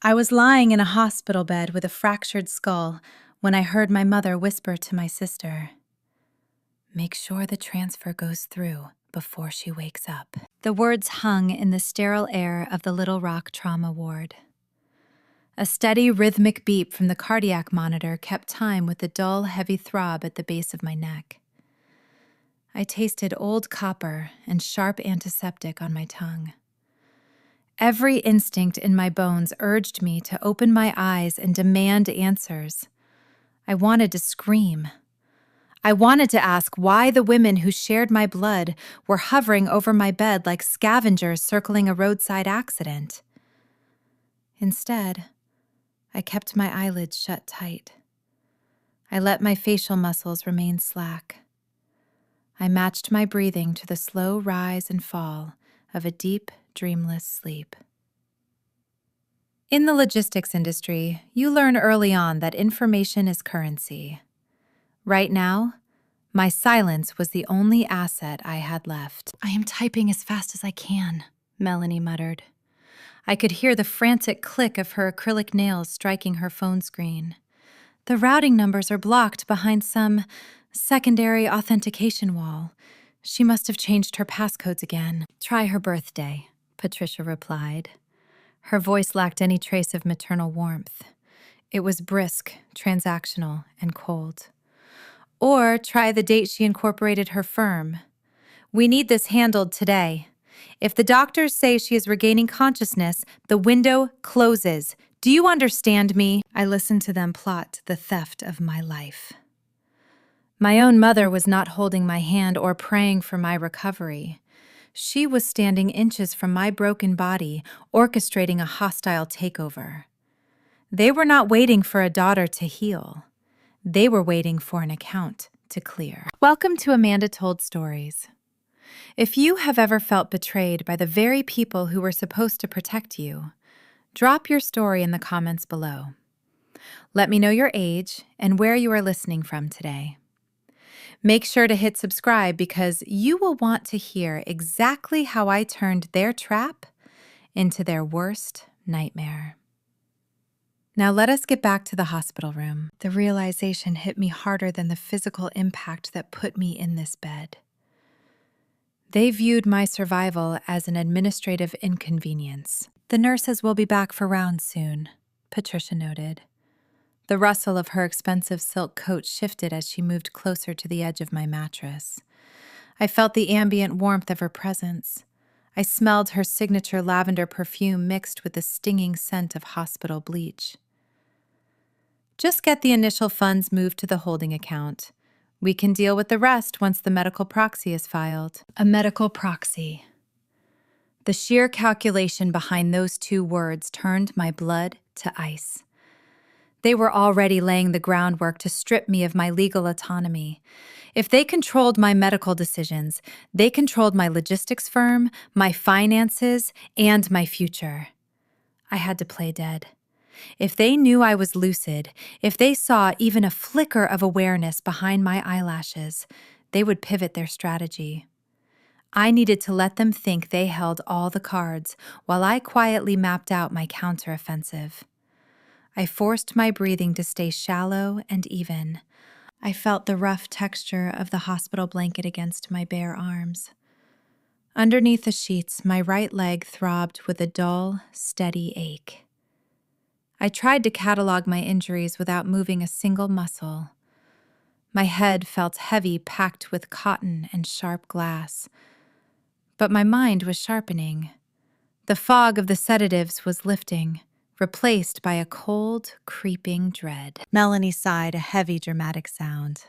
I was lying in a hospital bed with a fractured skull when I heard my mother whisper to my sister, "Make sure the transfer goes through before she wakes up." The words hung in the sterile air of the Little Rock trauma ward. A steady, rhythmic beep from the cardiac monitor kept time with the dull, heavy throb at the base of my neck. I tasted old copper and sharp antiseptic on my tongue. Every instinct in my bones urged me to open my eyes and demand answers. I wanted to scream. I wanted to ask why the women who shared my blood were hovering over my bed like scavengers circling a roadside accident. Instead, I kept my eyelids shut tight. I let my facial muscles remain slack. I matched my breathing to the slow rise and fall of a deep, dreamless sleep. In the logistics industry, you learn early on that information is currency. Right now, my silence was the only asset I had left. "I am typing as fast as I can," Melanie muttered. I could hear the frantic click of her acrylic nails striking her phone screen. "The routing numbers are blocked behind some secondary authentication wall. She must have changed her passcodes again." "Try her birthday," Patricia replied. Her voice lacked any trace of maternal warmth. It was brisk, transactional, and cold. "Or try the date she incorporated her firm. We need this handled today. If the doctors say she is regaining consciousness, the window closes. Do you understand me?" I listened to them plot the theft of my life. My own mother was not holding my hand or praying for my recovery. She was standing inches from my broken body, orchestrating a hostile takeover. They were not waiting for a daughter to heal. They were waiting for an account to clear. Welcome to Amanda Told Stories. If you have ever felt betrayed by the very people who were supposed to protect you, drop your story in the comments below. Let me know your age and where you are listening from today. Make sure to hit subscribe because you will want to hear exactly how I turned their trap into their worst nightmare. Now let us get back to the hospital room. The realization hit me harder than the physical impact that put me in this bed. They viewed my survival as an administrative inconvenience. "The nurses will be back for rounds soon," Patricia noted. The rustle of her expensive silk coat shifted as she moved closer to the edge of my mattress. I felt the ambient warmth of her presence. I smelled her signature lavender perfume mixed with the stinging scent of hospital bleach. "Just get the initial funds moved to the holding account. We can deal with the rest once the medical proxy is filed." A medical proxy. The sheer calculation behind those two words turned my blood to ice. They were already laying the groundwork to strip me of my legal autonomy. If they controlled my medical decisions, they controlled my logistics firm, my finances, and my future. I had to play dead. If they knew I was lucid, if they saw even a flicker of awareness behind my eyelashes, they would pivot their strategy. I needed to let them think they held all the cards while I quietly mapped out my counteroffensive. I forced my breathing to stay shallow and even. I felt the rough texture of the hospital blanket against my bare arms. Underneath the sheets, my right leg throbbed with a dull, steady ache. I tried to catalog my injuries without moving a single muscle. My head felt heavy, packed with cotton and sharp glass. But my mind was sharpening. The fog of the sedatives was lifting, replaced by a cold, creeping dread. Melanie sighed a heavy, dramatic sound.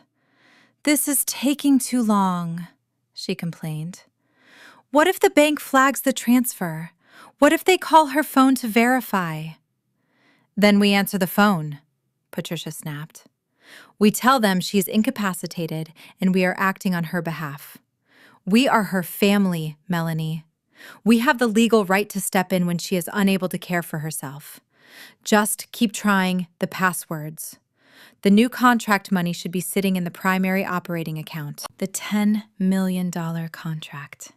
"This is taking too long," she complained. "What if the bank flags the transfer? What if they call her phone to verify?" "Then we answer the phone," Patricia snapped. "We tell them she is incapacitated and we are acting on her behalf. We are her family, Melanie. We have the legal right to step in when she is unable to care for herself. Just keep trying the passwords. The new contract money should be sitting in the primary operating account." The $10 million contract.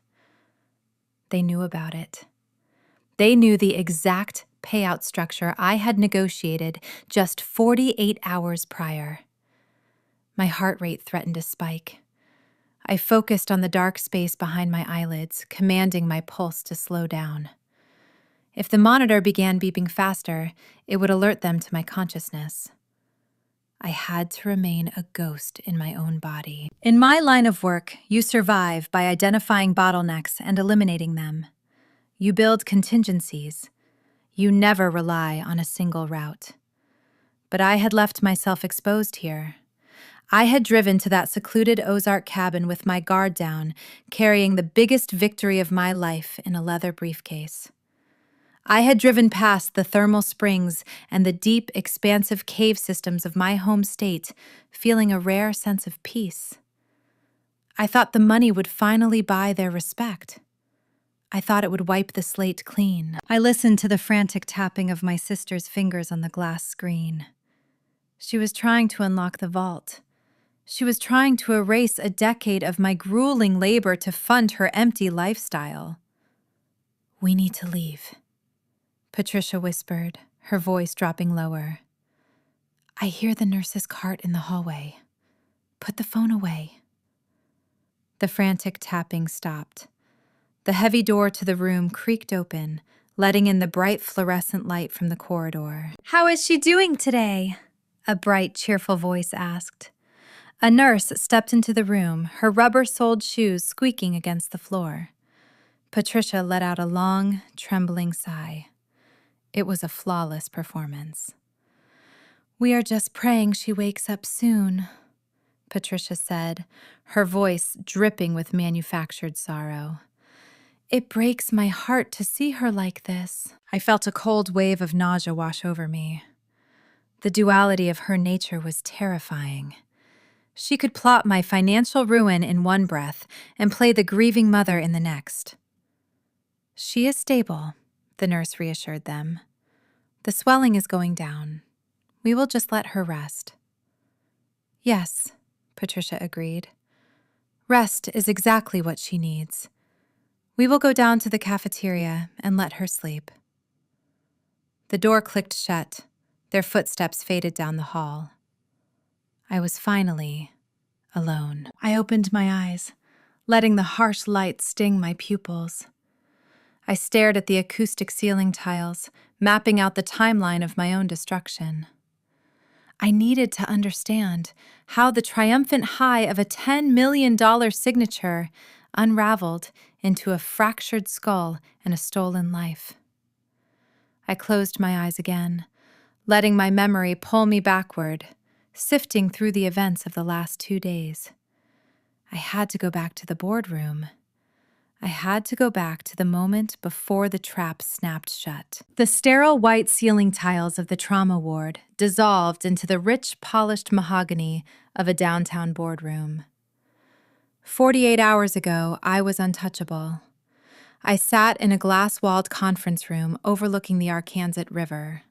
They knew about it. They knew the exact payout structure I had negotiated just 48 hours prior. My heart rate threatened to spike. I focused on the dark space behind my eyelids, commanding my pulse to slow down. If the monitor began beeping faster, it would alert them to my consciousness. I had to remain a ghost in my own body. In my line of work, you survive by identifying bottlenecks and eliminating them. You build contingencies. You never rely on a single route. But I had left myself exposed here. I had driven to that secluded Ozark cabin with my guard down, carrying the biggest victory of my life in a leather briefcase. I had driven past the thermal springs and the deep, expansive cave systems of my home state, feeling a rare sense of peace. I thought the money would finally buy their respect. I thought it would wipe the slate clean. I listened to the frantic tapping of my sister's fingers on the glass screen. She was trying to unlock the vault. She was trying to erase a decade of my grueling labor to fund her empty lifestyle. "We need to leave," Patricia whispered, her voice dropping lower. "I hear the nurse's cart in the hallway. Put the phone away." The frantic tapping stopped. The heavy door to the room creaked open, letting in the bright fluorescent light from the corridor. "How is she doing today?" a bright, cheerful voice asked. A nurse stepped into the room, her rubber-soled shoes squeaking against the floor. Patricia let out a long, trembling sigh. It was a flawless performance. "We are just praying she wakes up soon," Patricia said, her voice dripping with manufactured sorrow. "It breaks my heart to see her like this." I felt a cold wave of nausea wash over me. The duality of her nature was terrifying. She could plot my financial ruin in one breath and play the grieving mother in the next. "She is stable," the nurse reassured them. "The swelling is going down. We will just let her rest." "Yes," Patricia agreed. "Rest is exactly what she needs. We will go down to the cafeteria and let her sleep." The door clicked shut. Their footsteps faded down the hall. I was finally alone. I opened my eyes, letting the harsh light sting my pupils. I stared at the acoustic ceiling tiles, mapping out the timeline of my own destruction. I needed to understand how the triumphant high of a $10 million signature unraveled into a fractured skull and a stolen life. I closed my eyes again, letting my memory pull me backward, sifting through the events of the last 2 days. I had to go back to the boardroom. I had to go back to the moment before the trap snapped shut. The sterile white ceiling tiles of the trauma ward dissolved into the rich, polished mahogany of a downtown boardroom. 48 hours ago, I was untouchable. I sat in a glass-walled conference room overlooking the Arkansas River.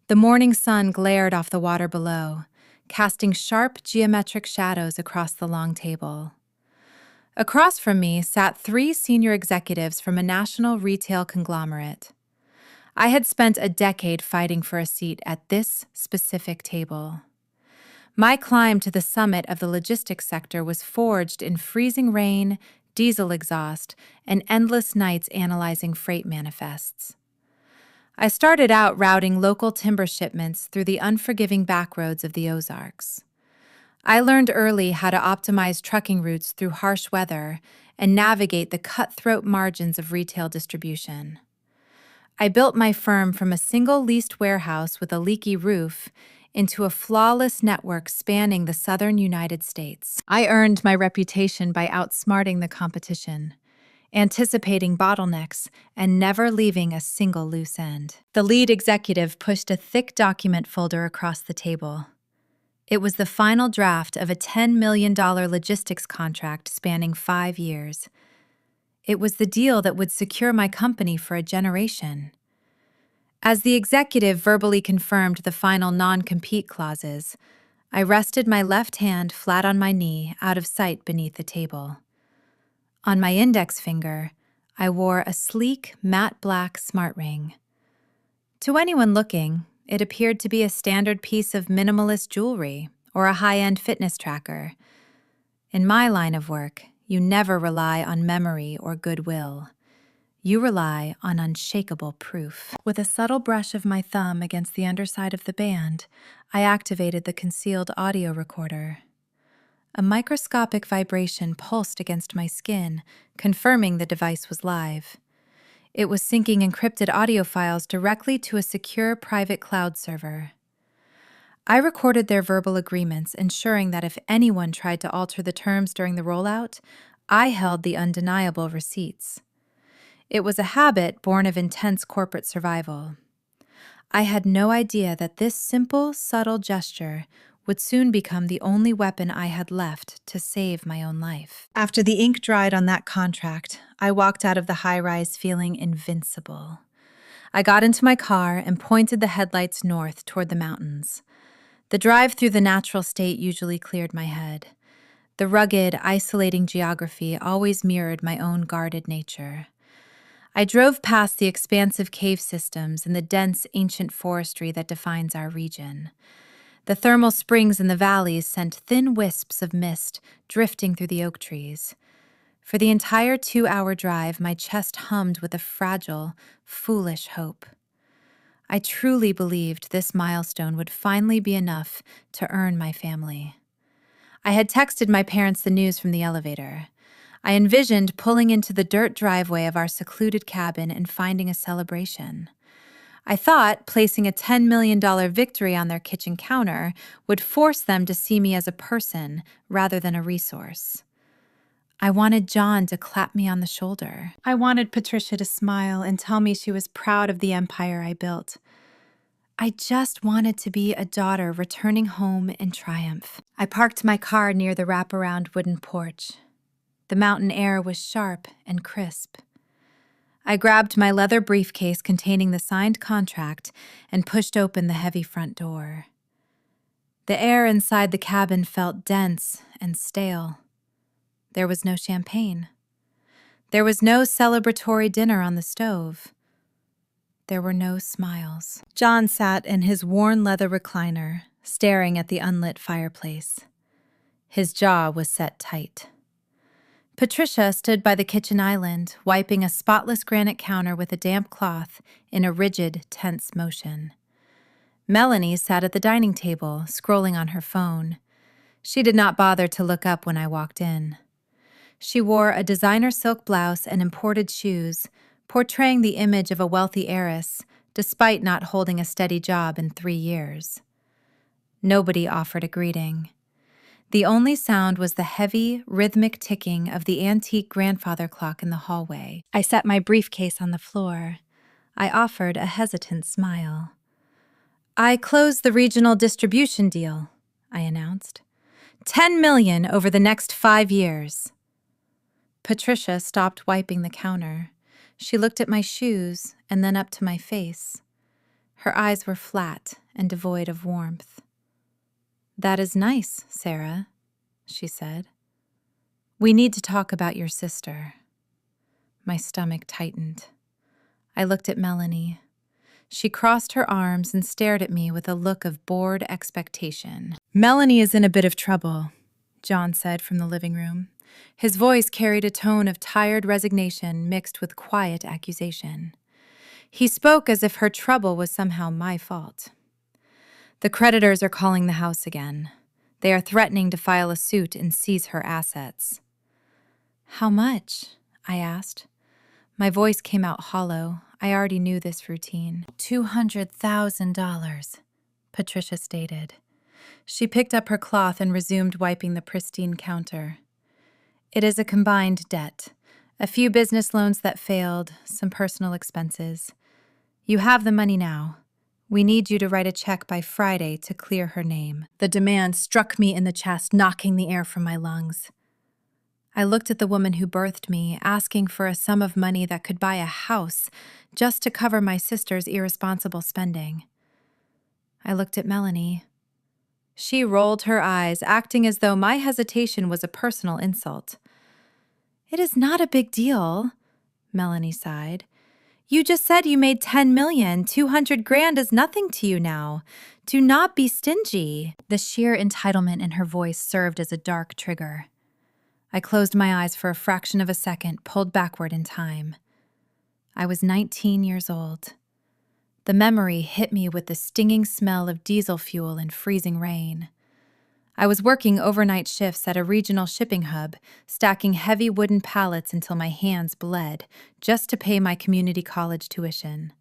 The morning sun glared off the water below, casting sharp geometric shadows across the long table. Across from me sat 3 senior executives from a national retail conglomerate. I had spent a decade fighting for a seat at this specific table. My climb to the summit of the logistics sector was forged in freezing rain, diesel exhaust, and endless nights analyzing freight manifests. I started out routing local timber shipments through the unforgiving backroads of the Ozarks. I learned early how to optimize trucking routes through harsh weather and navigate the cutthroat margins of retail distribution. I built my firm from a single leased warehouse with a leaky roof into a flawless network spanning the southern United States. I earned my reputation by outsmarting the competition, anticipating bottlenecks, and never leaving a single loose end. The lead executive pushed a thick document folder across the table. It was the final draft of a $10 million logistics contract spanning 5 years. It was the deal that would secure my company for a generation. As the executive verbally confirmed the final non-compete clauses, I rested my left hand flat on my knee, out of sight beneath the table. On my index finger, I wore a sleek, matte black smart ring. To anyone looking, it appeared to be a standard piece of minimalist jewelry or a high-end fitness tracker. In my line of work, you never rely on memory or goodwill. You rely on unshakable proof. With a subtle brush of my thumb against the underside of the band, I activated the concealed audio recorder. A microscopic vibration pulsed against my skin, confirming the device was live. It was syncing encrypted audio files directly to a secure private cloud server. I recorded their verbal agreements, ensuring that if anyone tried to alter the terms during the rollout, I held the undeniable receipts. It was a habit born of intense corporate survival. I had no idea that this simple, subtle gesture would soon become the only weapon I had left to save my own life. After the ink dried on that contract, I walked out of the high-rise feeling invincible. I got into my car and pointed the headlights north toward the mountains. The drive through the natural state usually cleared my head. The rugged, isolating geography always mirrored my own guarded nature. I drove past the expansive cave systems and the dense, ancient forestry that defines our region. The thermal springs in the valleys sent thin wisps of mist drifting through the oak trees. For the entire 2-hour drive, my chest hummed with a fragile, foolish hope. I truly believed this milestone would finally be enough to earn my family. I had texted my parents the news from the elevator. I envisioned pulling into the dirt driveway of our secluded cabin and finding a celebration. I thought placing a $10 million victory on their kitchen counter would force them to see me as a person rather than a resource. I wanted John to clap me on the shoulder. I wanted Patricia to smile and tell me she was proud of the empire I built. I just wanted to be a daughter returning home in triumph. I parked my car near the wraparound wooden porch. The mountain air was sharp and crisp. I grabbed my leather briefcase containing the signed contract and pushed open the heavy front door. The air inside the cabin felt dense and stale. There was no champagne. There was no celebratory dinner on the stove. There were no smiles. John sat in his worn leather recliner, staring at the unlit fireplace. His jaw was set tight. Patricia stood by the kitchen island, wiping a spotless granite counter with a damp cloth in a rigid, tense motion. Melanie sat at the dining table, scrolling on her phone. She did not bother to look up when I walked in. She wore a designer silk blouse and imported shoes, portraying the image of a wealthy heiress, despite not holding a steady job in 3 years. Nobody offered a greeting. The only sound was the heavy, rhythmic ticking of the antique grandfather clock in the hallway. I set my briefcase on the floor. I offered a hesitant smile. "I closed the regional distribution deal," I announced. $10 million over the next 5 years. Patricia stopped wiping the counter. She looked at my shoes and then up to my face. Her eyes were flat and devoid of warmth. "That is nice, Sarah," she said. "We need to talk about your sister." My stomach tightened. I looked at Melanie. She crossed her arms and stared at me with a look of bored expectation. "Melanie is in a bit of trouble," John said from the living room. His voice carried a tone of tired resignation mixed with quiet accusation. He spoke as if her trouble was somehow my fault. "The creditors are calling the house again. They are threatening to file a suit and seize her assets." "How much?" I asked. My voice came out hollow. I already knew this routine. $200,000, Patricia stated. She picked up her cloth and resumed wiping the pristine counter. "It is a combined debt. A few business loans that failed, some personal expenses. You have the money now. We need you to write a check by Friday to clear her name." The demand struck me in the chest, knocking the air from my lungs. I looked at the woman who birthed me, asking for a sum of money that could buy a house just to cover my sister's irresponsible spending. I looked at Melanie. She rolled her eyes, acting as though my hesitation was a personal insult. "It is not a big deal," Melanie sighed. You just said you made 10 million. 200 grand is nothing to you now. Do not be stingy. The sheer entitlement in her voice served as a dark trigger. I closed my eyes for a fraction of a second, pulled backward in time. I was 19 years old. The memory hit me with the stinging smell of diesel fuel and freezing rain. I was working overnight shifts at a regional shipping hub, stacking heavy wooden pallets until my hands bled, just to pay my community college tuition.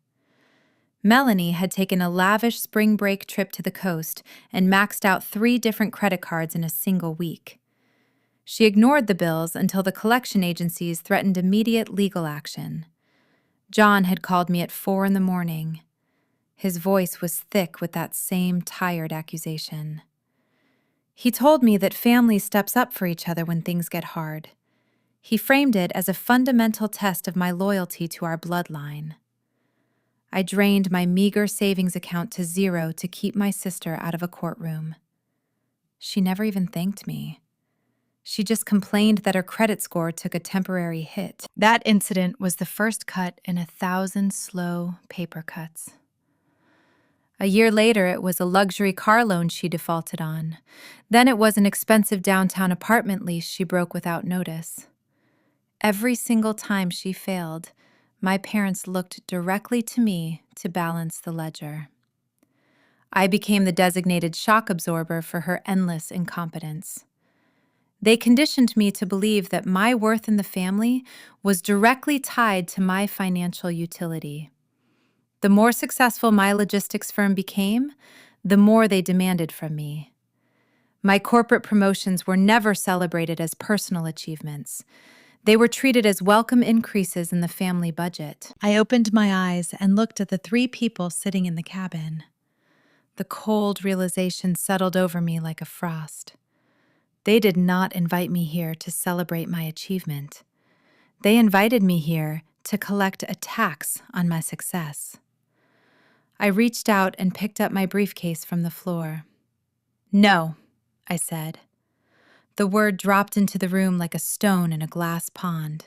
Melanie had taken a lavish spring break trip to the coast and maxed out 3 different credit cards in a single week. She ignored the bills until the collection agencies threatened immediate legal action. John had called me at 4 a.m. His voice was thick with that same tired accusation. He told me that family steps up for each other when things get hard. He framed it as a fundamental test of my loyalty to our bloodline. I drained my meager savings account to 0 to keep my sister out of a courtroom. She never even thanked me. She just complained that her credit score took a temporary hit. That incident was the first cut in 1,000 slow paper cuts. A year later, it was a luxury car loan she defaulted on. Then it was an expensive downtown apartment lease she broke without notice. Every single time she failed, my parents looked directly to me to balance the ledger. I became the designated shock absorber for her endless incompetence. They conditioned me to believe that my worth in the family was directly tied to my financial utility. The more successful my logistics firm became, the more they demanded from me. My corporate promotions were never celebrated as personal achievements. They were treated as welcome increases in the family budget. I opened my eyes and looked at the 3 people sitting in the cabin. The cold realization settled over me like a frost. They did not invite me here to celebrate my achievement. They invited me here to collect a tax on my success. I reached out and picked up my briefcase from the floor. "No," I said. The word dropped into the room like a stone in a glass pond.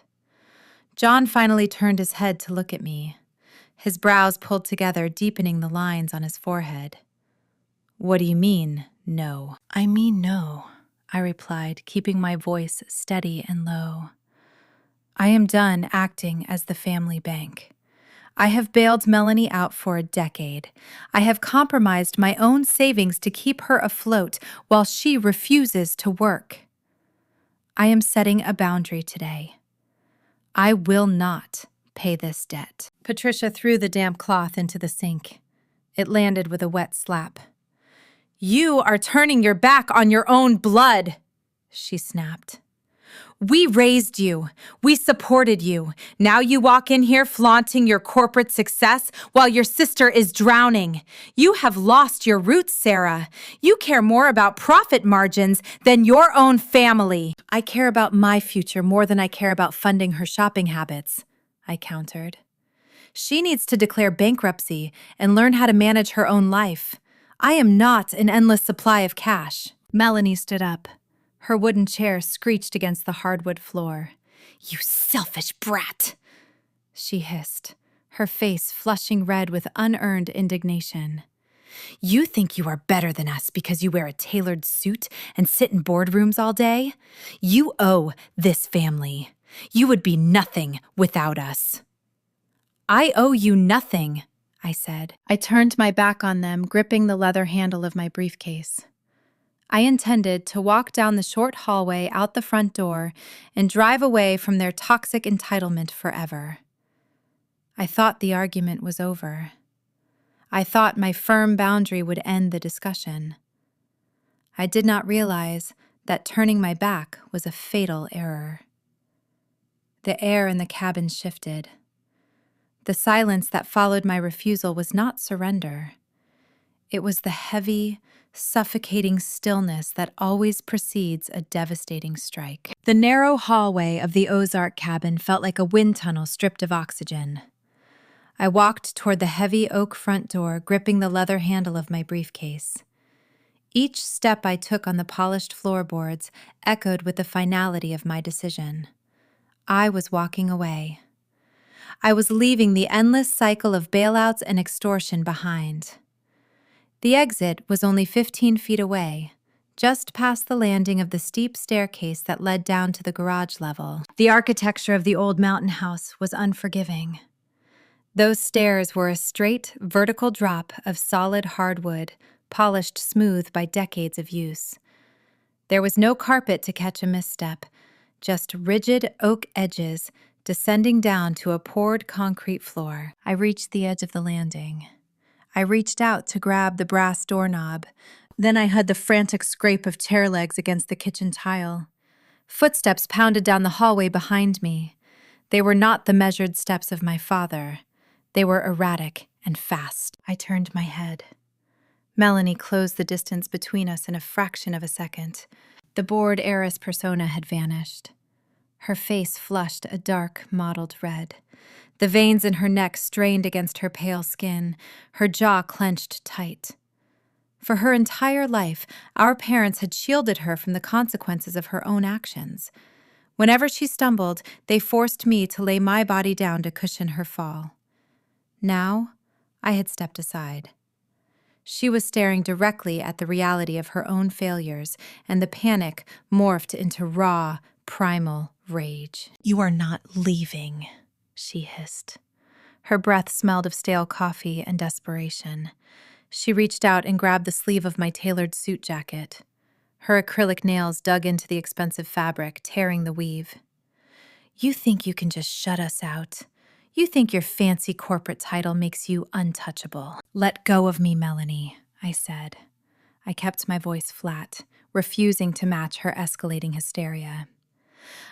John finally turned his head to look at me. His brows pulled together, deepening the lines on his forehead. "What do you mean, no?" "I mean no," I replied, keeping my voice steady and low. "I am done acting as the family bank. I have bailed Melanie out for a decade. I have compromised my own savings to keep her afloat while she refuses to work. I am setting a boundary today. I will not pay this debt." Patricia threw the damp cloth into the sink. It landed with a wet slap. "You are turning your back on your own blood," she snapped. "We raised you. We supported you. Now you walk in here flaunting your corporate success while your sister is drowning. You have lost your roots, Sarah. You care more about profit margins than your own family." "I care about my future more than I care about funding her shopping habits," I countered. "She needs to declare bankruptcy and learn how to manage her own life. I am not an endless supply of cash." Melanie stood up. Her wooden chair screeched against the hardwood floor. "You selfish brat!" she hissed, her face flushing red with unearned indignation. "You think you are better than us because you wear a tailored suit and sit in boardrooms all day? You owe this family. You would be nothing without us." "I owe you nothing," I said. I turned my back on them, gripping the leather handle of my briefcase. I intended to walk down the short hallway out the front door and drive away from their toxic entitlement forever. I thought the argument was over. I thought my firm boundary would end the discussion. I did not realize that turning my back was a fatal error. The air in the cabin shifted. The silence that followed my refusal was not surrender. It was the heavy, suffocating stillness that always precedes a devastating strike. The narrow hallway of the Ozark cabin felt like a wind tunnel stripped of oxygen. I walked toward the heavy oak front door, gripping the leather handle of my briefcase. Each step I took on the polished floorboards echoed with the finality of my decision. I was walking away. I was leaving the endless cycle of bailouts and extortion behind. The exit was only 15 feet away, just past the landing of the steep staircase that led down to the garage level. The architecture of the old mountain house was unforgiving. Those stairs were a straight, vertical drop of solid hardwood, polished smooth by decades of use. There was no carpet to catch a misstep, just rigid oak edges descending down to a poured concrete floor. I reached the edge of the landing. I reached out to grab the brass doorknob. Then I heard the frantic scrape of chair legs against the kitchen tile. Footsteps pounded down the hallway behind me. They were not the measured steps of my father. They were erratic and fast. I turned my head. Melanie closed the distance between us in a fraction of a second. The bored heiress persona had vanished. Her face flushed a dark, mottled red. The veins in her neck strained against her pale skin, her jaw clenched tight. For her entire life, our parents had shielded her from the consequences of her own actions. Whenever she stumbled, they forced me to lay my body down to cushion her fall. Now, I had stepped aside. She was staring directly at the reality of her own failures, and the panic morphed into raw, primal rage. "You are not leaving," she hissed. Her breath smelled of stale coffee and desperation. She reached out and grabbed the sleeve of my tailored suit jacket. Her acrylic nails dug into the expensive fabric, tearing the weave. "You think you can just shut us out? You think your fancy corporate title makes you untouchable." "Let go of me, Melanie," I said. I kept my voice flat, refusing to match her escalating hysteria.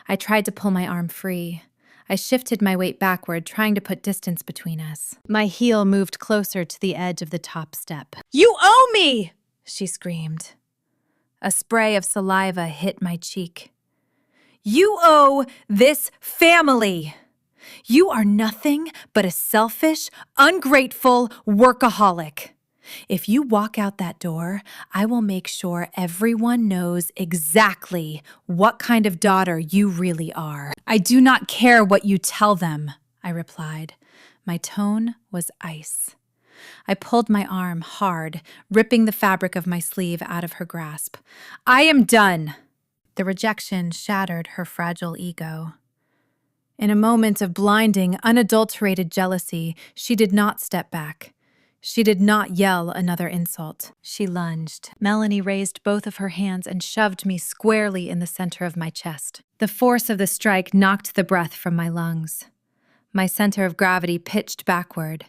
I tried to pull my arm free. I shifted my weight backward, trying to put distance between us. My heel moved closer to the edge of the top step. "You owe me!" she screamed. A spray of saliva hit my cheek. "You owe this family! You are nothing but a selfish, ungrateful workaholic. If you walk out that door, I will make sure everyone knows exactly what kind of daughter you really are." "I do not care what you tell them," I replied. My tone was ice. I pulled my arm hard, ripping the fabric of my sleeve out of her grasp. "I am done." The rejection shattered her fragile ego. In a moment of blinding, unadulterated jealousy, she did not step back. She did not yell another insult. She lunged. Melanie raised both of her hands and shoved me squarely in the center of my chest. The force of the strike knocked the breath from my lungs. My center of gravity pitched backward.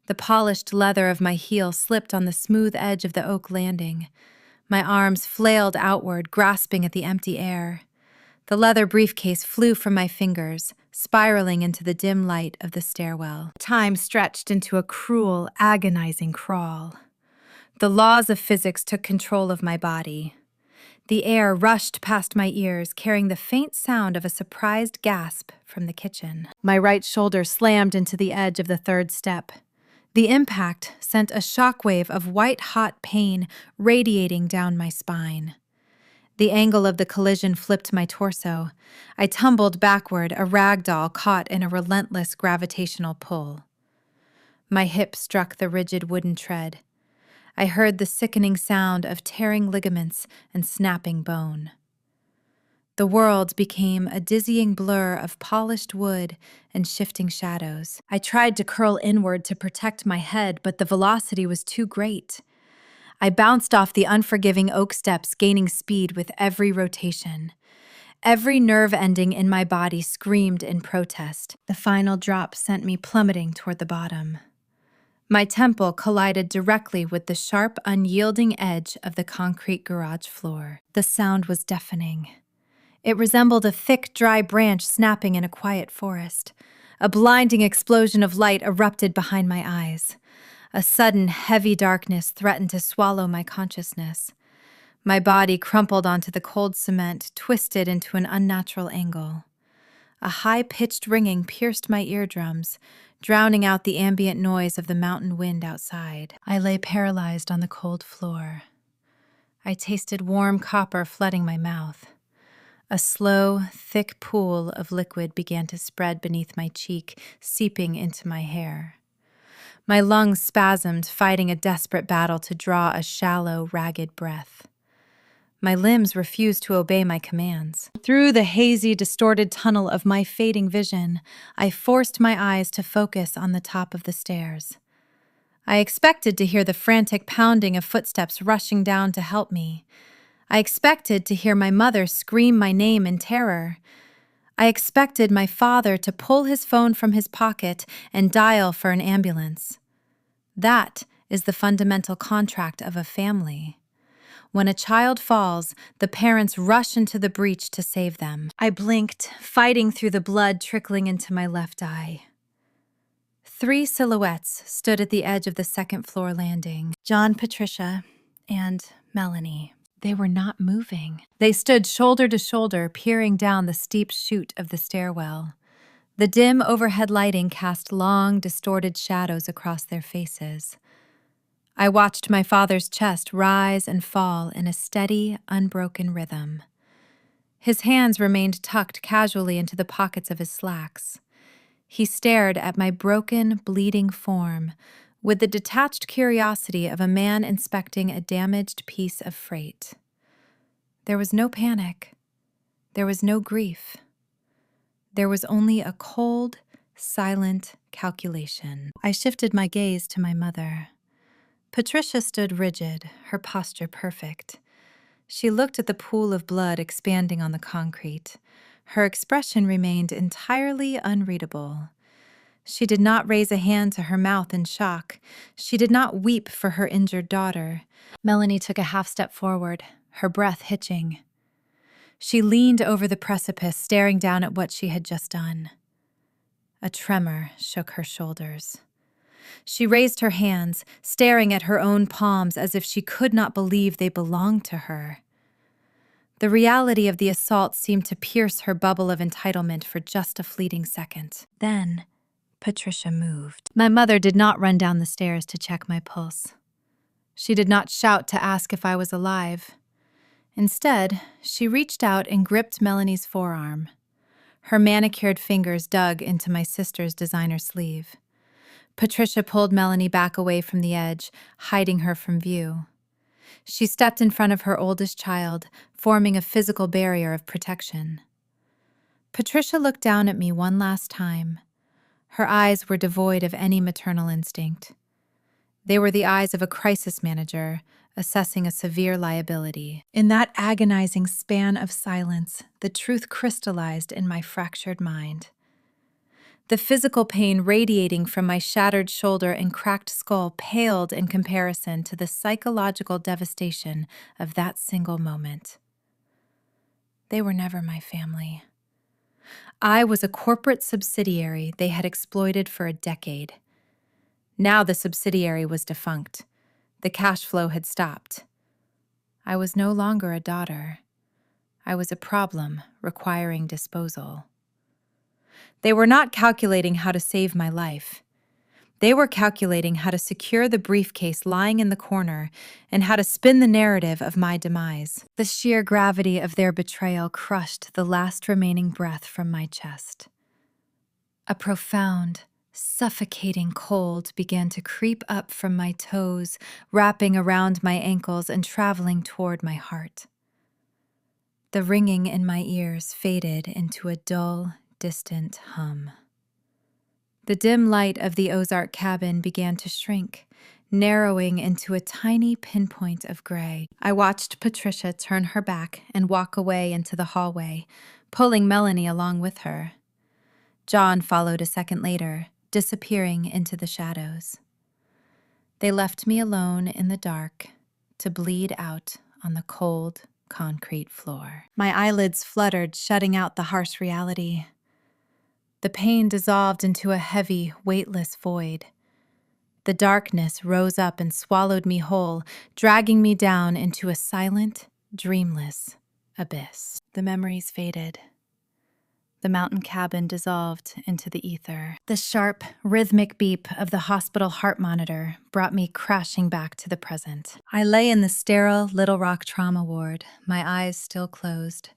The polished leather of my heel slipped on the smooth edge of the oak landing. My arms flailed outward, grasping at the empty air. The leather briefcase flew from my fingers, spiraling into the dim light of the stairwell. Time stretched into a cruel, agonizing crawl. The laws of physics took control of my body. The air rushed past my ears, carrying the faint sound of a surprised gasp from the kitchen. My right shoulder slammed into the edge of the third step. The impact sent a shockwave of white-hot pain radiating down my spine. The angle of the collision flipped my torso. I tumbled backward, a rag doll caught in a relentless gravitational pull. My hip struck the rigid wooden tread. I heard the sickening sound of tearing ligaments and snapping bone. The world became a dizzying blur of polished wood and shifting shadows. I tried to curl inward to protect my head, but the velocity was too great. I bounced off the unforgiving oak steps, gaining speed with every rotation. Every nerve ending in my body screamed in protest. The final drop sent me plummeting toward the bottom. My temple collided directly with the sharp, unyielding edge of the concrete garage floor. The sound was deafening. It resembled a thick, dry branch snapping in a quiet forest. A blinding explosion of light erupted behind my eyes. A sudden, heavy darkness threatened to swallow my consciousness. My body crumpled onto the cold cement, twisted into an unnatural angle. A high-pitched ringing pierced my eardrums, drowning out the ambient noise of the mountain wind outside. I lay paralyzed on the cold floor. I tasted warm copper flooding my mouth. A slow, thick pool of liquid began to spread beneath my cheek, seeping into my hair. My lungs spasmed, fighting a desperate battle to draw a shallow, ragged breath. My limbs refused to obey my commands. Through the hazy, distorted tunnel of my fading vision, I forced my eyes to focus on the top of the stairs. I expected to hear the frantic pounding of footsteps rushing down to help me. I expected to hear my mother scream my name in terror. I expected my father to pull his phone from his pocket and dial for an ambulance. That is the fundamental contract of a family. When a child falls, the parents rush into the breach to save them. I blinked, fighting through the blood trickling into my left eye. 3 silhouettes stood at the edge of the second-floor landing: John, Patricia, and Melanie. They were not moving. They stood shoulder to shoulder, peering down the steep chute of the stairwell. The dim overhead lighting cast long, distorted shadows across their faces. I watched my father's chest rise and fall in a steady, unbroken rhythm. His hands remained tucked casually into the pockets of his slacks. He stared at my broken, bleeding form with the detached curiosity of a man inspecting a damaged piece of freight. There was no panic. There was no grief. There was only a cold, silent calculation. I shifted my gaze to my mother. Patricia stood rigid, her posture perfect. She looked at the pool of blood expanding on the concrete. Her expression remained entirely unreadable. She did not raise a hand to her mouth in shock. She did not weep for her injured daughter. Melanie took a half step forward, her breath hitching. She leaned over the precipice, staring down at what she had just done. A tremor shook her shoulders. She raised her hands, staring at her own palms as if she could not believe they belonged to her. The reality of the assault seemed to pierce her bubble of entitlement for just a fleeting second. Then, Patricia moved. My mother did not run down the stairs to check my pulse. She did not shout to ask if I was alive. Instead, she reached out and gripped Melanie's forearm. Her manicured fingers dug into my sister's designer sleeve. Patricia pulled Melanie back away from the edge, hiding her from view. She stepped in front of her oldest child, forming a physical barrier of protection. Patricia looked down at me one last time. Her eyes were devoid of any maternal instinct. They were the eyes of a crisis manager assessing a severe liability. In that agonizing span of silence, the truth crystallized in my fractured mind. The physical pain radiating from my shattered shoulder and cracked skull paled in comparison to the psychological devastation of that single moment. They were never my family. I was a corporate subsidiary they had exploited for a decade. Now the subsidiary was defunct. The cash flow had stopped. I was no longer a daughter. I was a problem requiring disposal. They were not calculating how to save my life. They were calculating how to secure the briefcase lying in the corner and how to spin the narrative of my demise. The sheer gravity of their betrayal crushed the last remaining breath from my chest. A profound, suffocating cold began to creep up from my toes, wrapping around my ankles and traveling toward my heart. The ringing in my ears faded into a dull, distant hum. The dim light of the Ozark cabin began to shrink, narrowing into a tiny pinpoint of gray. I watched Patricia turn her back and walk away into the hallway, pulling Melanie along with her. John followed a second later, disappearing into the shadows. They left me alone in the dark to bleed out on the cold, concrete floor. My eyelids fluttered, shutting out the harsh reality. The pain dissolved into a heavy, weightless void. The darkness rose up and swallowed me whole, dragging me down into a silent, dreamless abyss. The memories faded. The mountain cabin dissolved into the ether. The sharp, rhythmic beep of the hospital heart monitor brought me crashing back to the present. I lay in the sterile Little Rock trauma ward, my eyes still closed.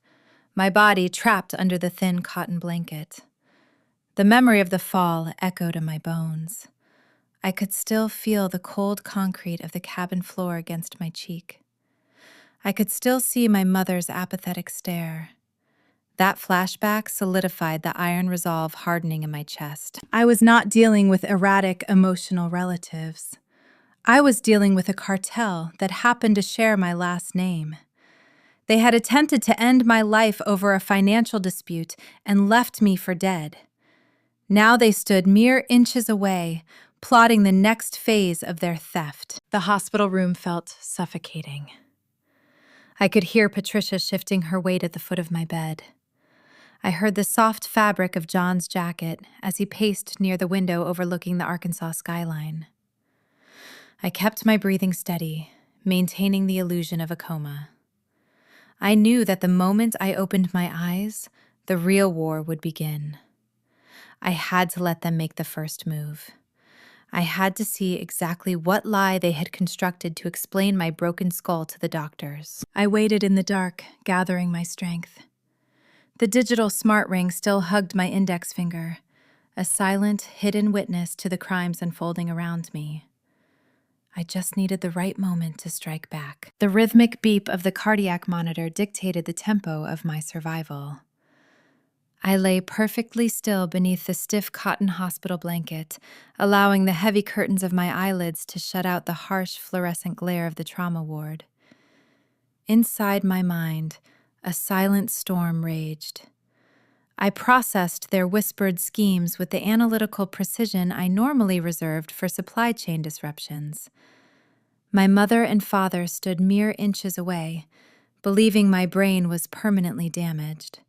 my body trapped under the thin cotton blanket. The memory of the fall echoed in my bones. I could still feel the cold concrete of the cabin floor against my cheek. I could still see my mother's apathetic stare. That flashback solidified the iron resolve hardening in my chest. I was not dealing with erratic, emotional relatives. I was dealing with a cartel that happened to share my last name. They had attempted to end my life over a financial dispute and left me for dead. Now they stood mere inches away, plotting the next phase of their theft. The hospital room felt suffocating. I could hear Patricia shifting her weight at the foot of my bed. I heard the soft fabric of John's jacket as he paced near the window overlooking the Arkansas skyline. I kept my breathing steady, maintaining the illusion of a coma. I knew that the moment I opened my eyes, the real war would begin. I had to let them make the first move. I had to see exactly what lie they had constructed to explain my broken skull to the doctors. I waited in the dark, gathering my strength. The digital smart ring still hugged my index finger, a silent, hidden witness to the crimes unfolding around me. I just needed the right moment to strike back. The rhythmic beep of the cardiac monitor dictated the tempo of my survival. I lay perfectly still beneath the stiff cotton hospital blanket, allowing the heavy curtains of my eyelids to shut out the harsh fluorescent glare of the trauma ward. Inside my mind, a silent storm raged. I processed their whispered schemes with the analytical precision I normally reserved for supply chain disruptions. My mother and father stood mere inches away, believing my brain was permanently damaged.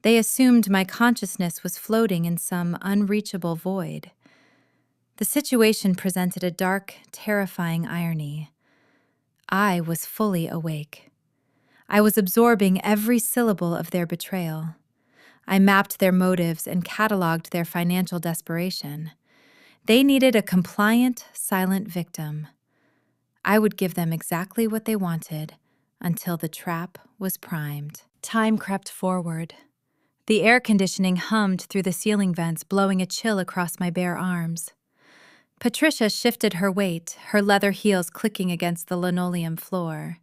They assumed my consciousness was floating in some unreachable void. The situation presented a dark, terrifying irony. I was fully awake. I was absorbing every syllable of their betrayal. I mapped their motives and cataloged their financial desperation. They needed a compliant, silent victim. I would give them exactly what they wanted until the trap was primed. Time crept forward. The air conditioning hummed through the ceiling vents, blowing a chill across my bare arms. Patricia shifted her weight, her leather heels clicking against the linoleum floor.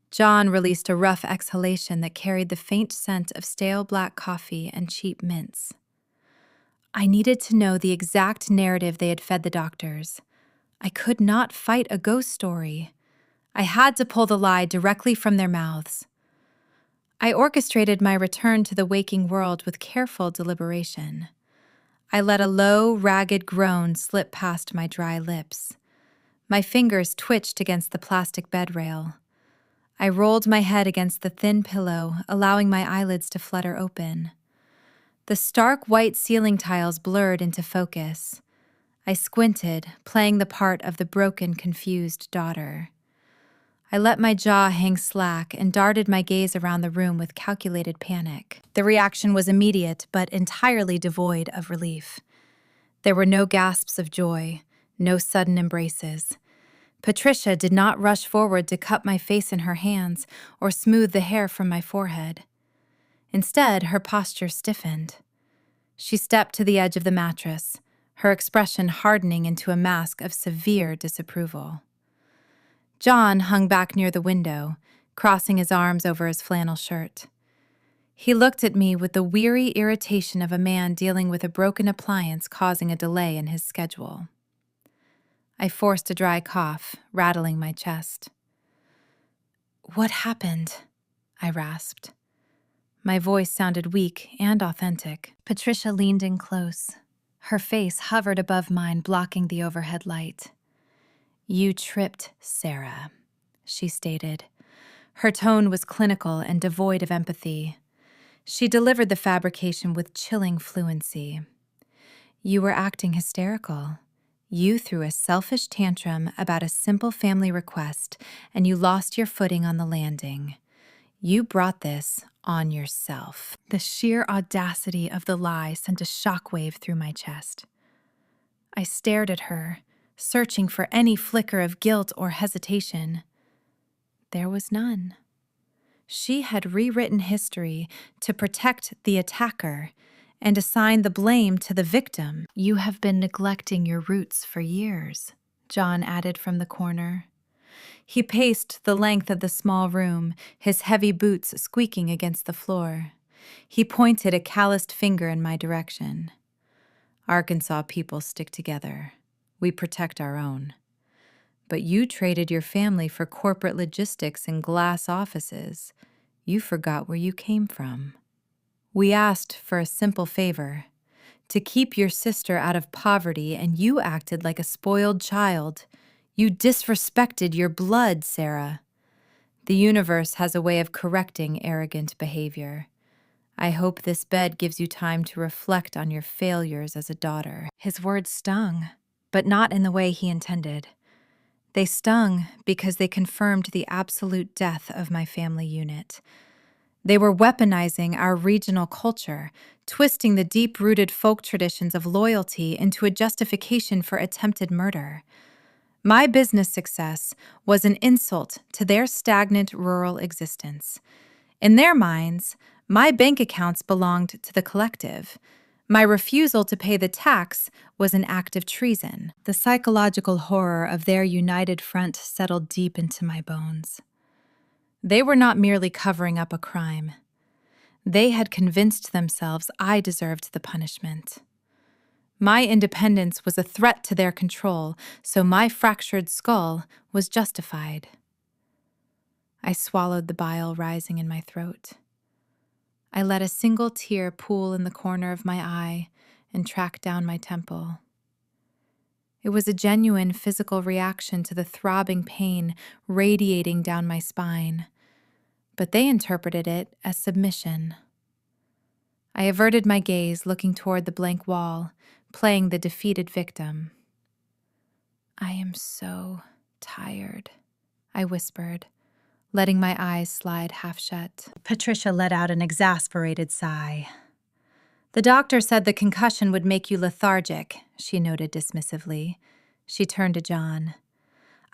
John released a rough exhalation that carried the faint scent of stale black coffee and cheap mints. I needed to know the exact narrative they had fed the doctors. I could not fight a ghost story. I had to pull the lie directly from their mouths. I orchestrated my return to the waking world with careful deliberation. I let a low, ragged groan slip past my dry lips. My fingers twitched against the plastic bed rail. I rolled my head against the thin pillow, allowing my eyelids to flutter open. The stark white ceiling tiles blurred into focus. I squinted, playing the part of the broken, confused daughter. I let my jaw hang slack and darted my gaze around the room with calculated panic. The reaction was immediate, but entirely devoid of relief. There were no gasps of joy, no sudden embraces. Patricia did not rush forward to cup my face in her hands or smooth the hair from my forehead. Instead, her posture stiffened. She stepped to the edge of the mattress, her expression hardening into a mask of severe disapproval. John hung back near the window, crossing his arms over his flannel shirt. He looked at me with the weary irritation of a man dealing with a broken appliance causing a delay in his schedule. I forced a dry cough, rattling my chest. "What happened?" I rasped. My voice sounded weak and authentic. Patricia leaned in close. Her face hovered above mine, blocking the overhead light. "You tripped Sarah," she stated. Her tone was clinical and devoid of empathy. She delivered the fabrication with chilling fluency. "You were acting hysterical. You threw a selfish tantrum about a simple family request, and you lost your footing on the landing. You brought this on yourself." The sheer audacity of the lie sent a shockwave through my chest. I stared at her, searching for any flicker of guilt or hesitation. There was none. She had rewritten history to protect the attacker and assign the blame to the victim. You have been neglecting your roots for years, John added from the corner. He paced the length of the small room, his heavy boots squeaking against the floor. He pointed a calloused finger in my direction. Arkansas people stick together. We protect our own. But you traded your family for corporate logistics and glass offices. You forgot where you came from. We asked for a simple favor, to keep your sister out of poverty, and you acted like a spoiled child. You disrespected your blood, Sarah. The universe has a way of correcting arrogant behavior. I hope this bed gives you time to reflect on your failures as a daughter. His words stung, but not in the way he intended. They stung because they confirmed the absolute death of my family unit. They were weaponizing our regional culture, twisting the deep-rooted folk traditions of loyalty into a justification for attempted murder. My business success was an insult to their stagnant rural existence. In their minds, my bank accounts belonged to the collective. My refusal to pay the tax was an act of treason. The psychological horror of their united front settled deep into my bones. They were not merely covering up a crime. They had convinced themselves I deserved the punishment. My independence was a threat to their control, so my fractured skull was justified. I swallowed the bile rising in my throat. I let a single tear pool in the corner of my eye and track down my temple. It was a genuine physical reaction to the throbbing pain radiating down my spine, but they interpreted it as submission. I averted my gaze, looking toward the blank wall, playing the defeated victim. I am so tired, I whispered, letting my eyes slide half shut. Patricia let out an exasperated sigh. The doctor said the concussion would make you lethargic, she noted dismissively. She turned to John.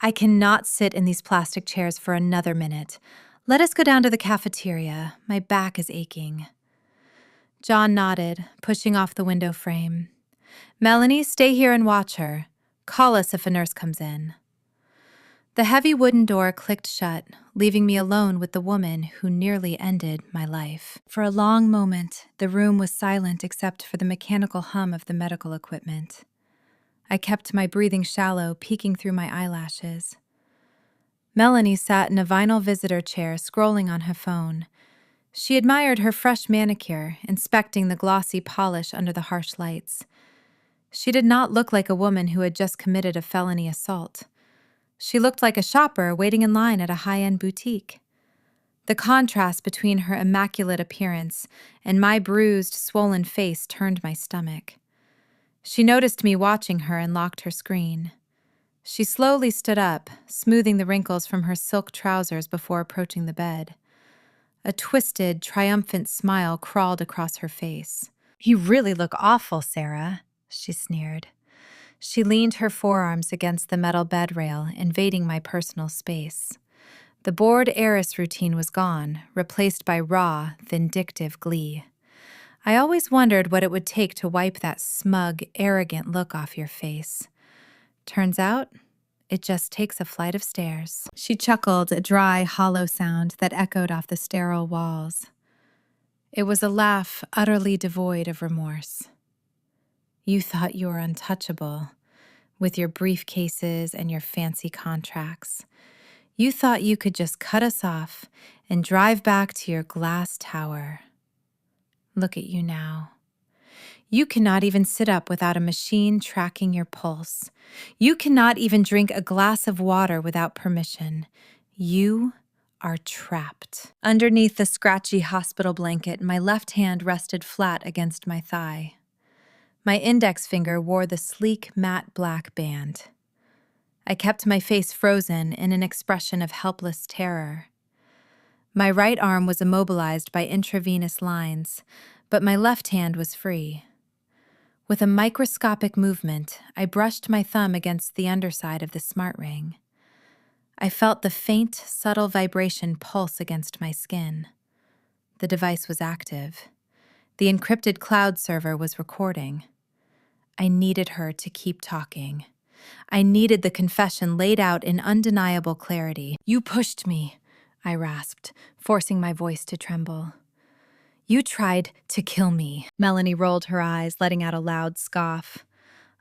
I cannot sit in these plastic chairs for another minute. Let us go down to the cafeteria. My back is aching. John nodded, pushing off the window frame. Melanie, stay here and watch her. Call us if a nurse comes in. The heavy wooden door clicked shut, leaving me alone with the woman who nearly ended my life. For a long moment, the room was silent except for the mechanical hum of the medical equipment. I kept my breathing shallow, peeking through my eyelashes. Melanie sat in a vinyl visitor chair, scrolling on her phone. She admired her fresh manicure, inspecting the glossy polish under the harsh lights. She did not look like a woman who had just committed a felony assault. She looked like a shopper waiting in line at a high-end boutique. The contrast between her immaculate appearance and my bruised, swollen face turned my stomach. She noticed me watching her and locked her screen. She slowly stood up, smoothing the wrinkles from her silk trousers before approaching the bed. A twisted, triumphant smile crawled across her face. You really look awful, Sarah, she sneered. She leaned her forearms against the metal bed rail, invading my personal space. The bored heiress routine was gone, replaced by raw, vindictive glee. I always wondered what it would take to wipe that smug, arrogant look off your face. Turns out, it just takes a flight of stairs. She chuckled, a dry, hollow sound that echoed off the sterile walls. It was a laugh utterly devoid of remorse. You thought you were untouchable, with your briefcases and your fancy contracts. You thought you could just cut us off and drive back to your glass tower. Look at you now. You cannot even sit up without a machine tracking your pulse. You cannot even drink a glass of water without permission. You are trapped. Underneath the scratchy hospital blanket, my left hand rested flat against my thigh. My index finger wore the sleek, matte black band. I kept my face frozen in an expression of helpless terror. My right arm was immobilized by intravenous lines, but my left hand was free. With a microscopic movement, I brushed my thumb against the underside of the smart ring. I felt the faint, subtle vibration pulse against my skin. The device was active. The encrypted cloud server was recording. I needed her to keep talking. I needed the confession laid out in undeniable clarity. "You pushed me," I rasped, forcing my voice to tremble. "You tried to kill me." Melanie rolled her eyes, letting out a loud scoff.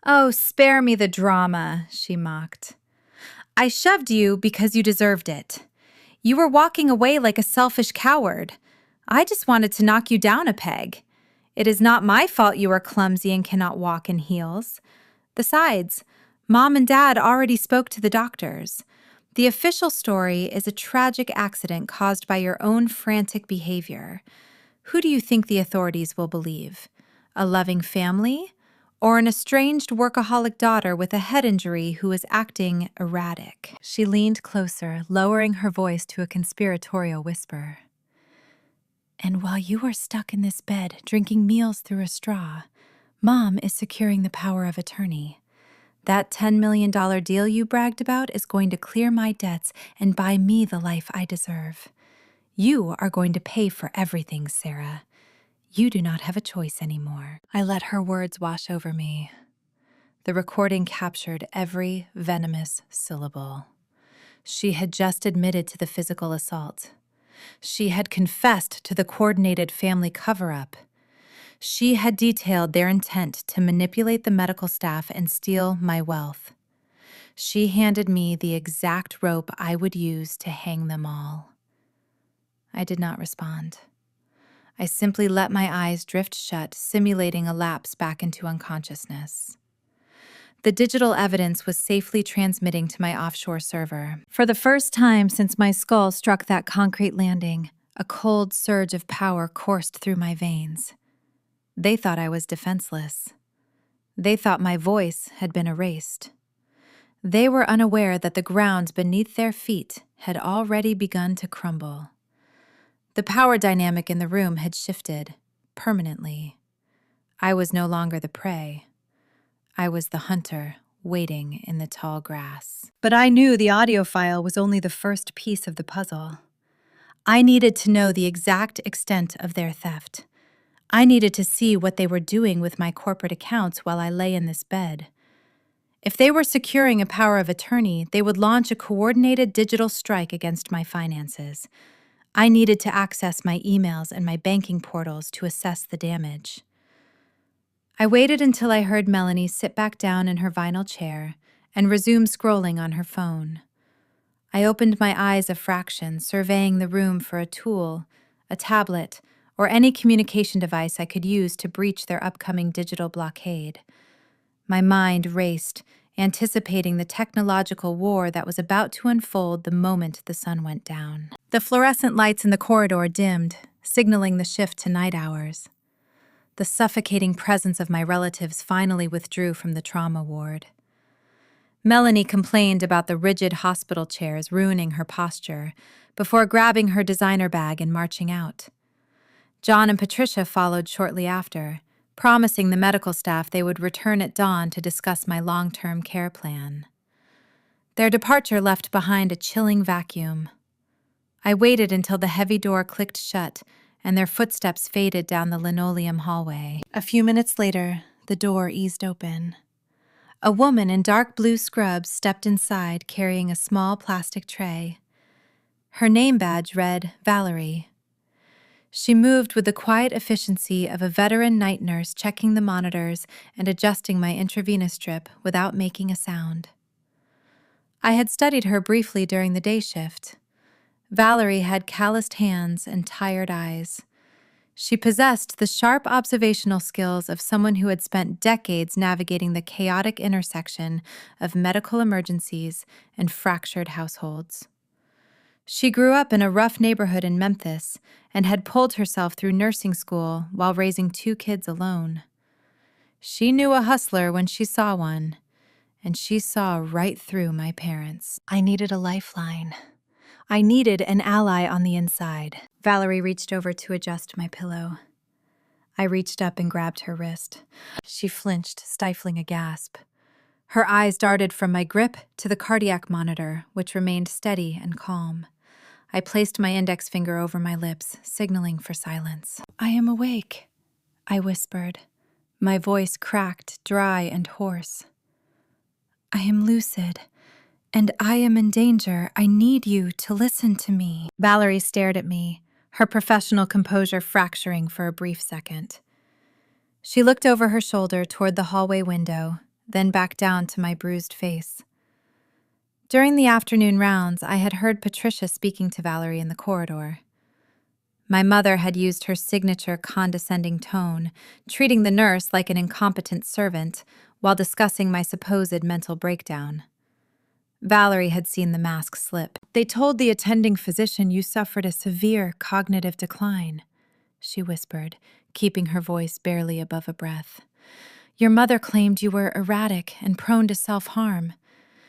"Oh, spare me the drama," she mocked. "I shoved you because you deserved it. You were walking away like a selfish coward. I just wanted to knock you down a peg. It is not my fault you are clumsy and cannot walk in heels. Besides, Mom and Dad already spoke to the doctors. The official story is a tragic accident caused by your own frantic behavior. Who do you think the authorities will believe? A loving family? Or an estranged workaholic daughter with a head injury who is acting erratic?" She leaned closer, lowering her voice to a conspiratorial whisper. "And while you are stuck in this bed, drinking meals through a straw, Mom is securing the power of attorney. That $10 million deal you bragged about is going to clear my debts and buy me the life I deserve. You are going to pay for everything, Sarah. You do not have a choice anymore." I let her words wash over me. The recording captured every venomous syllable. She had just admitted to the physical assault. She had confessed to the coordinated family cover-up. She had detailed their intent to manipulate the medical staff and steal my wealth. She handed me the exact rope I would use to hang them all. I did not respond. I simply let my eyes drift shut, simulating a lapse back into unconsciousness. The digital evidence was safely transmitting to my offshore server. For the first time since my skull struck that concrete landing, a cold surge of power coursed through my veins. They thought I was defenseless. They thought my voice had been erased. They were unaware that the ground beneath their feet had already begun to crumble. The power dynamic in the room had shifted, permanently. I was no longer the prey. I was the hunter, waiting in the tall grass. But I knew the audio file was only the first piece of the puzzle. I needed to know the exact extent of their theft. I needed to see what they were doing with my corporate accounts while I lay in this bed. If they were securing a power of attorney, they would launch a coordinated digital strike against my finances. I needed to access my emails and my banking portals to assess the damage. I waited until I heard Melanie sit back down in her vinyl chair and resume scrolling on her phone. I opened my eyes a fraction, surveying the room for a tool, a tablet, or any communication device I could use to breach their upcoming digital blockade. My mind raced, anticipating the technological war that was about to unfold the moment the sun went down. The fluorescent lights in the corridor dimmed, signaling the shift to night hours. The suffocating presence of my relatives finally withdrew from the trauma ward. Melanie complained about the rigid hospital chairs ruining her posture before grabbing her designer bag and marching out. John and Patricia followed shortly after, promising the medical staff they would return at dawn to discuss my long-term care plan. Their departure left behind a chilling vacuum. I waited until the heavy door clicked shut and their footsteps faded down the linoleum hallway. A few minutes later, the door eased open. A woman in dark blue scrubs stepped inside carrying a small plastic tray. Her name badge read Valerie. She moved with the quiet efficiency of a veteran night nurse checking the monitors and adjusting my intravenous drip without making a sound. I had studied her briefly during the day shift. Valerie had calloused hands and tired eyes. She possessed the sharp observational skills of someone who had spent decades navigating the chaotic intersection of medical emergencies and fractured households. She grew up in a rough neighborhood in Memphis and had pulled herself through nursing school while raising 2 kids alone. She knew a hustler when she saw one, and she saw right through my parents. I needed a lifeline. I needed an ally on the inside. Valerie reached over to adjust my pillow. I reached up and grabbed her wrist. She flinched, stifling a gasp. Her eyes darted from my grip to the cardiac monitor, which remained steady and calm. I placed my index finger over my lips, signaling for silence. "I am awake," I whispered, my voice cracked, dry, and hoarse. "I am lucid, and I am in danger. I need you to listen to me." Valerie stared at me, her professional composure fracturing for a brief second. She looked over her shoulder toward the hallway window, then back down to my bruised face. During the afternoon rounds, I had heard Patricia speaking to Valerie in the corridor. My mother had used her signature condescending tone, treating the nurse like an incompetent servant while discussing my supposed mental breakdown. Valerie had seen the mask slip. "They told the attending physician you suffered a severe cognitive decline," she whispered, keeping her voice barely above a breath. "Your mother claimed you were erratic and prone to self-harm.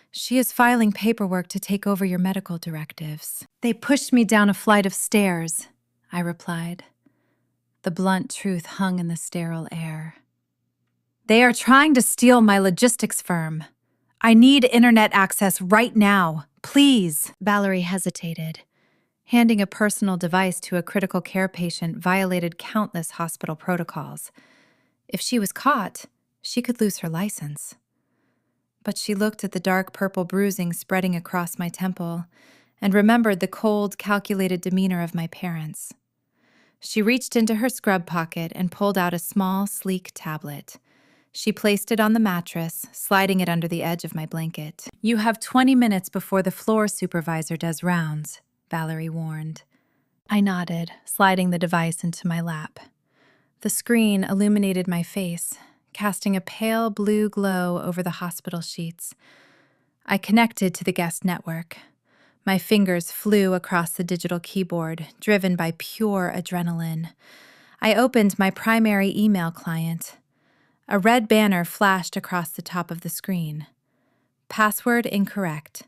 She is filing paperwork to take over your medical directives." "They pushed me down a flight of stairs," I replied. The blunt truth hung in the sterile air. "They are trying to steal my logistics firm. I need internet access right now, please." Valerie hesitated. Handing a personal device to a critical care patient violated countless hospital protocols. If she was caught, she could lose her license. But she looked at the dark purple bruising spreading across my temple and remembered the cold, calculated demeanor of my parents. She reached into her scrub pocket and pulled out a small, sleek tablet. She placed it on the mattress, sliding it under the edge of my blanket. "You have 20 minutes before the floor supervisor does rounds," Valerie warned. I nodded, sliding the device into my lap. The screen illuminated my face, casting a pale blue glow over the hospital sheets. I connected to the guest network. My fingers flew across the digital keyboard, driven by pure adrenaline. I opened my primary email client. A red banner flashed across the top of the screen. "Password incorrect.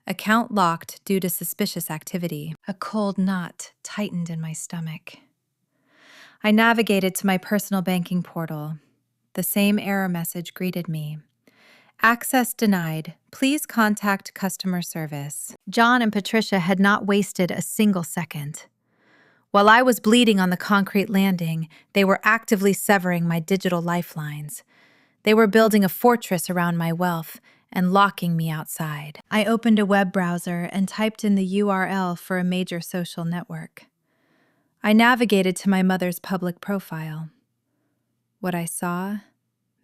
Account locked due to suspicious activity." A cold knot tightened in my stomach. I navigated to my personal banking portal. The same error message greeted me. "Access denied. Please contact customer service." John and Patricia had not wasted a single second. While I was bleeding on the concrete landing, they were actively severing my digital lifelines. They were building a fortress around my wealth and locking me outside. I opened a web browser and typed in the URL for a major social network. I navigated to my mother's public profile. What I saw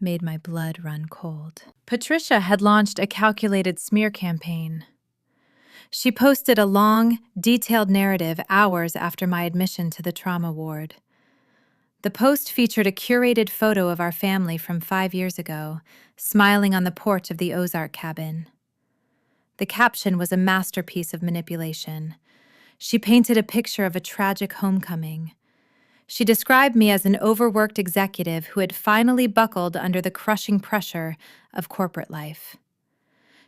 made my blood run cold. Patricia had launched a calculated smear campaign. She posted a long, detailed narrative hours after my admission to the trauma ward. The post featured a curated photo of our family from 5 years ago, smiling on the porch of the Ozark cabin. The caption was a masterpiece of manipulation. She painted a picture of a tragic homecoming. She described me as an overworked executive who had finally buckled under the crushing pressure of corporate life.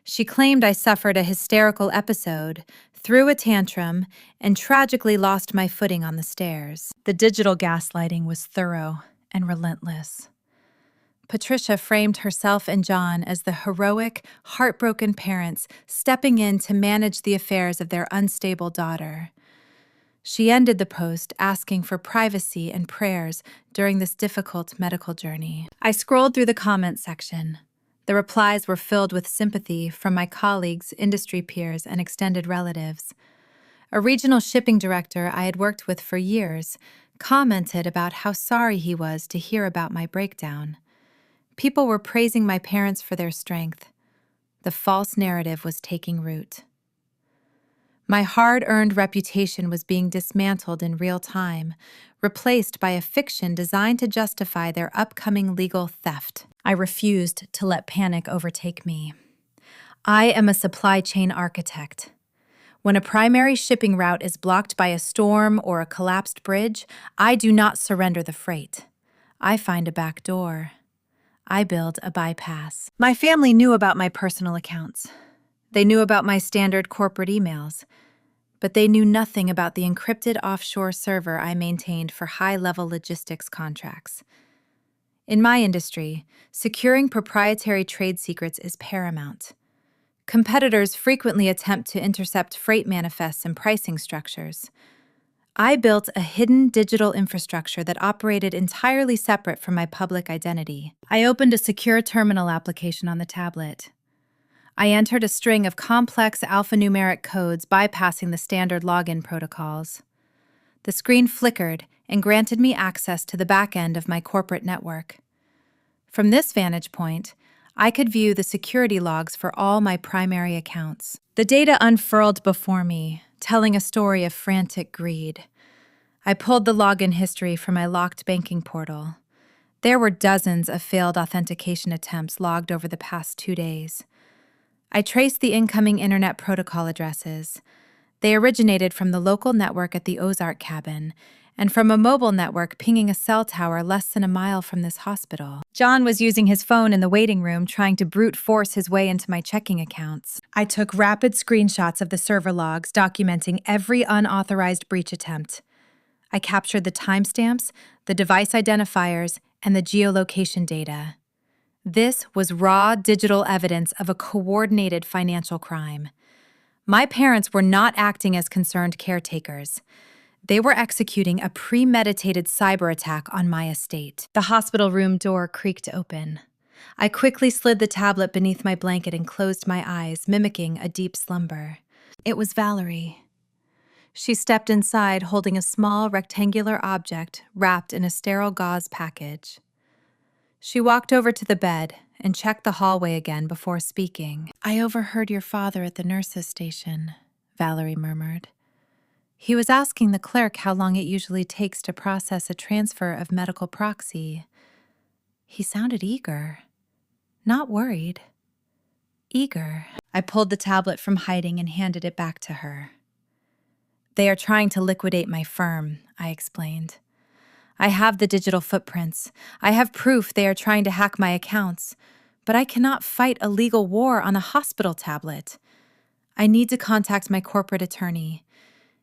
She claimed I suffered a hysterical episode, threw a tantrum, and tragically lost my footing on the stairs. The digital gaslighting was thorough and relentless. Patricia framed herself and John as the heroic, heartbroken parents stepping in to manage the affairs of their unstable daughter. She ended the post asking for privacy and prayers during this difficult medical journey. I scrolled through the comments section. The replies were filled with sympathy from my colleagues, industry peers, and extended relatives. A regional shipping director I had worked with for years commented about how sorry he was to hear about my breakdown. People were praising my parents for their strength. The false narrative was taking root. My hard-earned reputation was being dismantled in real time, replaced by a fiction designed to justify their upcoming legal theft. I refused to let panic overtake me. I am a supply chain architect. When a primary shipping route is blocked by a storm or a collapsed bridge, I do not surrender the freight. I find a back door. I build a bypass. My family knew about my personal accounts. They knew about my standard corporate emails, but they knew nothing about the encrypted offshore server I maintained for high-level logistics contracts. In my industry, securing proprietary trade secrets is paramount. Competitors frequently attempt to intercept freight manifests and pricing structures. I built a hidden digital infrastructure that operated entirely separate from my public identity. I opened a secure terminal application on the tablet. I entered a string of complex alphanumeric codes bypassing the standard login protocols. The screen flickered and granted me access to the back end of my corporate network. From this vantage point, I could view the security logs for all my primary accounts. The data unfurled before me, telling a story of frantic greed. I pulled the login history from my locked banking portal. There were dozens of failed authentication attempts logged over the past 2 days. I traced the incoming internet protocol addresses. They originated from the local network at the Ozark cabin and from a mobile network pinging a cell tower less than a mile from this hospital. John was using his phone in the waiting room trying to brute force his way into my checking accounts. I took rapid screenshots of the server logs documenting every unauthorized breach attempt. I captured the timestamps, the device identifiers, and the geolocation data. This was raw digital evidence of a coordinated financial crime. My parents were not acting as concerned caretakers. They were executing a premeditated cyber attack on my estate. The hospital room door creaked open. I quickly slid the tablet beneath my blanket and closed my eyes, mimicking a deep slumber. It was Valerie. She stepped inside holding a small rectangular object wrapped in a sterile gauze package. She walked over to the bed and checked the hallway again before speaking. "I overheard your father at the nurse's station," Valerie murmured. "He was asking the clerk how long it usually takes to process a transfer of medical proxy. He sounded eager, not worried. Eager." I pulled the tablet from hiding and handed it back to her. "They are trying to liquidate my firm," I explained. "I have the digital footprints. I have proof they are trying to hack my accounts. But I cannot fight a legal war on a hospital tablet. I need to contact my corporate attorney.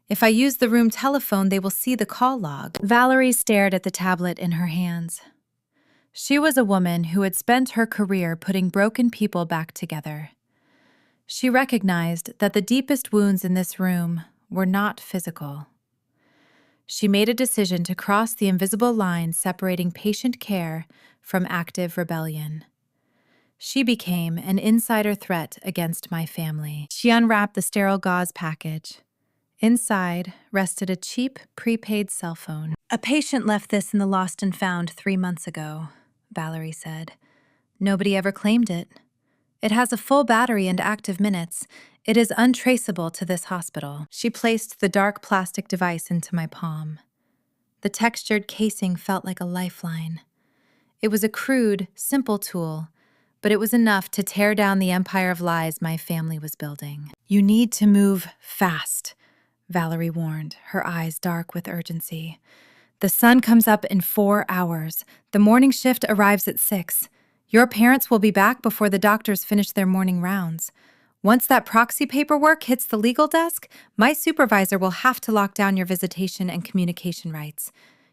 If I use the room telephone, they will see the call log." Valerie stared at the tablet in her hands. She was a woman who had spent her career putting broken people back together. She recognized that the deepest wounds in this room were not physical. She made a decision to cross the invisible line separating patient care from active rebellion. She became an insider threat against my family. She unwrapped the sterile gauze package. Inside rested a cheap, prepaid cell phone. "A patient left this in the lost and found 3 months ago," Valerie said. "Nobody ever claimed it. It has a full battery and active minutes. It is untraceable to this hospital." She placed the dark plastic device into my palm. The textured casing felt like a lifeline. It was a crude, simple tool, but it was enough to tear down the empire of lies my family was building. "You need to move fast," Valerie warned, her eyes dark with urgency. "The sun comes up in 4 hours. The morning shift arrives at 6. Your parents will be back before the doctors finish their morning rounds. Once that proxy paperwork hits the legal desk, my supervisor will have to lock down your visitation and communication rights.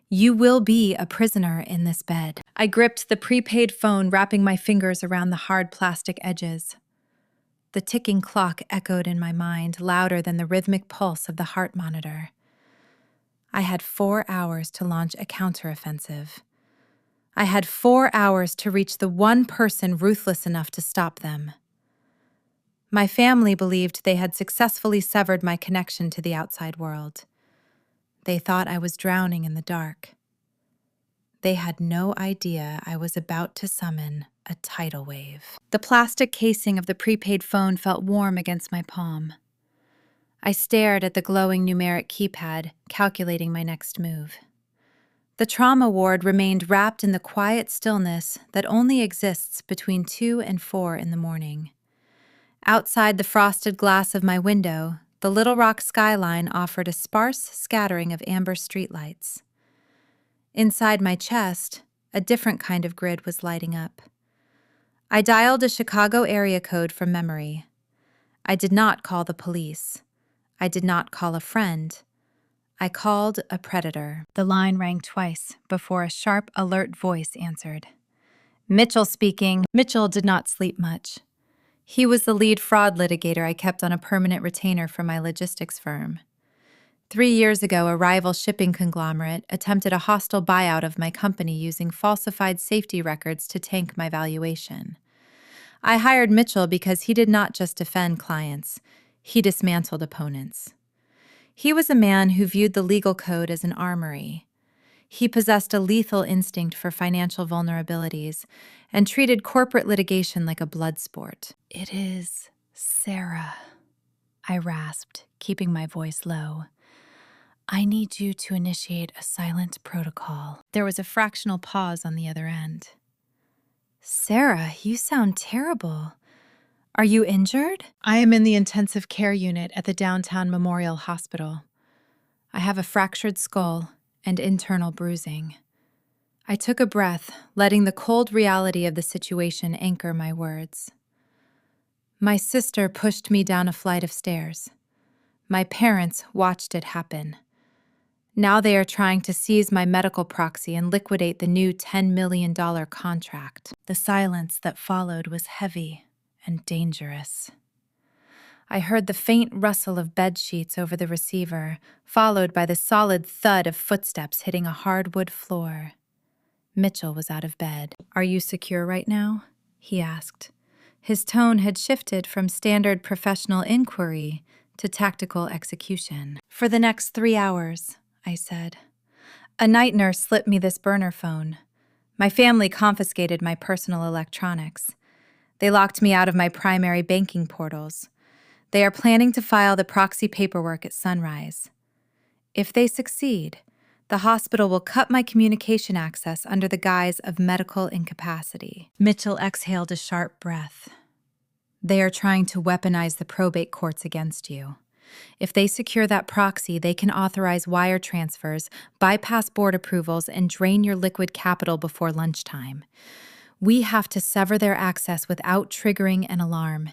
You will be a prisoner in this bed." I gripped the prepaid phone, wrapping my fingers around the hard plastic edges. The ticking clock echoed in my mind, louder than the rhythmic pulse of the heart monitor. I had 4 hours to launch a counteroffensive. I had 4 hours to reach the one person ruthless enough to stop them. My family believed they had successfully severed my connection to the outside world. They thought I was drowning in the dark. They had no idea I was about to summon a tidal wave. The plastic casing of the prepaid phone felt warm against my palm. I stared at the glowing numeric keypad, calculating my next move. The trauma ward remained wrapped in the quiet stillness that only exists between 2 and 4 in the morning. Outside the frosted glass of my window, the Little Rock skyline offered a sparse scattering of amber streetlights. Inside my chest, a different kind of grid was lighting up. I dialed a Chicago area code from memory. I did not call the police. I did not call a friend. I called a predator. The line rang twice before a sharp, alert voice answered. Mitchell speaking. Mitchell did not sleep much. He was the lead fraud litigator I kept on a permanent retainer for my logistics firm. 3 years ago, a rival shipping conglomerate attempted a hostile buyout of my company using falsified safety records to tank my valuation. I hired Mitchell because he did not just defend clients, he dismantled opponents. He was a man who viewed the legal code as an armory. He possessed a lethal instinct for financial vulnerabilities and treated corporate litigation like a blood sport. "It is Sarah," I rasped, keeping my voice low. "I need you to initiate a silent protocol." There was a fractional pause on the other end. "Sarah, you sound terrible. Are you injured?" "I am in the intensive care unit at the downtown Memorial Hospital. I have a fractured skull and internal bruising." I took a breath, letting the cold reality of the situation anchor my words. My sister pushed me down a flight of stairs. My parents watched it happen. Now they are trying to seize my medical proxy and liquidate the new $10 million contract. The silence that followed was heavy and dangerous. I heard the faint rustle of bed sheets over the receiver, followed by the solid thud of footsteps hitting a hardwood floor. Mitchell was out of bed. "Are you secure right now?" he asked. His tone had shifted from standard professional inquiry to tactical execution. "For the next 3 hours," I said. "A night nurse slipped me this burner phone. My family confiscated my personal electronics. They locked me out of my primary banking portals. They are planning to file the proxy paperwork at sunrise. If they succeed, the hospital will cut my communication access under the guise of medical incapacity." Mitchell exhaled a sharp breath. "They are trying to weaponize the probate courts against you. If they secure that proxy, they can authorize wire transfers, bypass board approvals, and drain your liquid capital before lunchtime. We have to sever their access without triggering an alarm.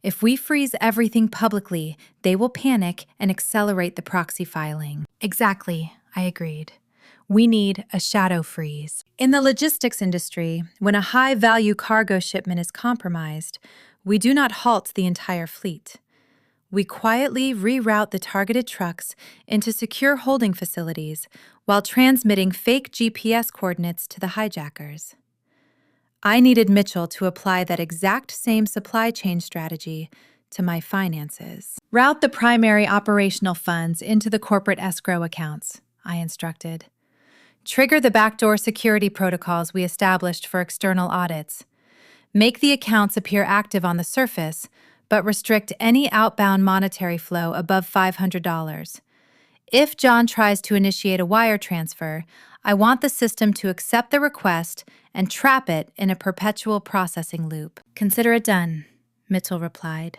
If we freeze everything publicly, they will panic and accelerate the proxy filing." "Exactly," I agreed. "We need a shadow freeze." In the logistics industry, when a high-value cargo shipment is compromised, we do not halt the entire fleet. We quietly reroute the targeted trucks into secure holding facilities while transmitting fake GPS coordinates to the hijackers. I needed Mitchell to apply that exact same supply chain strategy to my finances. "Route the primary operational funds into the corporate escrow accounts," I instructed. "Trigger the backdoor security protocols we established for external audits. Make the accounts appear active on the surface, but restrict any outbound monetary flow above $500. If John tries to initiate a wire transfer, I want the system to accept the request and trap it in a perpetual processing loop." "Consider it done," Mitchell replied.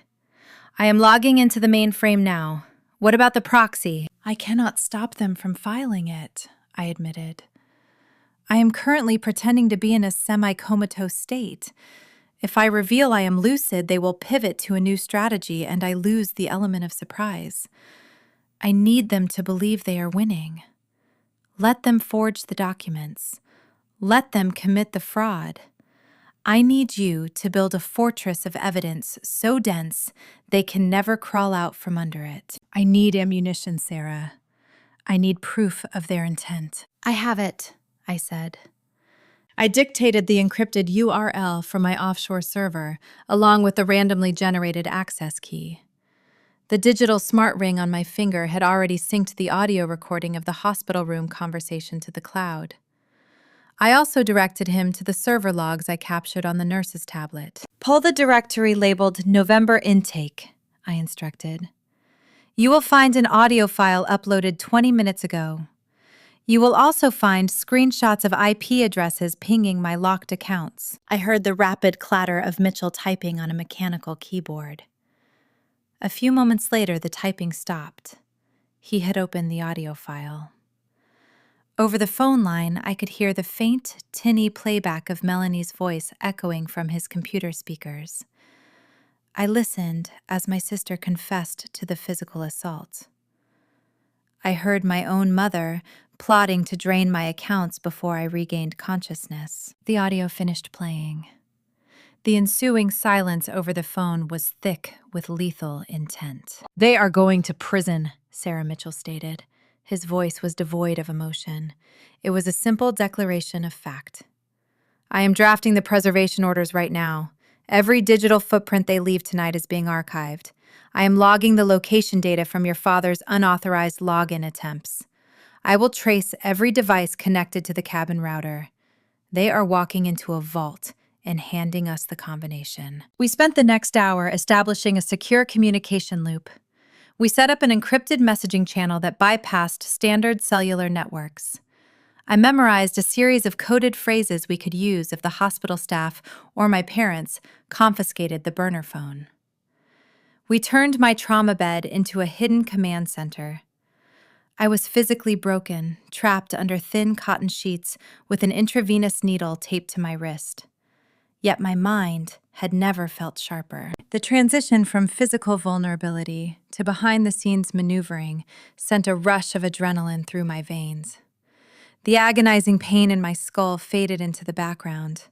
"I am logging into the mainframe now. What about the proxy?" "I cannot stop them from filing it," I admitted. "I am currently pretending to be in a semi-comatose state. If I reveal I am lucid, they will pivot to a new strategy and I lose the element of surprise. I need them to believe they are winning. Let them forge the documents. Let them commit the fraud. I need you to build a fortress of evidence so dense they can never crawl out from under it." "I need ammunition, Sarah. I need proof of their intent." "I have it," I said. I dictated the encrypted URL from my offshore server, along with the randomly generated access key. The digital smart ring on my finger had already synced the audio recording of the hospital room conversation to the cloud. I also directed him to the server logs I captured on the nurse's tablet. "Pull the directory labeled November Intake," I instructed. "You will find an audio file uploaded 20 minutes ago. You will also find screenshots of IP addresses pinging my locked accounts." I heard the rapid clatter of Mitchell typing on a mechanical keyboard. A few moments later, the typing stopped. He had opened the audio file. Over the phone line, I could hear the faint, tinny playback of Melanie's voice echoing from his computer speakers. I listened as my sister confessed to the physical assault. I heard my own mother plotting to drain my accounts before I regained consciousness. The audio finished playing. The ensuing silence over the phone was thick with lethal intent. "They are going to prison," Sarah Mitchell stated. His voice was devoid of emotion. It was a simple declaration of fact. "I am drafting the preservation orders right now. Every digital footprint they leave tonight is being archived. I am logging the location data from your father's unauthorized login attempts. I will trace every device connected to the cabin router. They are walking into a vault and handing us the combination." We spent the next hour establishing a secure communication loop. We set up an encrypted messaging channel that bypassed standard cellular networks. I memorized a series of coded phrases we could use if the hospital staff or my parents confiscated the burner phone. We turned my trauma bed into a hidden command center. I was physically broken, trapped under thin cotton sheets with an intravenous needle taped to my wrist. Yet my mind had never felt sharper. The transition from physical vulnerability to behind-the-scenes maneuvering sent a rush of adrenaline through my veins. The agonizing pain in my skull faded into the background.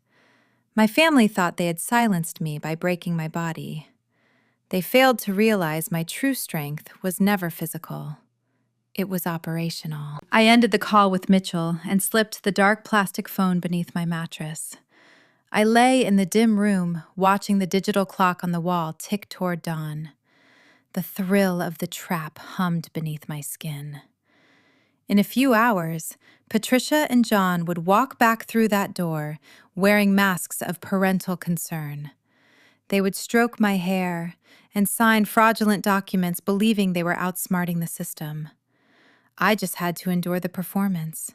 My family thought they had silenced me by breaking my body. They failed to realize my true strength was never physical. It was operational. I ended the call with Mitchell and slipped the dark plastic phone beneath my mattress. I lay in the dim room, watching the digital clock on the wall tick toward dawn. The thrill of the trap hummed beneath my skin. In a few hours, Patricia and John would walk back through that door, wearing masks of parental concern. They would stroke my hair and sign fraudulent documents believing they were outsmarting the system. I just had to endure the performance.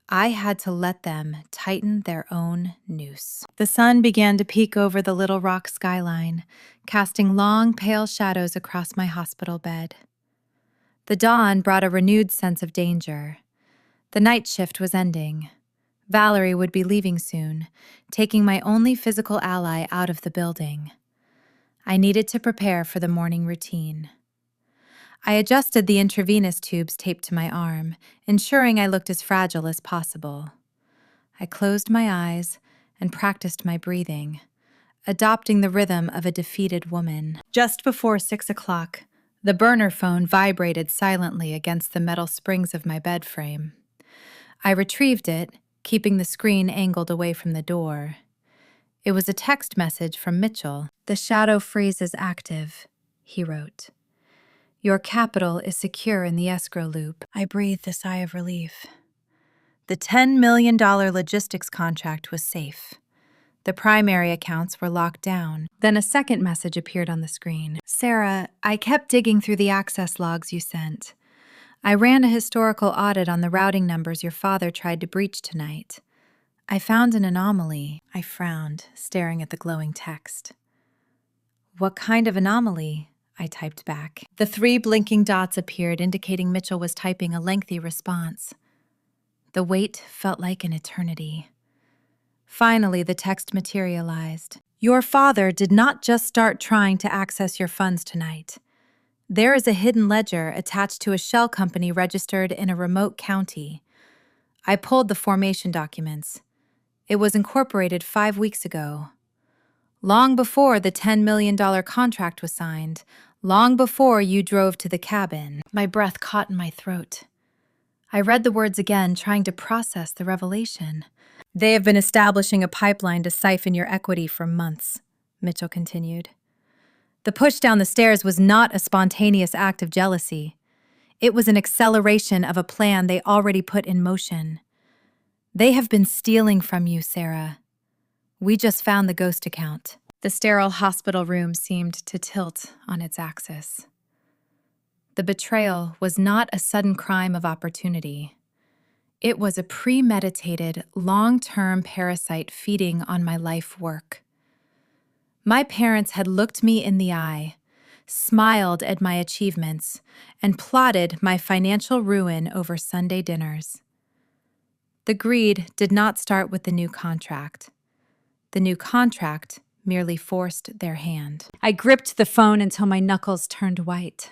I had to let them tighten their own noose. The sun began to peek over the Little Rock skyline, casting long, pale shadows across my hospital bed. The dawn brought a renewed sense of danger. The night shift was ending. Valerie would be leaving soon, taking my only physical ally out of the building. I needed to prepare for the morning routine. I adjusted the intravenous tubes taped to my arm, ensuring I looked as fragile as possible. I closed my eyes and practiced my breathing, adopting the rhythm of a defeated woman. Just before 6 o'clock, the burner phone vibrated silently against the metal springs of my bed frame. I retrieved it, keeping the screen angled away from the door. It was a text message from Mitchell. "The shadow freeze is active," he wrote. "Your capital is secure in the escrow loop." I breathed a sigh of relief. The $10 million logistics contract was safe. The primary accounts were locked down. Then a second message appeared on the screen. "Sarah, I kept digging through the access logs you sent. I ran a historical audit on the routing numbers your father tried to breach tonight. I found an anomaly." I frowned, staring at the glowing text. "What kind of anomaly?" I typed back. The 3 blinking dots appeared, indicating Mitchell was typing a lengthy response. The wait felt like an eternity. Finally, the text materialized. "Your father did not just start trying to access your funds tonight. There is a hidden ledger attached to a shell company registered in a remote county. I pulled the formation documents. It was incorporated 5 weeks ago. Long before the $10 million contract was signed, long before you drove to the cabin." My breath caught in my throat. I read the words again, trying to process the revelation. "They have been establishing a pipeline to siphon your equity for months," Mitchell continued. "The push down the stairs was not a spontaneous act of jealousy. It was an acceleration of a plan they already put in motion. They have been stealing from you, Sarah. We just found the ghost account." The sterile hospital room seemed to tilt on its axis. The betrayal was not a sudden crime of opportunity. It was a premeditated, long-term parasite feeding on my life work. My parents had looked me in the eye, smiled at my achievements, and plotted my financial ruin over Sunday dinners. The greed did not start with the new contract. The new contract merely forced their hand. I gripped the phone until my knuckles turned white.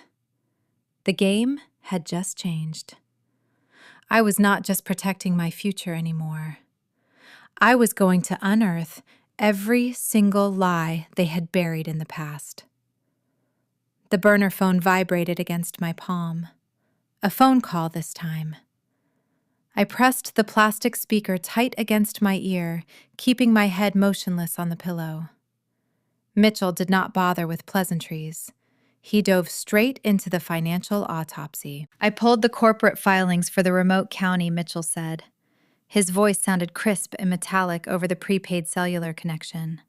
The game had just changed. I was not just protecting my future anymore. I was going to unearth every single lie they had buried in the past. The burner phone vibrated against my palm. A phone call this time. I pressed the plastic speaker tight against my ear, keeping my head motionless on the pillow. Mitchell did not bother with pleasantries. He dove straight into the financial autopsy. I pulled the corporate filings for the remote county, Mitchell said. His voice sounded crisp and metallic over the prepaid cellular connection.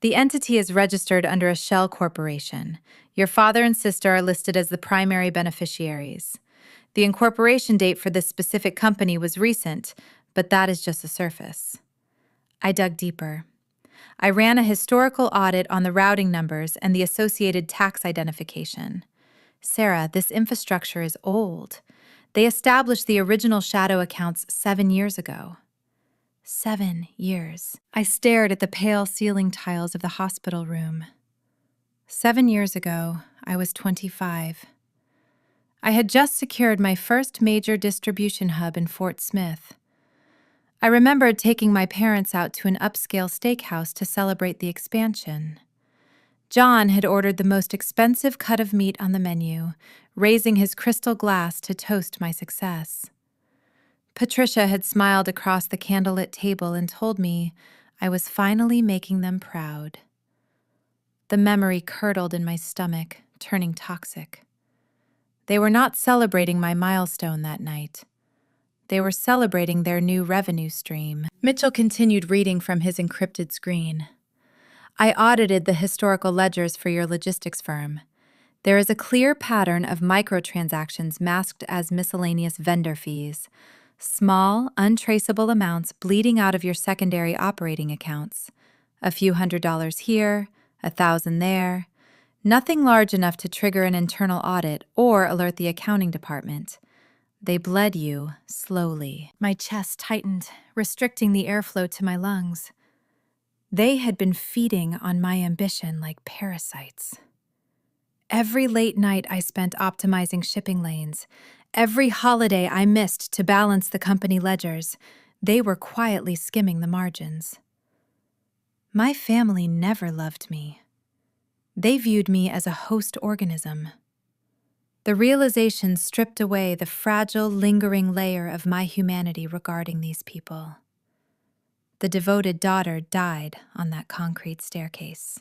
The entity is registered under a shell corporation. Your father and sister are listed as the primary beneficiaries. The incorporation date for this specific company was recent, but that is just the surface. I dug deeper. I ran a historical audit on the routing numbers and the associated tax identification. Sarah, this infrastructure is old. They established the original shadow accounts 7 years ago. 7 years. I stared at the pale ceiling tiles of the hospital room. 7 years ago, I was 25. I had just secured my first major distribution hub in Fort Smith. I remembered taking my parents out to an upscale steakhouse to celebrate the expansion. John had ordered the most expensive cut of meat on the menu, raising his crystal glass to toast my success. Patricia had smiled across the candlelit table and told me I was finally making them proud. The memory curdled in my stomach, turning toxic. They were not celebrating my milestone that night. They were celebrating their new revenue stream. Mitchell continued reading from his encrypted screen. I audited the historical ledgers for your logistics firm. There is a clear pattern of microtransactions masked as miscellaneous vendor fees. Small, untraceable amounts bleeding out of your secondary operating accounts. A few $100s here, 1,000 there. Nothing large enough to trigger an internal audit or alert the accounting department. They bled you slowly. My chest tightened, restricting the airflow to my lungs. They had been feeding on my ambition like parasites. Every late night I spent optimizing shipping lanes. Every holiday I missed to balance the company ledgers. They were quietly skimming the margins. My family never loved me. They viewed me as a host organism. The realization stripped away the fragile, lingering layer of my humanity regarding these people. The devoted daughter died on that concrete staircase.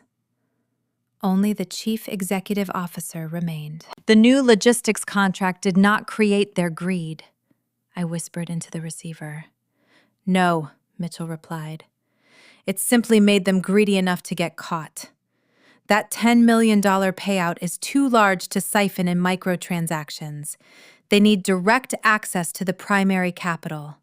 Only the chief executive officer remained. The new logistics contract did not create their greed, I whispered into the receiver. No, Mitchell replied. It simply made them greedy enough to get caught. That $10 million payout is too large to siphon in microtransactions. They need direct access to the primary capital.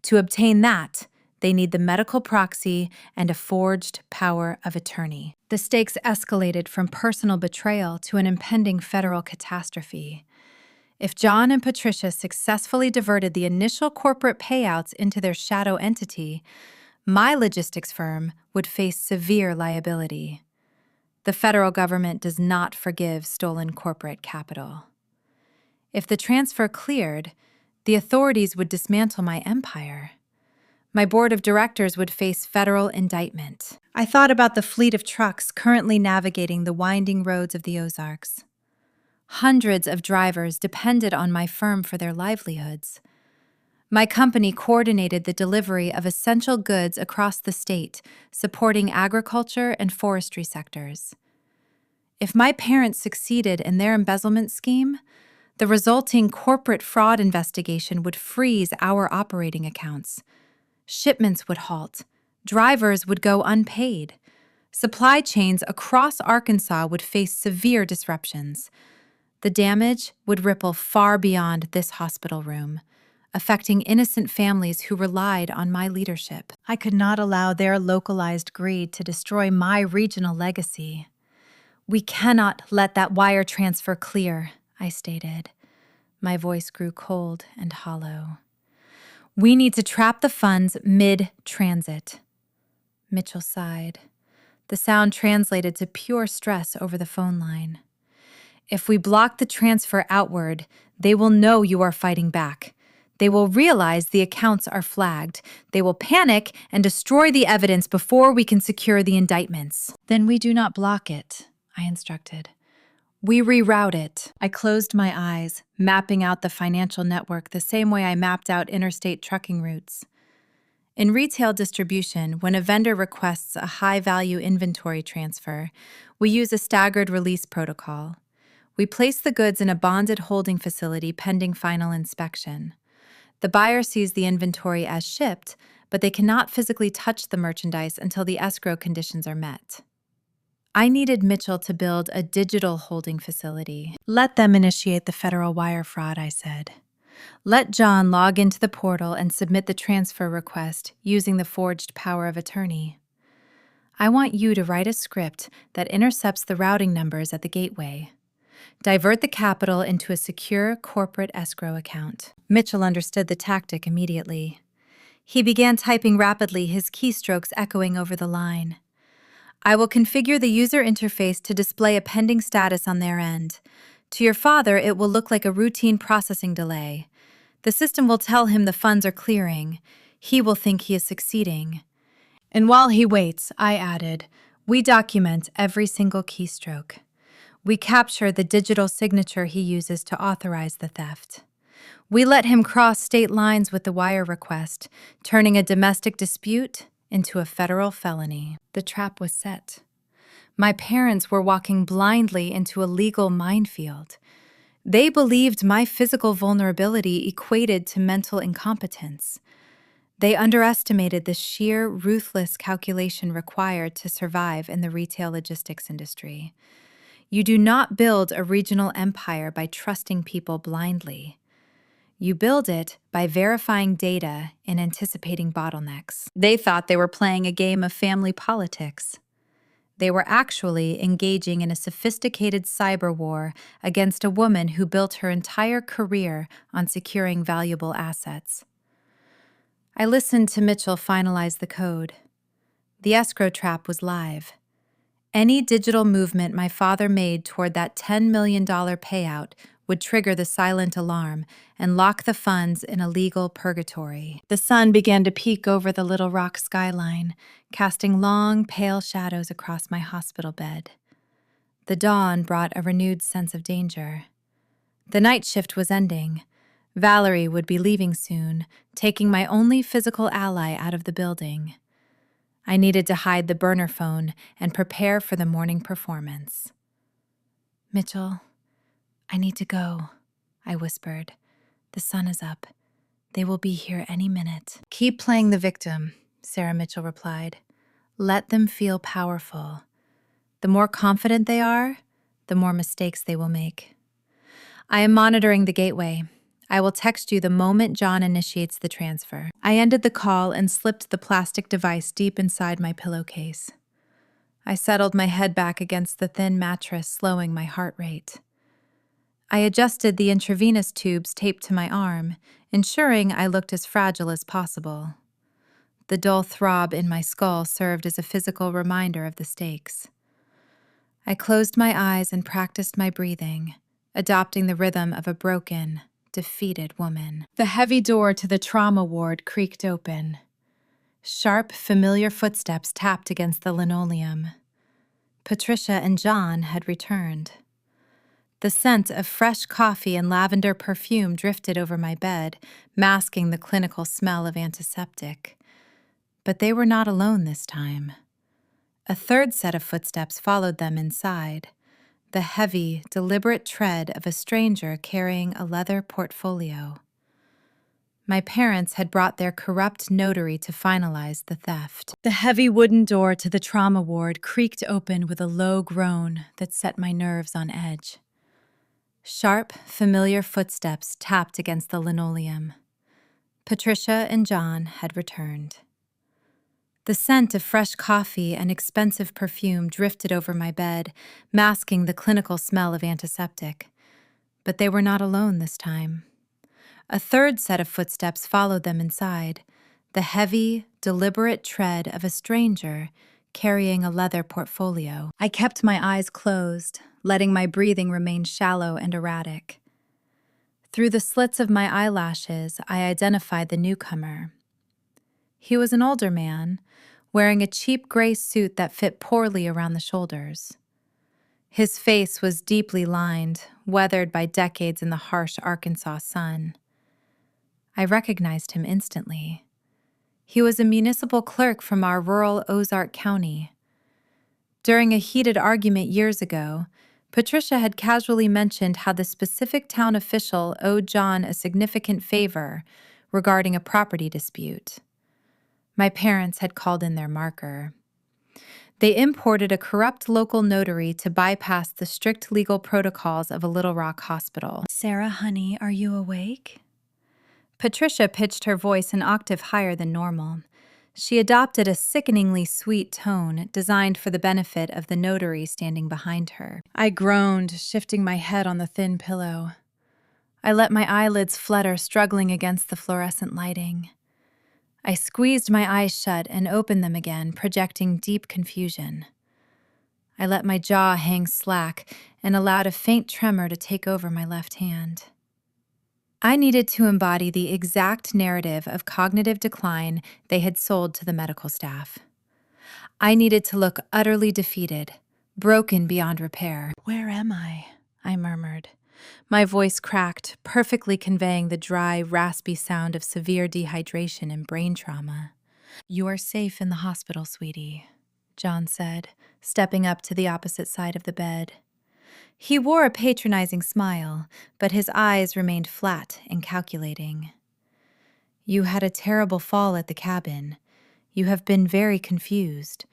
To obtain that, they need the medical proxy and a forged power of attorney. The stakes escalated from personal betrayal to an impending federal catastrophe. If John and Patricia successfully diverted the initial corporate payouts into their shadow entity, my logistics firm would face severe liability. The federal government does not forgive stolen corporate capital. If the transfer cleared, the authorities would dismantle my empire. My board of directors would face federal indictment. I thought about the fleet of trucks currently navigating the winding roads of the Ozarks. Hundreds of drivers depended on my firm for their livelihoods. My company coordinated the delivery of essential goods across the state, supporting agriculture and forestry sectors. If my parents succeeded in their embezzlement scheme, the resulting corporate fraud investigation would freeze our operating accounts. Shipments would halt. Drivers would go unpaid. Supply chains across Arkansas would face severe disruptions. The damage would ripple far beyond this hospital room, affecting innocent families who relied on my leadership. I could not allow their localized greed to destroy my regional legacy. We cannot let that wire transfer clear, I stated. My voice grew cold and hollow. We need to trap the funds mid-transit. Mitchell sighed. The sound translated to pure stress over the phone line. If we block the transfer outward, they will know you are fighting back. They will realize the accounts are flagged. They will panic and destroy the evidence before we can secure the indictments. Then we do not block it, I instructed. We reroute it. I closed my eyes, mapping out the financial network the same way I mapped out interstate trucking routes. In retail distribution, when a vendor requests a high-value inventory transfer, we use a staggered release protocol. We place the goods in a bonded holding facility pending final inspection. The buyer sees the inventory as shipped, but they cannot physically touch the merchandise until the escrow conditions are met. I needed Mitchell to build a digital holding facility. Let them initiate the federal wire fraud, I said. Let John log into the portal and submit the transfer request using the forged power of attorney. I want you to write a script that intercepts the routing numbers at the gateway. Divert the capital into a secure corporate escrow account. Mitchell understood the tactic immediately. He began typing rapidly, his keystrokes echoing over the line. I will configure the user interface to display a pending status on their end. To your father, it will look like a routine processing delay. The system will tell him the funds are clearing. He will think he is succeeding. And while he waits, I added, we document every single keystroke. We capture the digital signature he uses to authorize the theft. We let him cross state lines with the wire request, turning a domestic dispute into a federal felony. The trap was set. My parents were walking blindly into a legal minefield. They believed my physical vulnerability equated to mental incompetence. They underestimated the sheer, ruthless calculation required to survive in the retail logistics industry. You do not build a regional empire by trusting people blindly. You build it by verifying data and anticipating bottlenecks. They thought they were playing a game of family politics. They were actually engaging in a sophisticated cyber war against a woman who built her entire career on securing valuable assets. I listened to Mitchell finalize the code. The escrow trap was live. Any digital movement my father made toward that $10 million payout would trigger the silent alarm and lock the funds in a legal purgatory. The sun began to peek over the Little Rock skyline, casting long, pale shadows across my hospital bed. The dawn brought a renewed sense of danger. The night shift was ending. Valerie would be leaving soon, taking my only physical ally out of the building. I needed to hide the burner phone and prepare for the morning performance. Mitchell, I need to go, I whispered. The sun is up. They will be here any minute. Keep playing the victim, Sarah Mitchell replied. Let them feel powerful. The more confident they are, the more mistakes they will make. I am monitoring the gateway. I will text you the moment John initiates the transfer. I ended the call and slipped the plastic device deep inside my pillowcase. I settled my head back against the thin mattress, slowing my heart rate. I adjusted the intravenous tubes taped to my arm, ensuring I looked as fragile as possible. The dull throb in my skull served as a physical reminder of the stakes. I closed my eyes and practiced my breathing, adopting the rhythm of a broken, defeated woman. The heavy door to the trauma ward creaked open. Sharp, familiar footsteps tapped against the linoleum. Patricia and John had returned. The scent of fresh coffee and lavender perfume drifted over my bed, masking the clinical smell of antiseptic. But they were not alone this time. A third set of footsteps followed them inside, the heavy, deliberate tread of a stranger carrying a leather portfolio. My parents had brought their corrupt notary to finalize the theft. The heavy wooden door to the trauma ward creaked open with a low groan that set my nerves on edge. Sharp, familiar footsteps tapped against the linoleum. Patricia and John had returned. The scent of fresh coffee and expensive perfume drifted over my bed, masking the clinical smell of antiseptic. But they were not alone this time. A third set of footsteps followed them inside, the heavy, deliberate tread of a stranger carrying a leather portfolio. I kept my eyes closed, letting my breathing remain shallow and erratic. Through the slits of my eyelashes, I identified the newcomer. He was an older man, wearing a cheap gray suit that fit poorly around the shoulders. His face was deeply lined, weathered by decades in the harsh Arkansas sun. I recognized him instantly. He was a municipal clerk from our rural Ozark County. During a heated argument years ago, Patricia had casually mentioned how the specific town official owed John a significant favor regarding a property dispute. My parents had called in their marker. They imported a corrupt local notary to bypass the strict legal protocols of a Little Rock hospital. "Sarah, honey, are you awake?" Patricia pitched her voice an octave higher than normal. She adopted a sickeningly sweet tone designed for the benefit of the notary standing behind her. I groaned, shifting my head on the thin pillow. I let my eyelids flutter, struggling against the fluorescent lighting. I squeezed my eyes shut and opened them again, projecting deep confusion. I let my jaw hang slack and allowed a faint tremor to take over my left hand. I needed to embody the exact narrative of cognitive decline they had sold to the medical staff. I needed to look utterly defeated, broken beyond repair. "Where am I?" I murmured. My voice cracked, perfectly conveying the dry, raspy sound of severe dehydration and brain trauma. "You are safe in the hospital, sweetie," John said, stepping up to the opposite side of the bed. He wore a patronizing smile, but his eyes remained flat and calculating. "You had a terrible fall at the cabin. You have been very confused.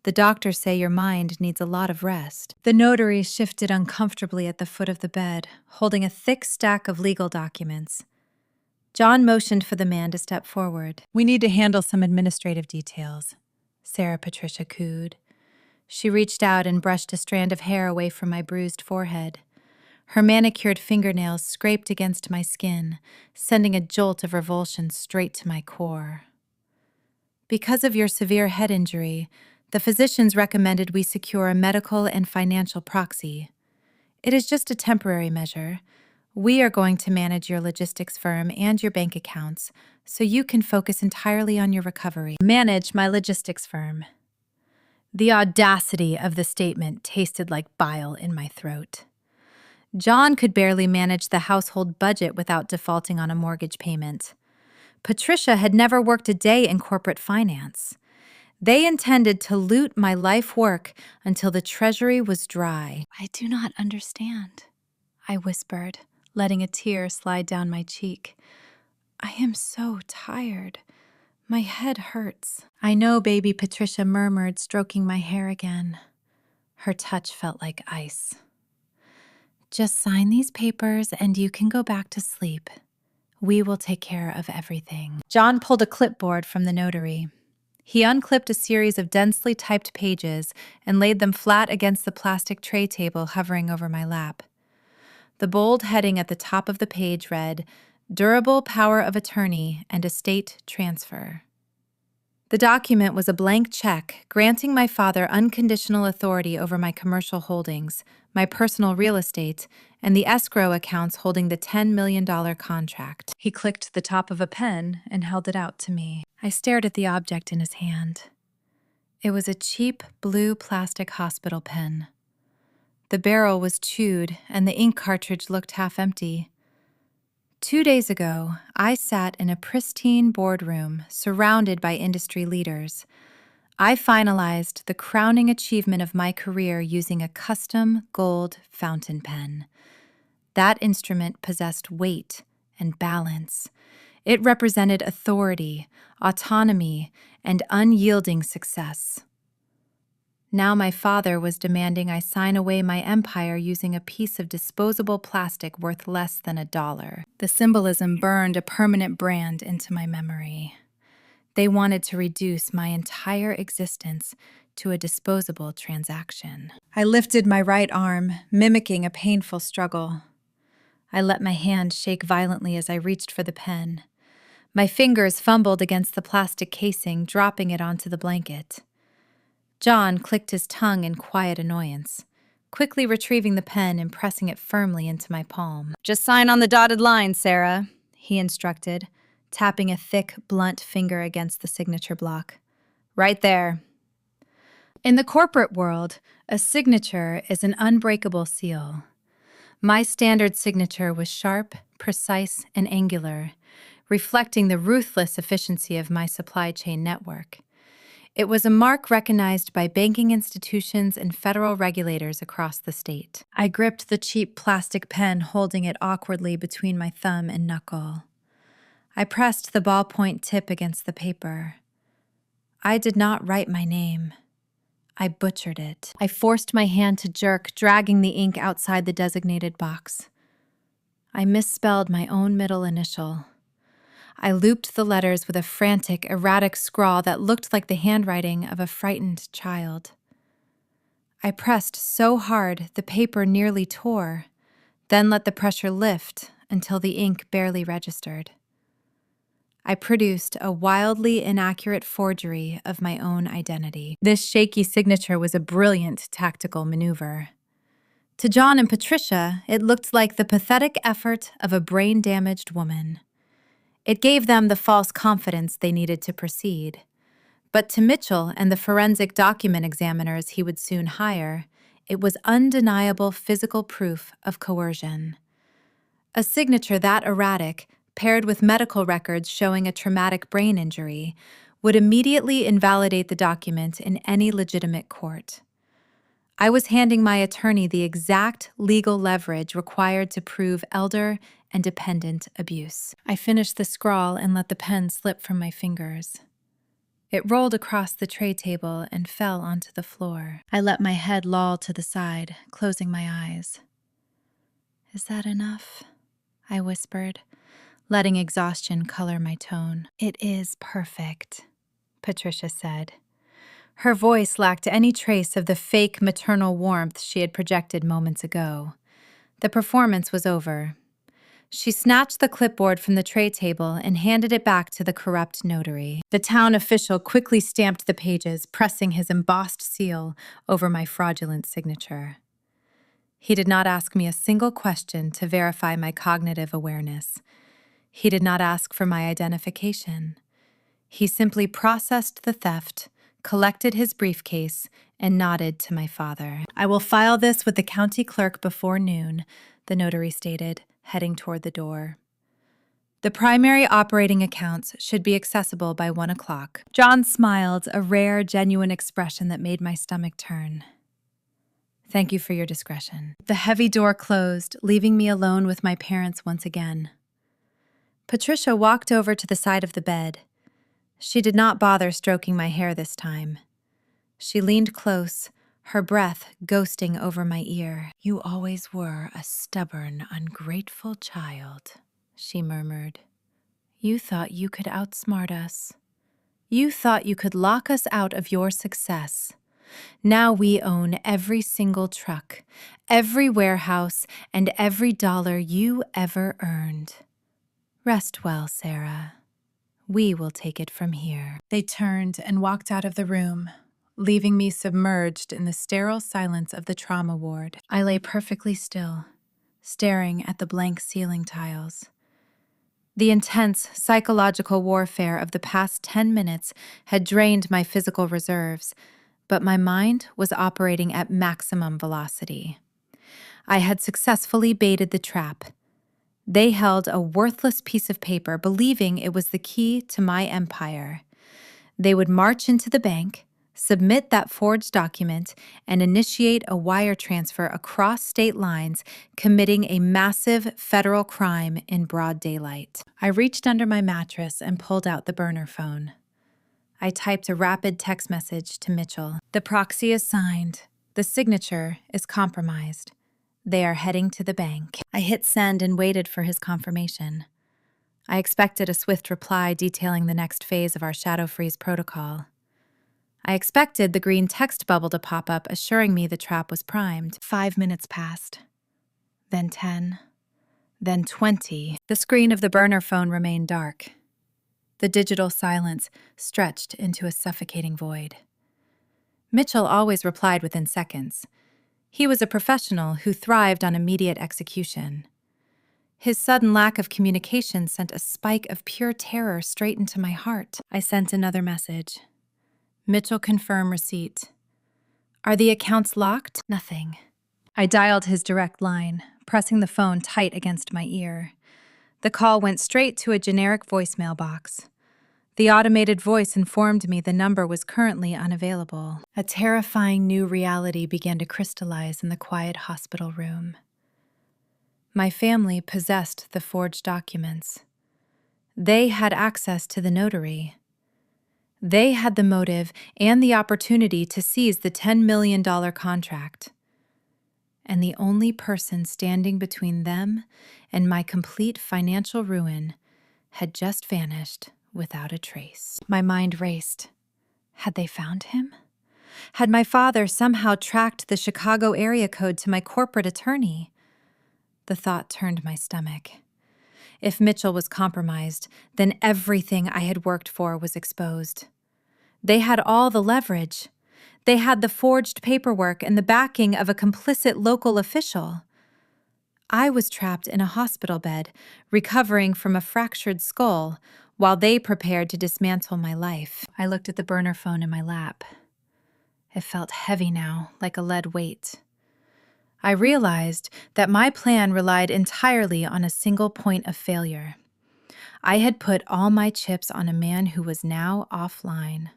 The doctors say your mind needs a lot of rest." The notary shifted uncomfortably at the foot of the bed, holding a thick stack of legal documents. John motioned for the man to step forward. "We need to handle some administrative details," Sarah Patricia cooed. She reached out and brushed a strand of hair away from my bruised forehead. Her manicured fingernails scraped against my skin, sending a jolt of revulsion straight to my core. "Because of your severe head injury, the physicians recommended we secure a medical and financial proxy. It is just a temporary measure. We are going to manage your logistics firm and your bank accounts, so you can focus entirely on your recovery." Manage my logistics firm. The audacity of the statement tasted like bile in my throat. John could barely manage the household budget without defaulting on a mortgage payment. Patricia had never worked a day in corporate finance. They intended to loot my life work until the treasury was dry. "I do not understand," I whispered, letting a tear slide down my cheek. "I am so tired. My head hurts." "I know, baby," Patricia murmured, stroking my hair again. Her touch felt like ice. "Just sign these papers and you can go back to sleep. We will take care of everything." John pulled a clipboard from the notary. He unclipped a series of densely typed pages and laid them flat against the plastic tray table hovering over my lap. The bold heading at the top of the page read, "Durable Power of Attorney and Estate Transfer." The document was a blank check granting my father unconditional authority over my commercial holdings, my personal real estate, and the escrow accounts holding the $10 million contract. He clicked the top of a pen and held it out to me. I stared at the object in his hand. It was a cheap blue plastic hospital pen. The barrel was chewed and the ink cartridge looked half empty. 2 days ago, I sat in a pristine boardroom surrounded by industry leaders. I finalized the crowning achievement of my career using a custom gold fountain pen. That instrument possessed weight and balance. It represented authority, autonomy, and unyielding success. Now my father was demanding I sign away my empire using a piece of disposable plastic worth less than $1. The symbolism burned a permanent brand into my memory. They wanted to reduce my entire existence to a disposable transaction. I lifted my right arm, mimicking a painful struggle. I let my hand shake violently as I reached for the pen. My fingers fumbled against the plastic casing, dropping it onto the blanket. John clicked his tongue in quiet annoyance. quickly retrieving the pen and pressing it firmly into my palm. "Just sign on the dotted line, Sarah," he instructed, tapping a thick, blunt finger against the signature block. "Right there." In the corporate world, a signature is an unbreakable seal. My standard signature was sharp, precise, and angular, reflecting the ruthless efficiency of my supply chain network. It was a mark recognized by banking institutions and federal regulators across the state. I gripped the cheap plastic pen, holding it awkwardly between my thumb and knuckle. I pressed the ballpoint tip against the paper. I did not write my name. I butchered it. I forced my hand to jerk, dragging the ink outside the designated box. I misspelled my own middle initial. I looped the letters with a frantic, erratic scrawl that looked like the handwriting of a frightened child. I pressed so hard the paper nearly tore, then let the pressure lift until the ink barely registered. I produced a wildly inaccurate forgery of my own identity. This shaky signature was a brilliant tactical maneuver. To John and Patricia, it looked like the pathetic effort of a brain-damaged woman. It gave them the false confidence they needed to proceed. But to Mitchell and the forensic document examiners he would soon hire, it was undeniable physical proof of coercion. A signature that erratic, paired with medical records showing a traumatic brain injury, would immediately invalidate the document in any legitimate court. I was handing my attorney the exact legal leverage required to prove elder and dependent abuse. I finished the scrawl and let the pen slip from my fingers. It rolled across the tray table and fell onto the floor. I let my head loll to the side, closing my eyes. "Is that enough?" I whispered, letting exhaustion color my tone. "It is perfect," Patricia said. Her voice lacked any trace of the fake maternal warmth she had projected moments ago. The performance was over. She snatched the clipboard from the tray table and handed it back to the corrupt notary. The town official quickly stamped the pages, pressing his embossed seal over my fraudulent signature. He did not ask me a single question to verify my cognitive awareness. He did not ask for my identification. He simply processed the theft, collected his briefcase, and nodded to my father. "I will file this with the county clerk before noon," the notary stated, heading toward the door. "The primary operating accounts should be accessible by 1 o'clock. John smiled, a rare, genuine expression that made my stomach turn. "Thank you for your discretion." The heavy door closed, leaving me alone with my parents once again. Patricia walked over to the side of the bed. She did not bother stroking my hair this time. She leaned close, her breath ghosting over my ear. "You always were a stubborn, ungrateful child," she murmured. "You thought you could outsmart us. You thought you could lock us out of your success. Now we own every single truck, every warehouse, and every dollar you ever earned. Rest well, Sarah. We will take it from here." They turned and walked out of the room, leaving me submerged in the sterile silence of the trauma ward. I lay perfectly still, staring at the blank ceiling tiles. The intense psychological warfare of the past 10 minutes had drained my physical reserves, but my mind was operating at maximum velocity. I had successfully baited the trap. They held a worthless piece of paper, believing it was the key to my empire. They would march into the bank, submit that forged document, and initiate a wire transfer across state lines, committing a massive federal crime in broad daylight. I reached under my mattress and pulled out the burner phone. I typed a rapid text message to Mitchell. "The proxy is signed. The signature is compromised. They are heading to the bank." I hit send and waited for his confirmation. I expected a swift reply detailing the next phase of our shadow freeze protocol. I expected the green text bubble to pop up assuring me the trap was primed. 5 minutes passed. Then 10. Then 20. The screen of the burner phone remained dark. The digital silence stretched into a suffocating void. Mitchell always replied within seconds. He was a professional who thrived on immediate execution. His sudden lack of communication sent a spike of pure terror straight into my heart. I sent another message. Mitchell, confirm receipt. Are the accounts locked? Nothing. I dialed his direct line, pressing the phone tight against my ear. The call went straight to a generic voicemail box. The automated voice informed me the number was currently unavailable. A terrifying new reality began to crystallize in the quiet hospital room. My family possessed the forged documents. They had access to the notary. They had the motive and the opportunity to seize the $10 million contract. And the only person standing between them and my complete financial ruin had just vanished without a trace. My mind raced. Had they found him? Had my father somehow tracked the Chicago area code to my corporate attorney? The thought turned my stomach. If Mitchell was compromised, then everything I had worked for was exposed. They had all the leverage. They had the forged paperwork and the backing of a complicit local official. I was trapped in a hospital bed, recovering from a fractured skull, while they prepared to dismantle my life. I looked at the burner phone in my lap. It felt heavy now, like a lead weight. I realized that my plan relied entirely on a single point of failure. I had put all my chips on a man who was now offline.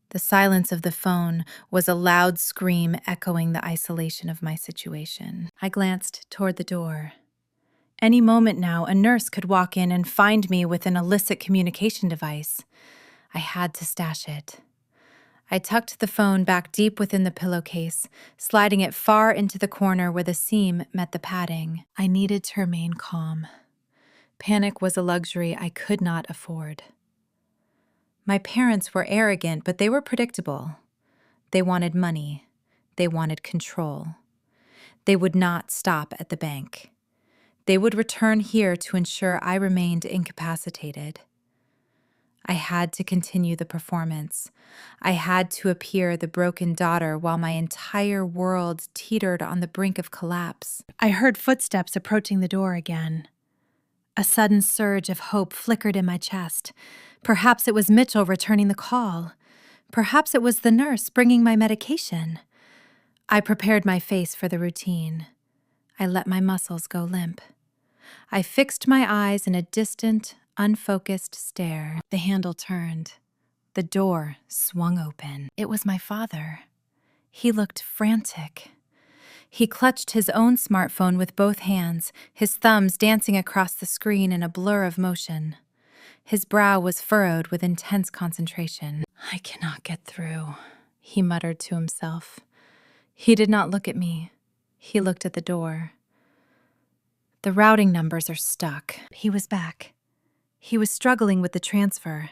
The silence of the phone was a loud scream echoing the isolation of my situation. I glanced toward the door. Any moment now, a nurse could walk in and find me with an illicit communication device. I had to stash it. I tucked the phone back deep within the pillowcase, sliding it far into the corner where the seam met the padding. I needed to remain calm. Panic was a luxury I could not afford. My parents were arrogant, but they were predictable. They wanted money. They wanted control. They would not stop at the bank. They would return here to ensure I remained incapacitated. I had to continue the performance. I had to appear the broken daughter while my entire world teetered on the brink of collapse. I heard footsteps approaching the door again. A sudden surge of hope flickered in my chest. Perhaps it was Mitchell returning the call. Perhaps it was the nurse bringing my medication. I prepared my face for the routine. I let my muscles go limp. I fixed my eyes in a distant, unfocused stare. The handle turned. The door swung open. It was my father. He looked frantic. He clutched his own smartphone with both hands, his thumbs dancing across the screen in a blur of motion. His brow was furrowed with intense concentration. "I cannot get through," he muttered to himself. He did not look at me. He looked at the door. "The routing numbers are stuck." He was back. He was struggling with the transfer.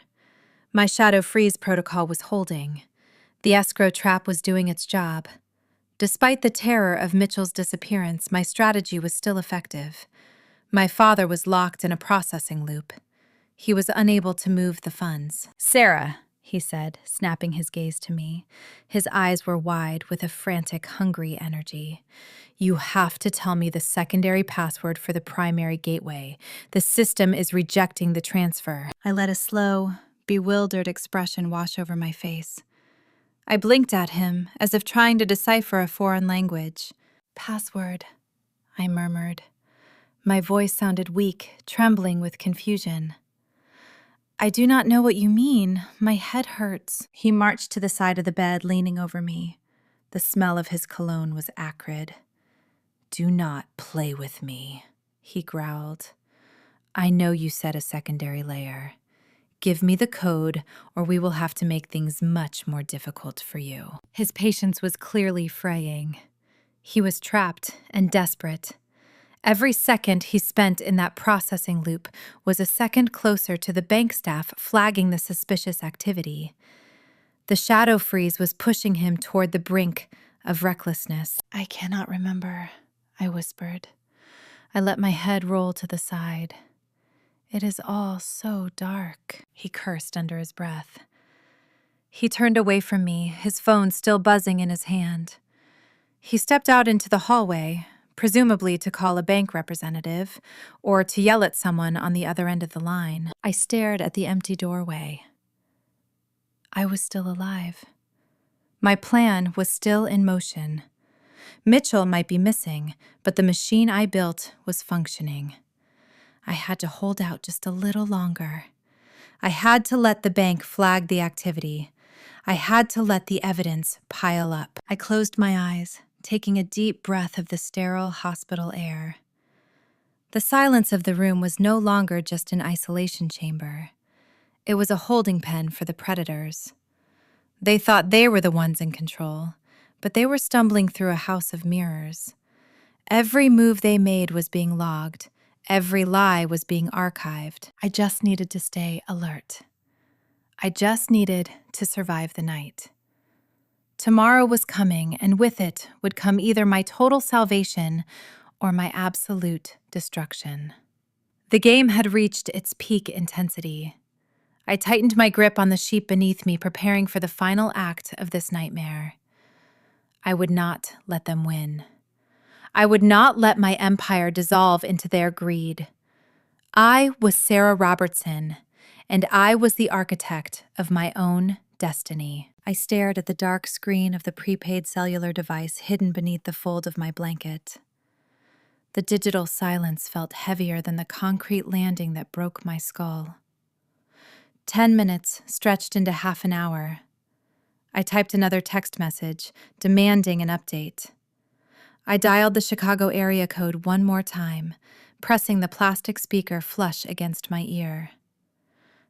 My shadow freeze protocol was holding. The escrow trap was doing its job. Despite the terror of Mitchell's disappearance, my strategy was still effective. My father was locked in a processing loop. He was unable to move the funds. "Sarah," he said, snapping his gaze to me. His eyes were wide with a frantic, hungry energy. "You have to tell me the secondary password for the primary gateway. The system is rejecting the transfer." I let a slow, bewildered expression wash over my face. I blinked at him, as if trying to decipher a foreign language. "Password," I murmured. My voice sounded weak, trembling with confusion. "I do not know what you mean. My head hurts." He marched to the side of the bed, leaning over me. The smell of his cologne was acrid. "Do not play with me," he growled. "I know you said a secondary layer. Give me the code, or we will have to make things much more difficult for you." His patience was clearly fraying. He was trapped and desperate. Every second he spent in that processing loop was a second closer to the bank staff flagging the suspicious activity. The shadow freeze was pushing him toward the brink of recklessness. "I cannot remember," I whispered. I let my head roll to the side. "It is all so dark," he cursed under his breath. He turned away from me, his phone still buzzing in his hand. He stepped out into the hallway, presumably to call a bank representative or to yell at someone on the other end of the line. I stared at the empty doorway. I was still alive. My plan was still in motion. Mitchell might be missing, but the machine I built was functioning. I had to hold out just a little longer. I had to let the bank flag the activity. I had to let the evidence pile up. I closed my eyes, taking a deep breath of the sterile hospital air. The silence of the room was no longer just an isolation chamber. It was a holding pen for the predators. They thought they were the ones in control, but they were stumbling through a house of mirrors. Every move they made was being logged. Every lie was being archived. I just needed to stay alert. I just needed to survive the night. Tomorrow was coming, and with it would come either my total salvation or my absolute destruction. The game had reached its peak intensity. I tightened my grip on the sheet beneath me, preparing for the final act of this nightmare. I would not let them win. I would not let my empire dissolve into their greed. I was Sarah Robertson, and I was the architect of my own destiny. I stared at the dark screen of the prepaid cellular device hidden beneath the fold of my blanket. The digital silence felt heavier than the concrete landing that broke my skull. 10 minutes stretched into half an hour. I typed another text message, demanding an update. I dialed the Chicago area code one more time, pressing the plastic speaker flush against my ear.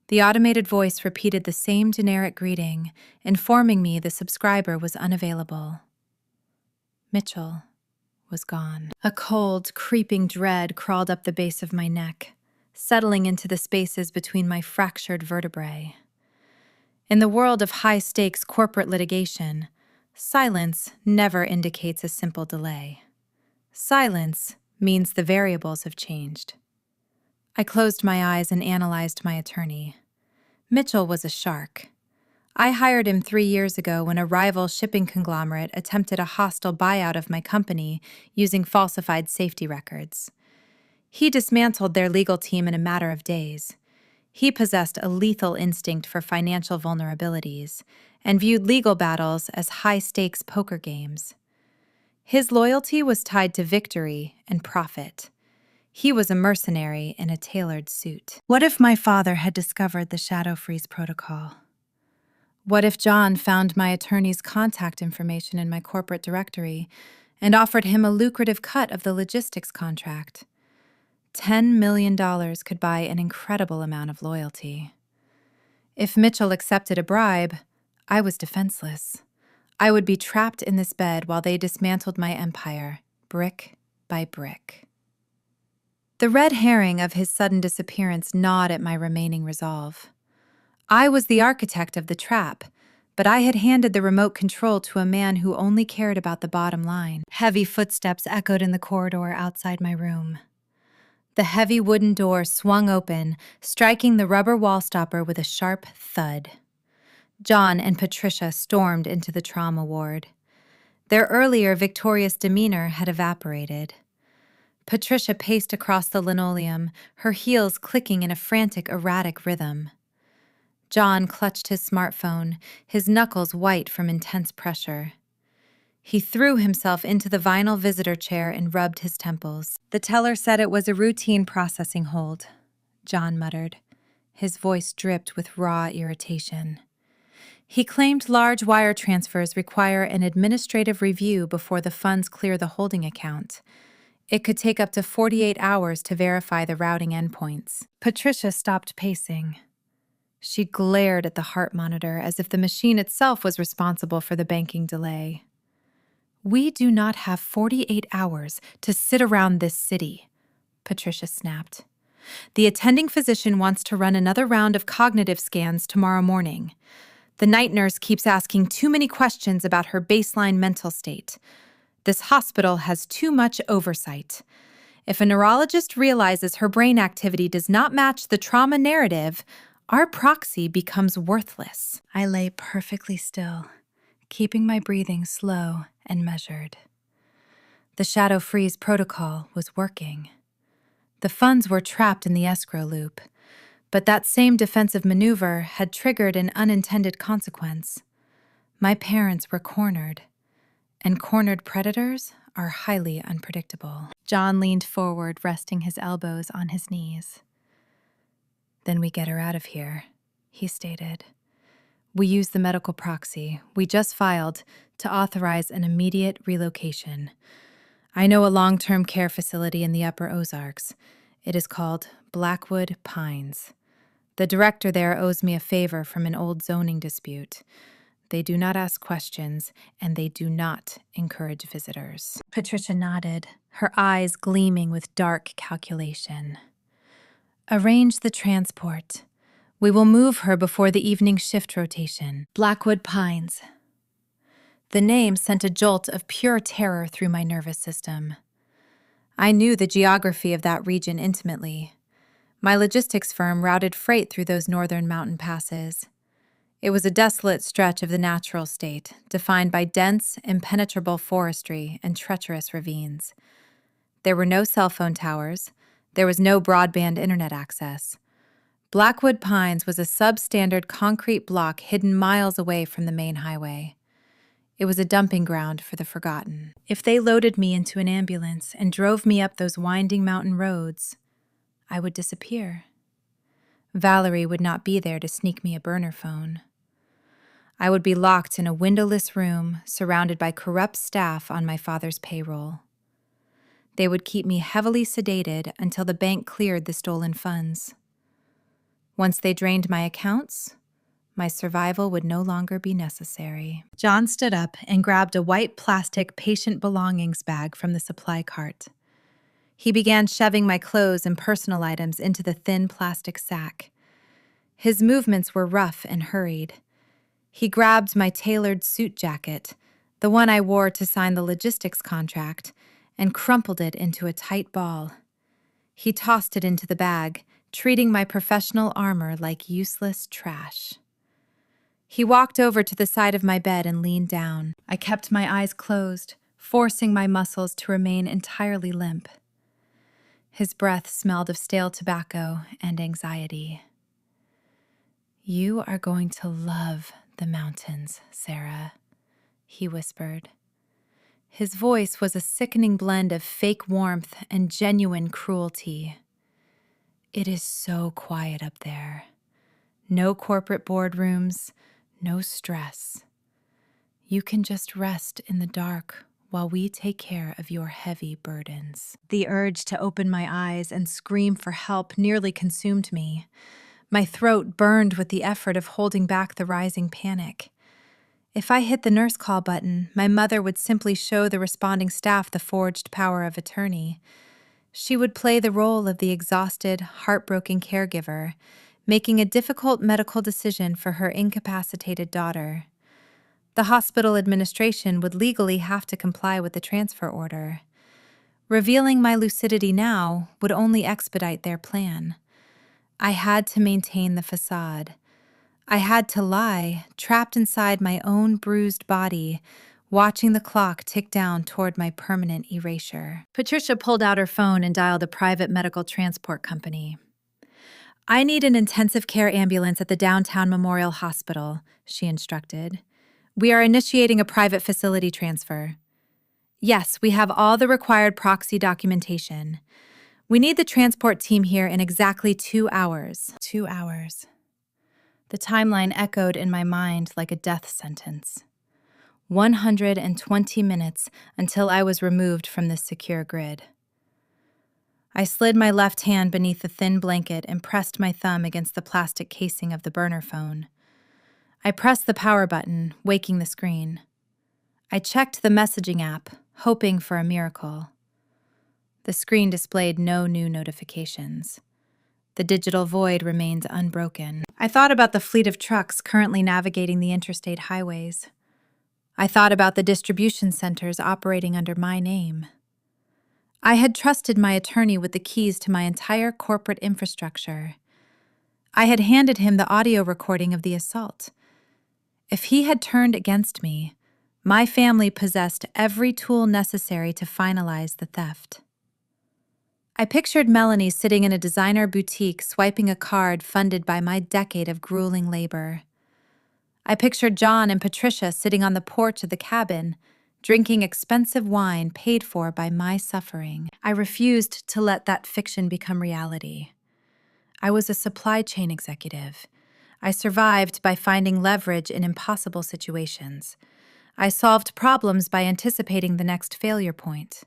The automated voice repeated the same generic greeting, informing me the subscriber was unavailable. Mitchell was gone. A cold, creeping dread crawled up the base of my neck, settling into the spaces between my fractured vertebrae. In the world of high-stakes corporate litigation, silence never indicates a simple delay. Silence means the variables have changed. I closed my eyes and analyzed my attorney. Mitchell was a shark. I hired him 3 years ago when a rival shipping conglomerate attempted a hostile buyout of my company using falsified safety records. He dismantled their legal team in a matter of days. He possessed a lethal instinct for financial vulnerabilities and viewed legal battles as high-stakes poker games. His loyalty was tied to victory and profit. He was a mercenary in a tailored suit. What if my father had discovered the Shadow Freeze protocol? What if John found my attorney's contact information in my corporate directory and offered him a lucrative cut of the logistics contract? $10 million could buy an incredible amount of loyalty. If Mitchell accepted a bribe, I was defenseless. I would be trapped in this bed while they dismantled my empire, brick by brick. The red herring of his sudden disappearance gnawed at my remaining resolve. I was the architect of the trap, but I had handed the remote control to a man who only cared about the bottom line. Heavy footsteps echoed in the corridor outside my room. The heavy wooden door swung open, striking the rubber wall stopper with a sharp thud. John and Patricia stormed into the trauma ward. Their earlier victorious demeanor had evaporated. Patricia paced across the linoleum, her heels clicking in a frantic, erratic rhythm. John clutched his smartphone, his knuckles white from intense pressure. He threw himself into the vinyl visitor chair and rubbed his temples. The teller said it was a routine processing hold, John muttered. His voice dripped with raw irritation. He claimed large wire transfers require an administrative review before the funds clear the holding account. It could take up to 48 hours to verify the routing endpoints. Patricia stopped pacing. She glared at the heart monitor as if the machine itself was responsible for the banking delay. "We do not have 48 hours to sit around this city," Patricia snapped. "The attending physician wants to run another round of cognitive scans tomorrow morning. The night nurse keeps asking too many questions about her baseline mental state. This hospital has too much oversight. If a neurologist realizes her brain activity does not match the trauma narrative, our proxy becomes worthless." I lay perfectly still, keeping my breathing slow and measured. The shadow freeze protocol was working. The funds were trapped in the escrow loop, but that same defensive maneuver had triggered an unintended consequence. My parents were cornered, and cornered predators are highly unpredictable. John leaned forward, resting his elbows on his knees. Then we get her out of here, he stated. We use the medical proxy we just filed to authorize an immediate relocation. I know a long-term care facility in the Upper Ozarks. It is called Blackwood Pines. The director there owes me a favor from an old zoning dispute. They do not ask questions, and they do not encourage visitors. Patricia nodded, her eyes gleaming with dark calculation. Arrange the transport. We will move her before the evening shift rotation. Blackwood Pines. The name sent a jolt of pure terror through my nervous system. I knew the geography of that region intimately. My logistics firm routed freight through those northern mountain passes. It was a desolate stretch of the natural state, defined by dense, impenetrable forestry and treacherous ravines. There were no cell phone towers. There was no broadband internet access. Blackwood Pines was a substandard concrete block hidden miles away from the main highway. It was a dumping ground for the forgotten. If they loaded me into an ambulance and drove me up those winding mountain roads, I would disappear. Valerie would not be there to sneak me a burner phone. I would be locked in a windowless room surrounded by corrupt staff on my father's payroll. They would keep me heavily sedated until the bank cleared the stolen funds. Once they drained my accounts, my survival would no longer be necessary. John stood up and grabbed a white plastic patient belongings bag from the supply cart. He began shoving my clothes and personal items into the thin plastic sack. His movements were rough and hurried. He grabbed my tailored suit jacket, the one I wore to sign the logistics contract, and crumpled it into a tight ball. He tossed it into the bag, treating my professional armor like useless trash. He walked over to the side of my bed and leaned down. I kept my eyes closed, forcing my muscles to remain entirely limp. His breath smelled of stale tobacco and anxiety. "You are going to love the mountains, Sarah," he whispered. His voice was a sickening blend of fake warmth and genuine cruelty. "It is so quiet up there. No corporate boardrooms, no stress. You can just rest in the dark while we take care of your heavy burdens." The urge to open my eyes and scream for help nearly consumed me. My throat burned with the effort of holding back the rising panic. If I hit the nurse call button, my mother would simply show the responding staff the forged power of attorney. She would play the role of the exhausted, heartbroken caregiver, making a difficult medical decision for her incapacitated daughter. The hospital administration would legally have to comply with the transfer order. Revealing my lucidity now would only expedite their plan. I had to maintain the facade. I had to lie, trapped inside my own bruised body, watching the clock tick down toward my permanent erasure. Patricia pulled out her phone and dialed a private medical transport company. "I need an intensive care ambulance at the downtown Memorial Hospital," she instructed. "We are initiating a private facility transfer. Yes, we have all the required proxy documentation. We need the transport team here in exactly 2 hours." 2 hours. The timeline echoed in my mind like a death sentence. 120 minutes until I was removed from this secure grid. I slid my left hand beneath the thin blanket and pressed my thumb against the plastic casing of the burner phone. I pressed the power button, waking the screen. I checked the messaging app, hoping for a miracle. The screen displayed no new notifications. The digital void remained unbroken. I thought about the fleet of trucks currently navigating the interstate highways. I thought about the distribution centers operating under my name. I had trusted my attorney with the keys to my entire corporate infrastructure. I had handed him the audio recording of the assault. If he had turned against me, My family possessed every tool necessary to finalize the theft. I pictured Melanie sitting in a designer boutique swiping a card funded by my decade of grueling labor. I pictured John and Patricia sitting on the porch of the cabin, drinking expensive wine paid for by my suffering. I refused to let that fiction become reality. I was a supply chain executive. I survived by finding leverage in impossible situations. I solved problems by anticipating the next failure point.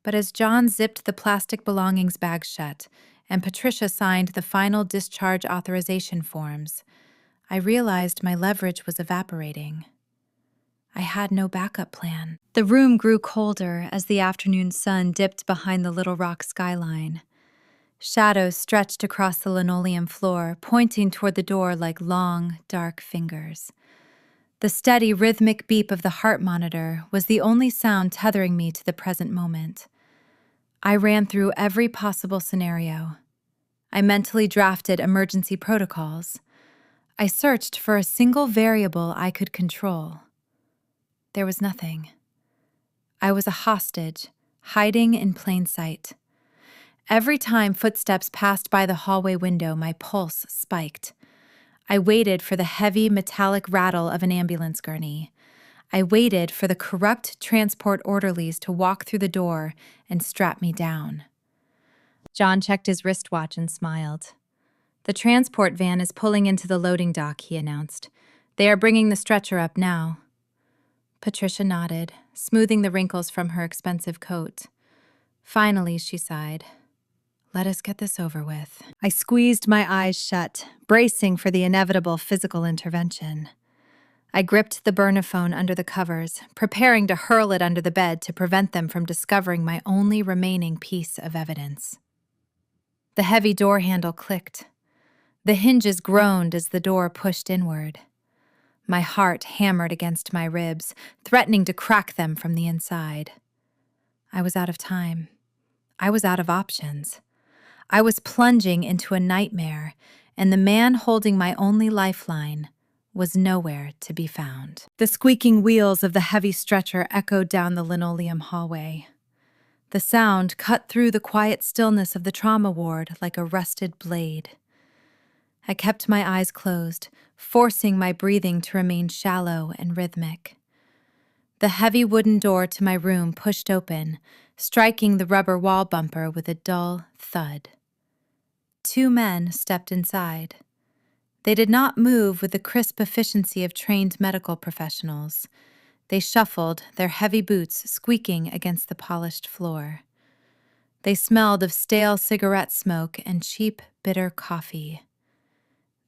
But as John zipped the plastic belongings bag shut and Patricia signed the final discharge authorization forms, I realized my leverage was evaporating. I had no backup plan. The room grew colder as the afternoon sun dipped behind the Little Rock skyline. Shadows stretched across the linoleum floor, pointing toward the door like long, dark fingers. The steady, rhythmic beep of the heart monitor was the only sound tethering me to the present moment. I ran through every possible scenario. I mentally drafted emergency protocols. I searched for a single variable I could control. There was nothing. I was a hostage, hiding in plain sight. Every time footsteps passed by the hallway window, my pulse spiked. I waited for the heavy, metallic rattle of an ambulance gurney. I waited for the corrupt transport orderlies to walk through the door and strap me down. John checked his wristwatch and smiled. "The transport van is pulling into the loading dock," he announced. "They are bringing the stretcher up now." Patricia nodded, smoothing the wrinkles from her expensive coat. Finally, she sighed. "Let us get this over with." I squeezed my eyes shut, bracing for the inevitable physical intervention. I gripped the burner phone under the covers, preparing to hurl it under the bed to prevent them from discovering my only remaining piece of evidence. The heavy door handle clicked. The hinges groaned as the door pushed inward. My heart hammered against my ribs, threatening to crack them from the inside. I was out of time. I was out of options. I was plunging into a nightmare, and the man holding my only lifeline was nowhere to be found. The squeaking wheels of the heavy stretcher echoed down the linoleum hallway. The sound cut through the quiet stillness of the trauma ward like a rusted blade. I kept my eyes closed, forcing my breathing to remain shallow and rhythmic. The heavy wooden door to my room pushed open, striking the rubber wall bumper with a dull thud. 2 men stepped inside. They did not move with the crisp efficiency of trained medical professionals. They shuffled, their heavy boots squeaking against the polished floor. They smelled of stale cigarette smoke and cheap, bitter coffee.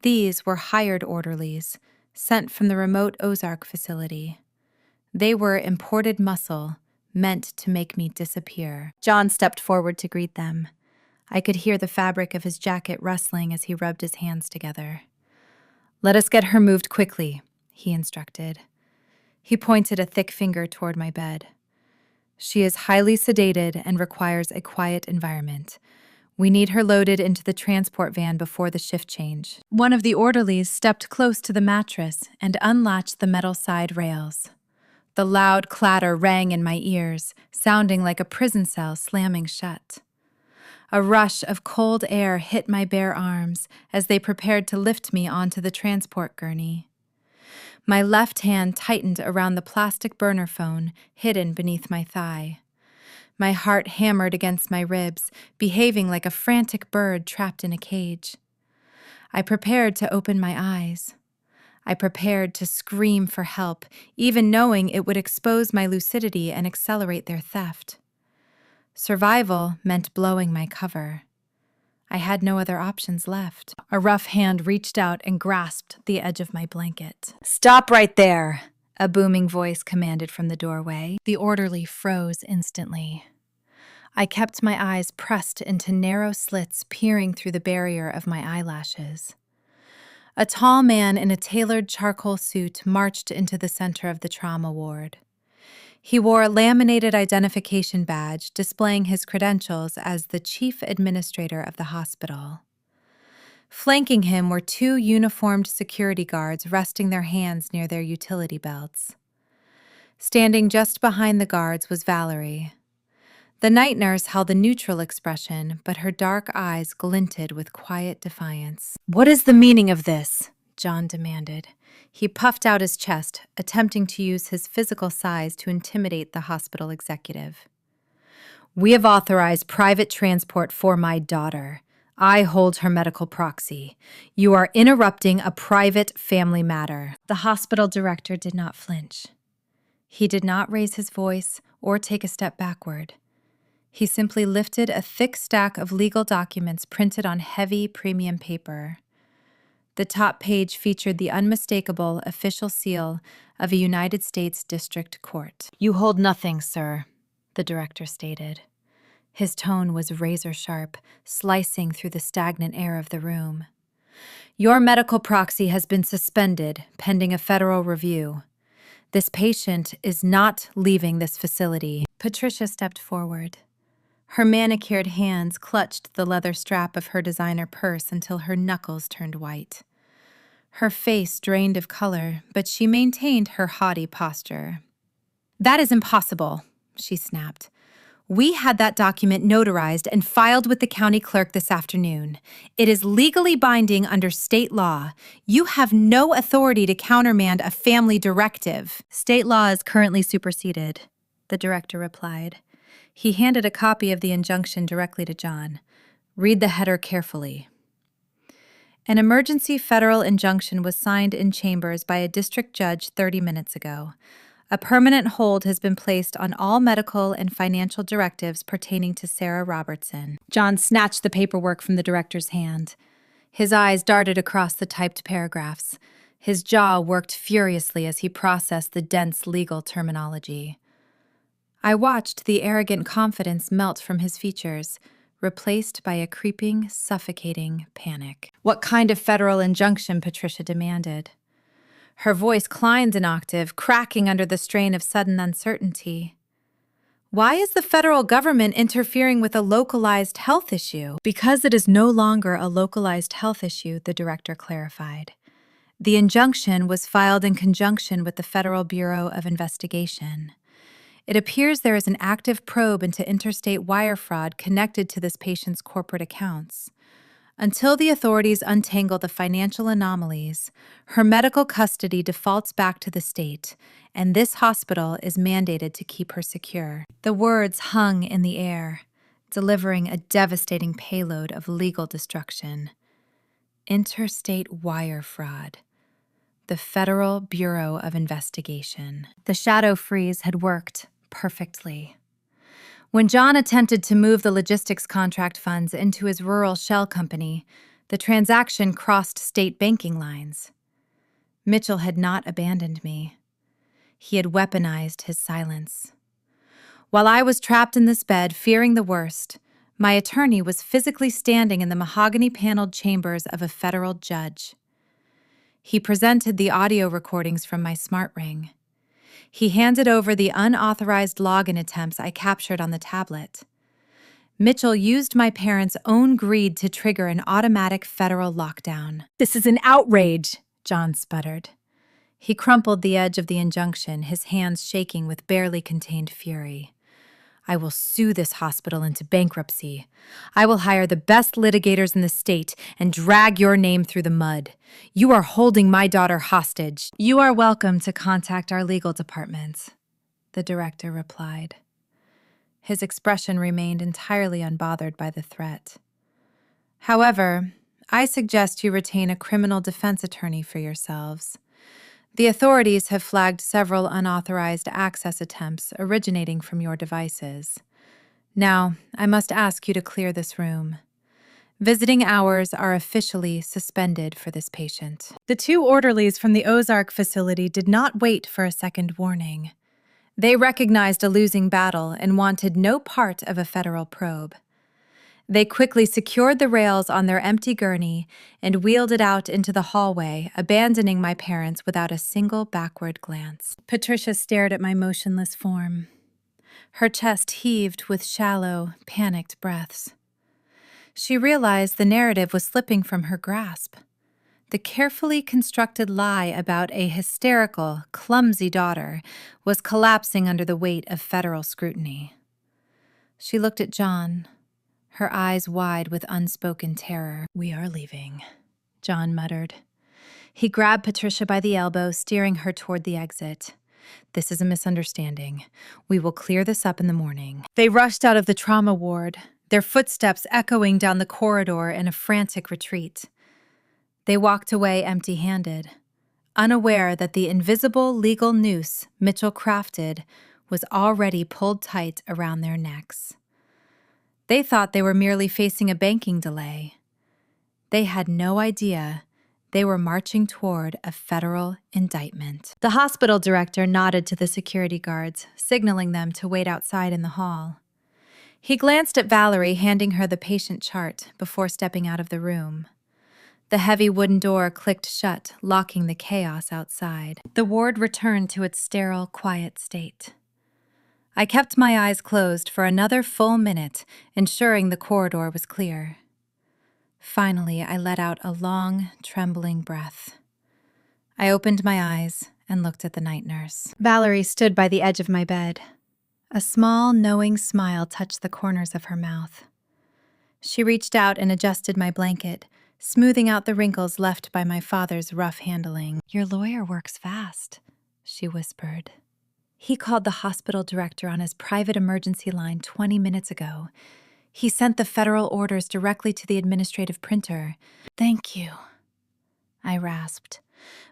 These were hired orderlies, sent from the remote Ozark facility. They were imported muscle, meant to make me disappear. John stepped forward to greet them. I could hear the fabric of his jacket rustling as he rubbed his hands together. "Let us get her moved quickly," he instructed. He pointed a thick finger toward my bed. "She is highly sedated and requires a quiet environment. We need her loaded into the transport van before the shift change." One of the orderlies stepped close to the mattress and unlatched the metal side rails. The loud clatter rang in my ears, sounding like a prison cell slamming shut. A rush of cold air hit my bare arms as they prepared to lift me onto the transport gurney. My left hand tightened around the plastic burner phone hidden beneath my thigh. My heart hammered against my ribs, behaving like a frantic bird trapped in a cage. I prepared to open my eyes. I prepared to scream for help, even knowing it would expose my lucidity and accelerate their theft. Survival meant blowing my cover. I had no other options left. A rough hand reached out and grasped the edge of my blanket. "Stop right there!" a booming voice commanded from the doorway. The orderly froze instantly. I kept my eyes pressed into narrow slits peering through the barrier of my eyelashes. A tall man in a tailored charcoal suit marched into the center of the trauma ward. He wore a laminated identification badge displaying his credentials as the chief administrator of the hospital. Flanking him were 2 uniformed security guards resting their hands near their utility belts. Standing just behind the guards was Valerie. The night nurse held a neutral expression, but her dark eyes glinted with quiet defiance. "What is the meaning of this?" John demanded. He puffed out his chest, attempting to use his physical size to intimidate the hospital executive. "We have authorized private transport for my daughter. I hold her medical proxy. You are interrupting a private family matter." The hospital director did not flinch. He did not raise his voice or take a step backward. He simply lifted a thick stack of legal documents printed on heavy premium paper. The top page featured the unmistakable official seal of a United States District Court. "You hold nothing, sir," the director stated. His tone was razor-sharp, slicing through the stagnant air of the room. "Your medical proxy has been suspended pending a federal review. This patient is not leaving this facility." Patricia stepped forward. Her manicured hands clutched the leather strap of her designer purse until her knuckles turned white. Her face drained of color, but she maintained her haughty posture. "That is impossible," she snapped. "We had that document notarized and filed with the county clerk this afternoon. It is legally binding under state law. You have no authority to countermand a family directive." "State law is currently superseded," the director replied. He handed a copy of the injunction directly to John. "Read the header carefully." An emergency federal injunction was signed in chambers by a district judge 30 minutes ago. A permanent hold has been placed on all medical and financial directives pertaining to Sarah Robertson. John snatched the paperwork from the director's hand. His eyes darted across the typed paragraphs. His jaw worked furiously as he processed the dense legal terminology. I watched the arrogant confidence melt from his features, replaced by a creeping, suffocating panic. "What kind of federal injunction?" Patricia demanded. Her voice climbed an octave, cracking under the strain of sudden uncertainty. "Why is the federal government interfering with a localized health issue?" "Because it is no longer a localized health issue," the director clarified. "The injunction was filed in conjunction with the Federal Bureau of Investigation. It appears there is an active probe into interstate wire fraud connected to this patient's corporate accounts. Until the authorities untangle the financial anomalies, her medical custody defaults back to the state, and this hospital is mandated to keep her secure." The words hung in the air, delivering a devastating payload of legal destruction. Interstate wire fraud. The Federal Bureau of Investigation. The shadow freeze had worked perfectly. When John attempted to move the logistics contract funds into his rural shell company, the transaction crossed state banking lines. Mitchell had not abandoned me. He had weaponized his silence. While I was trapped in this bed, fearing the worst, my attorney was physically standing in the mahogany-paneled chambers of a federal judge. He presented the audio recordings from my smart ring. He handed over the unauthorized login attempts I captured on the tablet. Mitchell used my parents' own greed to trigger an automatic federal lockdown. "This is an outrage," John sputtered. He crumpled the edge of the injunction, his hands shaking with barely contained fury. "I will sue this hospital into bankruptcy. I will hire the best litigators in the state and drag your name through the mud. You are holding my daughter hostage." "You are welcome to contact our legal department," the director replied. His expression remained entirely unbothered by the threat. "However, I suggest you retain a criminal defense attorney for yourselves. The authorities have flagged several unauthorized access attempts originating from your devices. Now, I must ask you to clear this room. Visiting hours are officially suspended for this patient." The two orderlies from the Ozark facility did not wait for a second warning. They recognized a losing battle and wanted no part of a federal probe. They quickly secured the rails on their empty gurney and wheeled it out into the hallway, abandoning my parents without a single backward glance. Patricia stared at my motionless form. Her chest heaved with shallow, panicked breaths. She realized the narrative was slipping from her grasp. The carefully constructed lie about a hysterical, clumsy daughter was collapsing under the weight of federal scrutiny. She looked at John, her eyes wide with unspoken terror. "We are leaving," John muttered. He grabbed Patricia by the elbow, steering her toward the exit. "This is a misunderstanding. We will clear this up in the morning." They rushed out of the trauma ward, their footsteps echoing down the corridor in a frantic retreat. They walked away empty-handed, unaware that the invisible legal noose Mitchell crafted was already pulled tight around their necks. They thought they were merely facing a banking delay. They had no idea they were marching toward a federal indictment. The hospital director nodded to the security guards, signaling them to wait outside in the hall. He glanced at Valerie, handing her the patient chart before stepping out of the room. The heavy wooden door clicked shut, locking the chaos outside. The ward returned to its sterile, quiet state. I kept my eyes closed for another full minute, ensuring the corridor was clear. Finally, I let out a long, trembling breath. I opened my eyes and looked at the night nurse. Valerie stood by the edge of my bed. A small, knowing smile touched the corners of her mouth. She reached out and adjusted my blanket, smoothing out the wrinkles left by my father's rough handling. "Your lawyer works fast," she whispered. "He called the hospital director on his private emergency line 20 minutes ago. He sent the federal orders directly to the administrative printer." "Thank you," I rasped,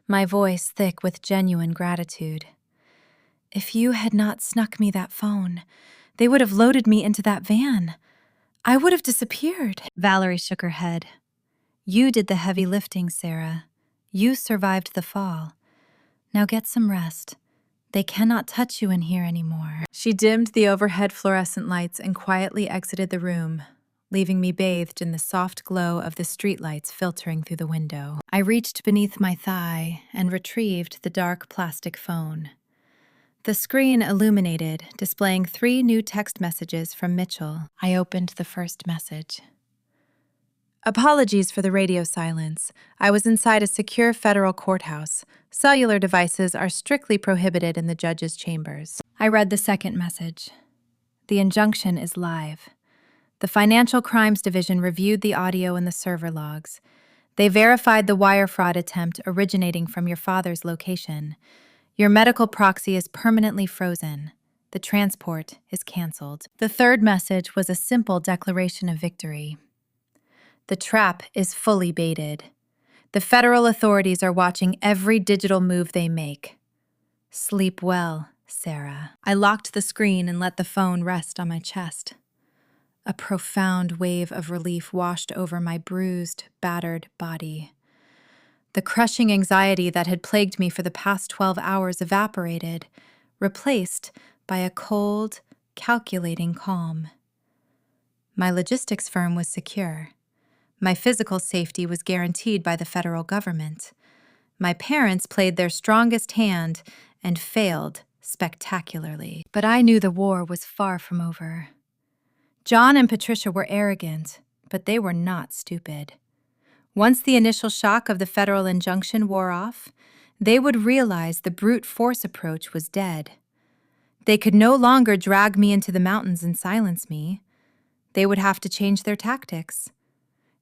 my voice thick with genuine gratitude. "If you had not snuck me that phone, they would have loaded me into that van. I would have disappeared." Valerie shook her head. "You did the heavy lifting, Sarah. You survived the fall. Now get some rest. They cannot touch you in here anymore." She dimmed the overhead fluorescent lights and quietly exited the room, leaving me bathed in the soft glow of the streetlights filtering through the window. I reached beneath my thigh and retrieved the dark plastic phone. The screen illuminated, displaying 3 new text messages from Mitchell. I opened the first message. "Apologies for the radio silence. I was inside a secure federal courthouse. Cellular devices are strictly prohibited in the judge's chambers." I read the second message. "The injunction is live. The Financial Crimes Division reviewed the audio and the server logs. They verified the wire fraud attempt originating from your father's location. Your medical proxy is permanently frozen. The transport is canceled." The third message was a simple declaration of victory. "The trap is fully baited. The federal authorities are watching every digital move they make. Sleep well, Sarah." I locked the screen and let the phone rest on my chest. A profound wave of relief washed over my bruised, battered body. The crushing anxiety that had plagued me for the past 12 hours evaporated, replaced by a cold, calculating calm. My logistics firm was secure. My physical safety was guaranteed by the federal government. My parents played their strongest hand and failed spectacularly. But I knew the war was far from over. John and Patricia were arrogant, but they were not stupid. Once the initial shock of the federal injunction wore off, they would realize the brute force approach was dead. They could no longer drag me into the mountains and silence me. They would have to change their tactics.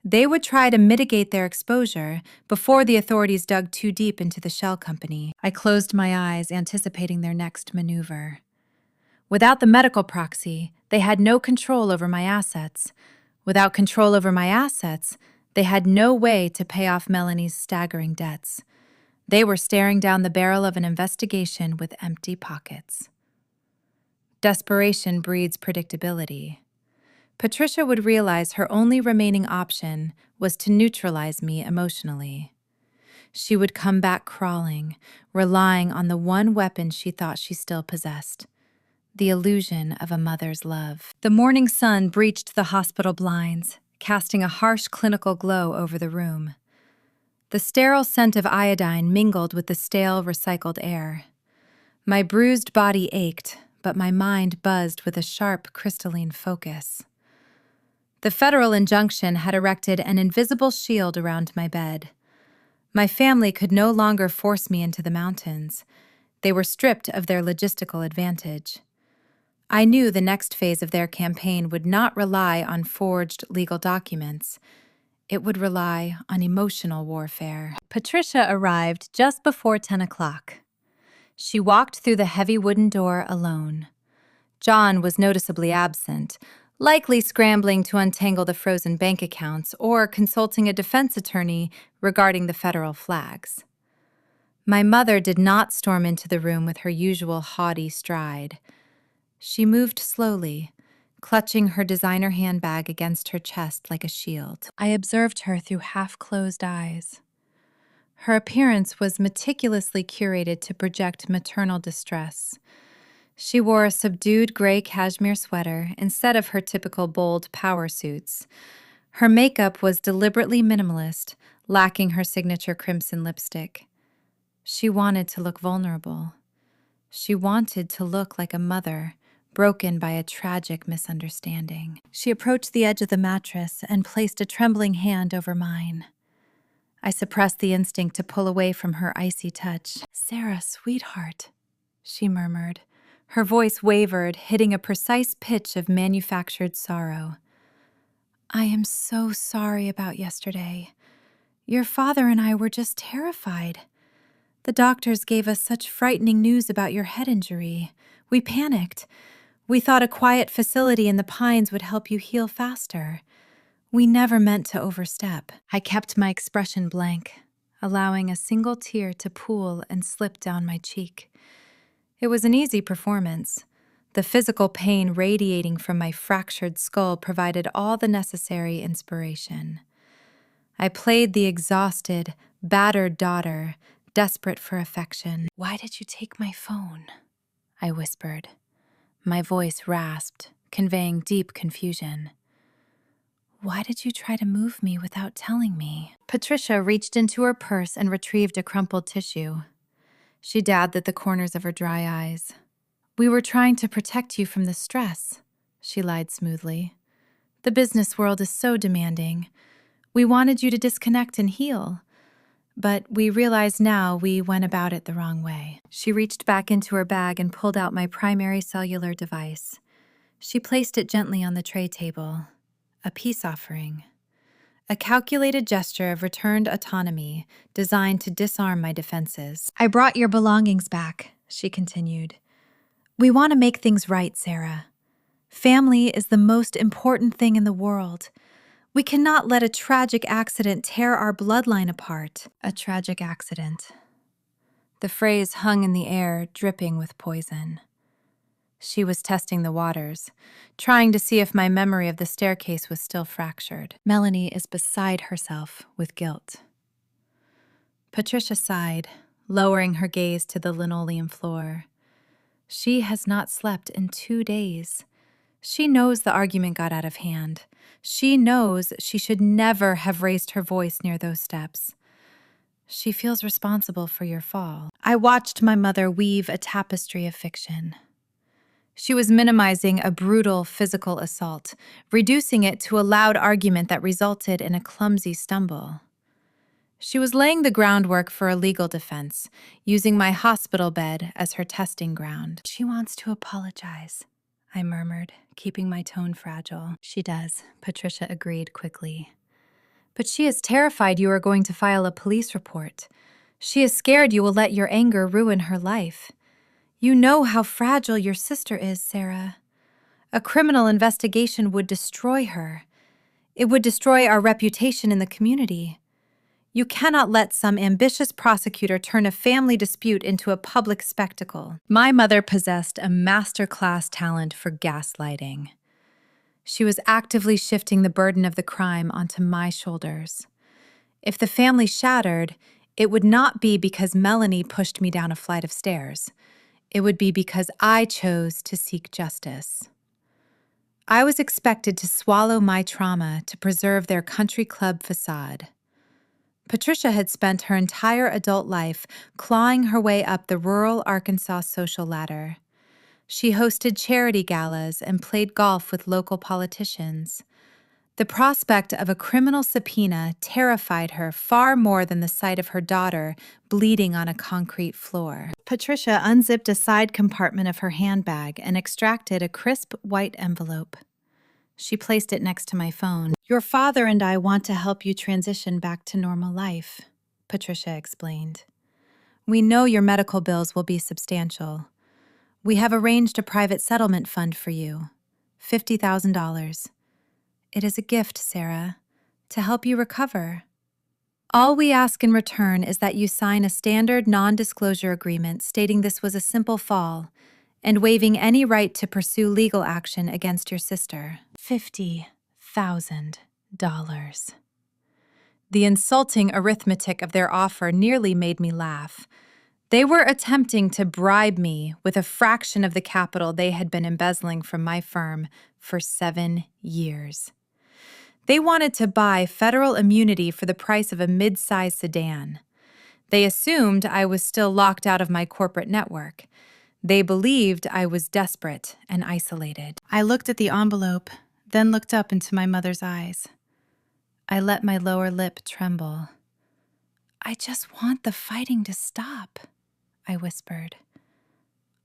They would try to mitigate their exposure before the authorities dug too deep into the shell company. I closed my eyes, anticipating their next maneuver. Without the medical proxy, they had no control over my assets. Without control over my assets, they had no way to pay off Melanie's staggering debts. They were staring down the barrel of an investigation with empty pockets. Desperation breeds predictability. Patricia would realize her only remaining option was to neutralize me emotionally. She would come back crawling, relying on the one weapon she thought she still possessed, the illusion of a mother's love. The morning sun breached the hospital blinds, casting a harsh clinical glow over the room. The sterile scent of iodine mingled with the stale, recycled air. My bruised body ached, but my mind buzzed with a sharp, crystalline focus. The federal injunction had erected an invisible shield around my bed. My family could no longer force me into the mountains. They were stripped of their logistical advantage. I knew the next phase of their campaign would not rely on forged legal documents. It would rely on emotional warfare. Patricia arrived just before 10 o'clock. She walked through the heavy wooden door alone. John was noticeably absent, likely scrambling to untangle the frozen bank accounts or consulting a defense attorney regarding the federal flags. My mother did not storm into the room with her usual haughty stride. She moved slowly, clutching her designer handbag against her chest like a shield. I observed her through half-closed eyes. Her appearance was meticulously curated to project maternal distress. She wore a subdued gray cashmere sweater instead of her typical bold power suits. Her makeup was deliberately minimalist, lacking her signature crimson lipstick. She wanted to look vulnerable. She wanted to look like a mother, broken by a tragic misunderstanding. She approached the edge of the mattress and placed a trembling hand over mine. I suppressed the instinct to pull away from her icy touch. "Sarah, sweetheart," she murmured. Her voice wavered, hitting a precise pitch of manufactured sorrow. "I am so sorry about yesterday. Your father and I were just terrified. The doctors gave us such frightening news about your head injury. We panicked. We thought a quiet facility in the Pines would help you heal faster. We never meant to overstep." I kept my expression blank, allowing a single tear to pool and slip down my cheek. It was an easy performance. The physical pain radiating from my fractured skull provided all the necessary inspiration. I played the exhausted, battered daughter, desperate for affection. "Why did you take my phone?" I whispered. My voice rasped, conveying deep confusion. "Why did you try to move me without telling me?" Patricia reached into her purse and retrieved a crumpled tissue. She dabbed at the corners of her dry eyes. "We were trying to protect you from the stress," she lied smoothly. "The business world is so demanding. We wanted you to disconnect and heal, but we realize now we went about it the wrong way." She reached back into her bag and pulled out my primary cellular device. She placed it gently on the tray table. A peace offering. A calculated gesture of returned autonomy designed to disarm my defenses. "I brought your belongings back," she continued. "We want to make things right, Sarah. Family is the most important thing in the world. We cannot let a tragic accident tear our bloodline apart." A tragic accident. The phrase hung in the air, dripping with poison. She was testing the waters, trying to see if my memory of the staircase was still fractured. Melanie is beside herself with guilt. Patricia sighed, lowering her gaze to the linoleum floor. She has not slept in 2 days. She knows the argument got out of hand. She knows she should never have raised her voice near those steps. She feels responsible for your fall. I watched my mother weave a tapestry of fiction. She was minimizing a brutal physical assault, reducing it to a loud argument that resulted in a clumsy stumble. She was laying the groundwork for a legal defense, using my hospital bed as her testing ground. "She wants to apologize," I murmured, keeping my tone fragile. "She does," Patricia agreed quickly. "But she is terrified you are going to file a police report. She is scared you will let your anger ruin her life. You know how fragile your sister is, Sarah. A criminal investigation would destroy her. It would destroy our reputation in the community. You cannot let some ambitious prosecutor turn a family dispute into a public spectacle." My mother possessed a master-class talent for gaslighting. She was actively shifting the burden of the crime onto my shoulders. If the family shattered, it would not be because Melanie pushed me down a flight of stairs. It would be because I chose to seek justice. I was expected to swallow my trauma to preserve their country club facade. Patricia had spent her entire adult life clawing her way up the rural Arkansas social ladder. She hosted charity galas and played golf with local politicians. The prospect of a criminal subpoena terrified her far more than the sight of her daughter bleeding on a concrete floor. Patricia unzipped a side compartment of her handbag and extracted a crisp white envelope. She placed it next to my phone. "Your father and I want to help you transition back to normal life," Patricia explained. "We know your medical bills will be substantial. We have arranged a private settlement fund for you, $50,000. It is a gift, Sarah, to help you recover. All we ask in return is that you sign a standard non-disclosure agreement stating this was a simple fall and waiving any right to pursue legal action against your sister." $50,000. The insulting arithmetic of their offer nearly made me laugh. They were attempting to bribe me with a fraction of the capital they had been embezzling from my firm for 7 years. They wanted to buy federal immunity for the price of a mid-sized sedan. They assumed I was still locked out of my corporate network. They believed I was desperate and isolated. I looked at the envelope, then looked up into my mother's eyes. I let my lower lip tremble. "I just want the fighting to stop," I whispered.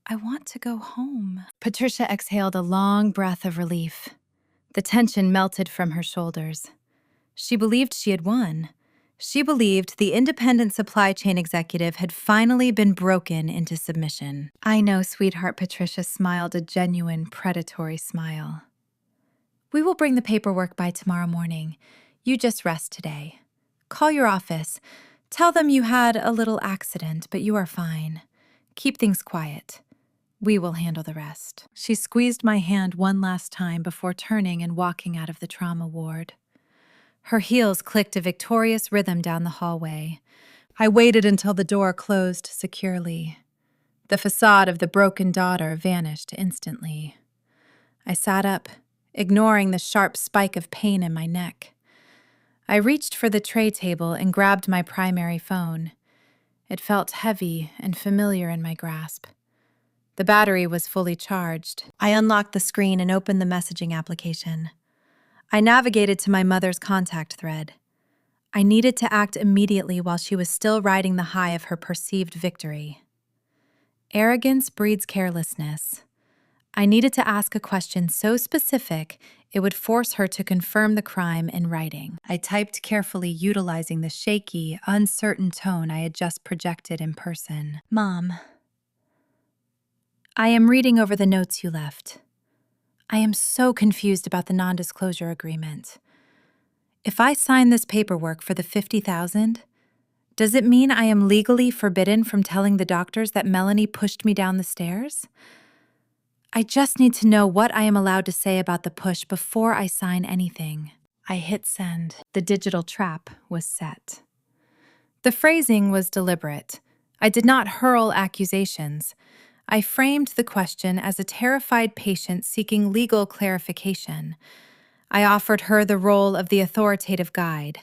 "I want to go home." Patricia exhaled a long breath of relief. The tension melted from her shoulders. She believed she had won. She believed the independent supply chain executive had finally been broken into submission. "I know, sweetheart," Patricia smiled a genuine, predatory smile. "We will bring the paperwork by tomorrow morning. You just rest today. Call your office. Tell them you had a little accident, but you are fine. Keep things quiet. We will handle the rest." She squeezed my hand one last time before turning and walking out of the trauma ward. Her heels clicked a victorious rhythm down the hallway. I waited until the door closed securely. The facade of the broken daughter vanished instantly. I sat up, ignoring the sharp spike of pain in my neck. I reached for the tray table and grabbed my primary phone. It felt heavy and familiar in my grasp. The battery was fully charged. I unlocked the screen and opened the messaging application. I navigated to my mother's contact thread. I needed to act immediately while she was still riding the high of her perceived victory. Arrogance breeds carelessness. I needed to ask a question so specific it would force her to confirm the crime in writing. I typed carefully, utilizing the shaky, uncertain tone I had just projected in person. "Mom, I am reading over the notes you left. I am so confused about the non-disclosure agreement. If I sign this paperwork for the $50,000, does it mean I am legally forbidden from telling the doctors that Melanie pushed me down the stairs? I just need to know what I am allowed to say about the push before I sign anything." I hit send. The digital trap was set. The phrasing was deliberate. I did not hurl accusations. I framed the question as a terrified patient seeking legal clarification. I offered her the role of the authoritative guide.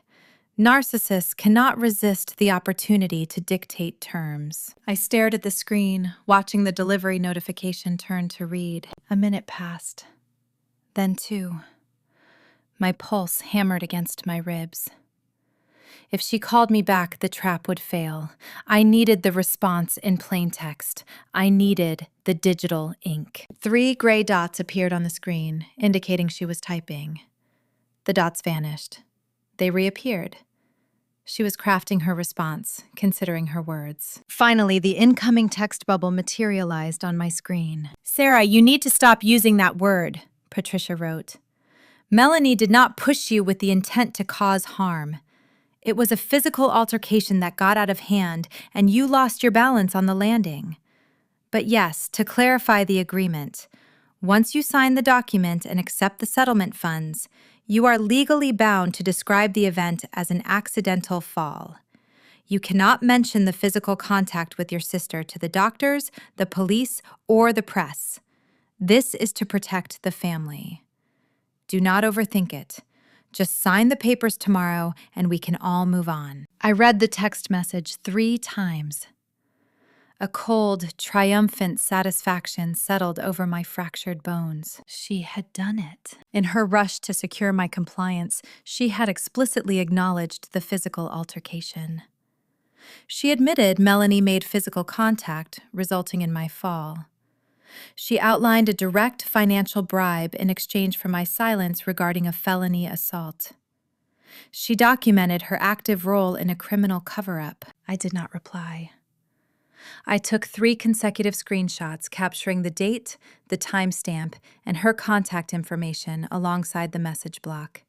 Narcissists cannot resist the opportunity to dictate terms. I stared at the screen, watching the delivery notification turn to read. A minute passed. Then 2. My pulse hammered against my ribs. If she called me back, the trap would fail. I needed the response in plain text. I needed the digital ink. 3 gray dots appeared on the screen, indicating she was typing. The dots vanished. They reappeared. She was crafting her response, considering her words. Finally, the incoming text bubble materialized on my screen. "Sarah, you need to stop using that word," Patricia wrote. "Melanie did not push you with the intent to cause harm. It was a physical altercation that got out of hand, and you lost your balance on the landing. But yes, to clarify the agreement, once you sign the document and accept the settlement funds, you are legally bound to describe the event as an accidental fall. You cannot mention the physical contact with your sister to the doctors, the police, or the press. This is to protect the family. Do not overthink it. Just sign the papers tomorrow and we can all move on." I read the text message 3 times. A cold, triumphant satisfaction settled over my fractured bones. She had done it. In her rush to secure my compliance, she had explicitly acknowledged the physical altercation. She admitted Melanie made physical contact, resulting in my fall. She outlined a direct financial bribe in exchange for my silence regarding a felony assault. She documented her active role in a criminal cover-up. I did not reply. I took 3 consecutive screenshots capturing the date, the timestamp, and her contact information alongside the message block.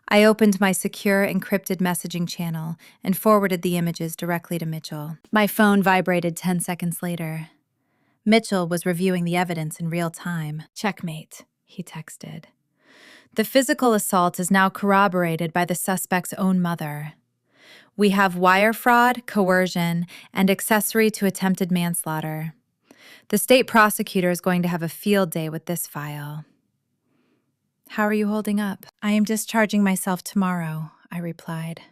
I opened my secure encrypted messaging channel and forwarded the images directly to Mitchell. My phone vibrated 10 seconds later. Mitchell was reviewing the evidence in real time. "Checkmate," he texted. "The physical assault is now corroborated by the suspect's own mother. We have wire fraud, coercion, and accessory to attempted manslaughter. The state prosecutor is going to have a field day with this file." "How are you holding up?" "I am discharging myself tomorrow," I replied.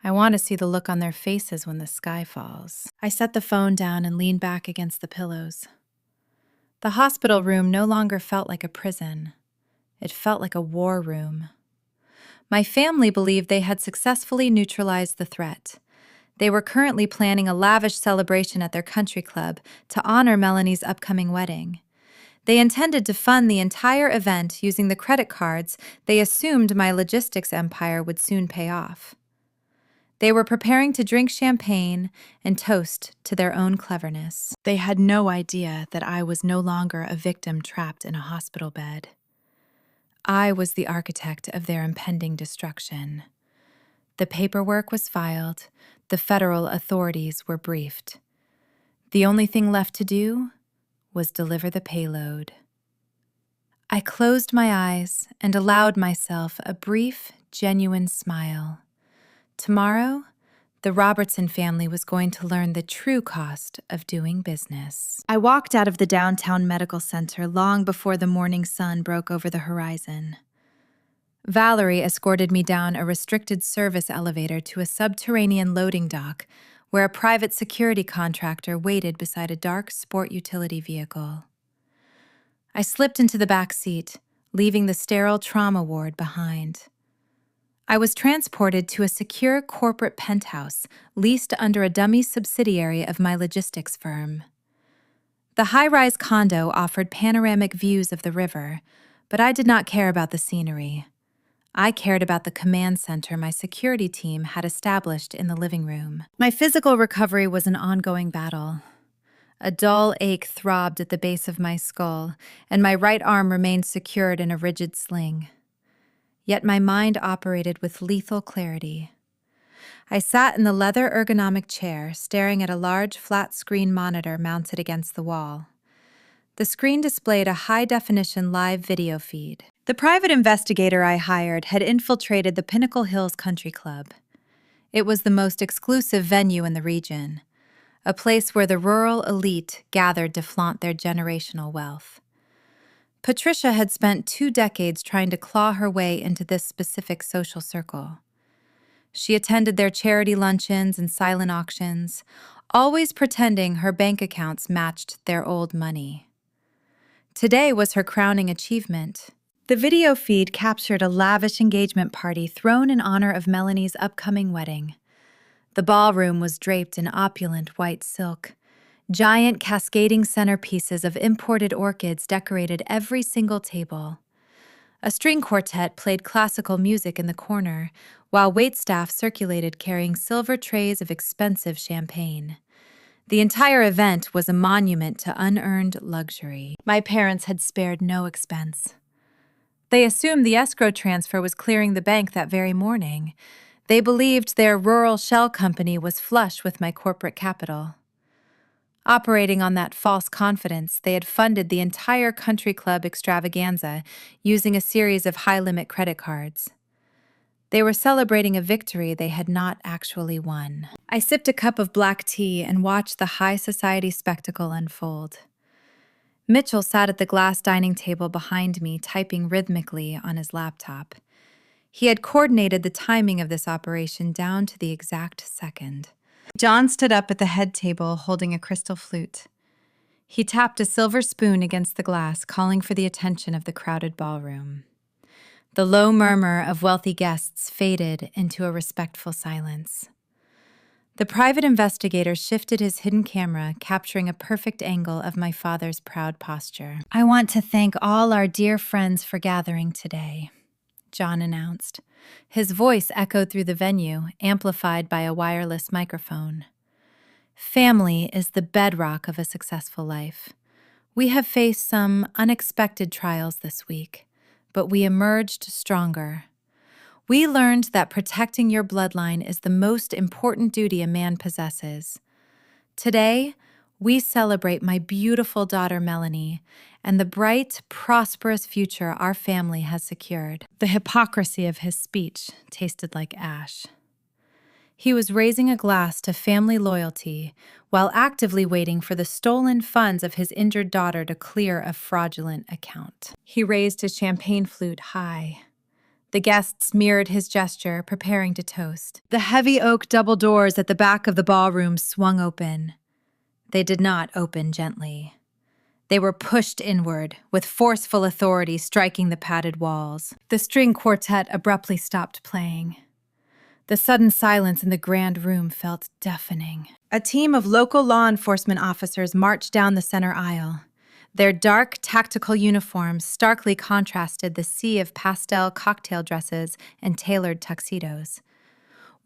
"I want to see the look on their faces when the sky falls." I set the phone down and leaned back against the pillows. The hospital room no longer felt like a prison. It felt like a war room. My family believed they had successfully neutralized the threat. They were currently planning a lavish celebration at their country club to honor Melanie's upcoming wedding. They intended to fund the entire event using the credit cards they assumed my logistics empire would soon pay off. They were preparing to drink champagne and toast to their own cleverness. They had no idea that I was no longer a victim trapped in a hospital bed. I was the architect of their impending destruction. The paperwork was filed. The federal authorities were briefed. The only thing left to do was deliver the payload. I closed my eyes and allowed myself a brief, genuine smile. Tomorrow, the Robertson family was going to learn the true cost of doing business. I walked out of the downtown medical center long before the morning sun broke over the horizon. Valerie escorted me down a restricted service elevator to a subterranean loading dock where a private security contractor waited beside a dark sport utility vehicle. I slipped into the back seat, leaving the sterile trauma ward behind. I was transported to a secure corporate penthouse leased under a dummy subsidiary of my logistics firm. The high-rise condo offered panoramic views of the river, but I did not care about the scenery. I cared about the command center my security team had established in the living room. My physical recovery was an ongoing battle. A dull ache throbbed at the base of my skull, and my right arm remained secured in a rigid sling. Yet my mind operated with lethal clarity. I sat in the leather ergonomic chair, staring at a large flat-screen monitor mounted against the wall. The screen displayed a high-definition live video feed. The private investigator I hired had infiltrated the Pinnacle Hills Country Club. It was the most exclusive venue in the region, a place where the rural elite gathered to flaunt their generational wealth. Patricia had spent 2 decades trying to claw her way into this specific social circle. She attended their charity luncheons and silent auctions, always pretending her bank accounts matched their old money. Today was her crowning achievement. The video feed captured a lavish engagement party thrown in honor of Melanie's upcoming wedding. The ballroom was draped in opulent white silk. Giant cascading centerpieces of imported orchids decorated every single table. A string quartet played classical music in the corner, while waitstaff circulated carrying silver trays of expensive champagne. The entire event was a monument to unearned luxury. My parents had spared no expense. They assumed the escrow transfer was clearing the bank that very morning. They believed their rural shell company was flush with my corporate capital. Operating on that false confidence, they had funded the entire country club extravaganza using a series of high-limit credit cards. They were celebrating a victory they had not actually won. I sipped a cup of black tea and watched the high society spectacle unfold. Mitchell sat at the glass dining table behind me, typing rhythmically on his laptop. He had coordinated the timing of this operation down to the exact second. John stood up at the head table holding a crystal flute. He tapped a silver spoon against the glass, calling for the attention of the crowded ballroom. The low murmur of wealthy guests faded into a respectful silence. The private investigator shifted his hidden camera, capturing a perfect angle of my father's proud posture. "I want to thank all our dear friends for gathering today," John announced. His voice echoed through the venue, amplified by a wireless microphone. "Family is the bedrock of a successful life. We have faced some unexpected trials this week, but we emerged stronger. We learned that protecting your bloodline is the most important duty a man possesses. Today, we celebrate my beautiful daughter Melanie and the bright, prosperous future our family has secured." The hypocrisy of his speech tasted like ash. He was raising a glass to family loyalty while actively waiting for the stolen funds of his injured daughter to clear a fraudulent account. He raised his champagne flute high. The guests mirrored his gesture, preparing to toast. The heavy oak double doors at the back of the ballroom swung open. They did not open gently. They were pushed inward, with forceful authority striking the padded walls. The string quartet abruptly stopped playing. The sudden silence in the grand room felt deafening. A team of local law enforcement officers marched down the center aisle. Their dark, tactical uniforms starkly contrasted the sea of pastel cocktail dresses and tailored tuxedos.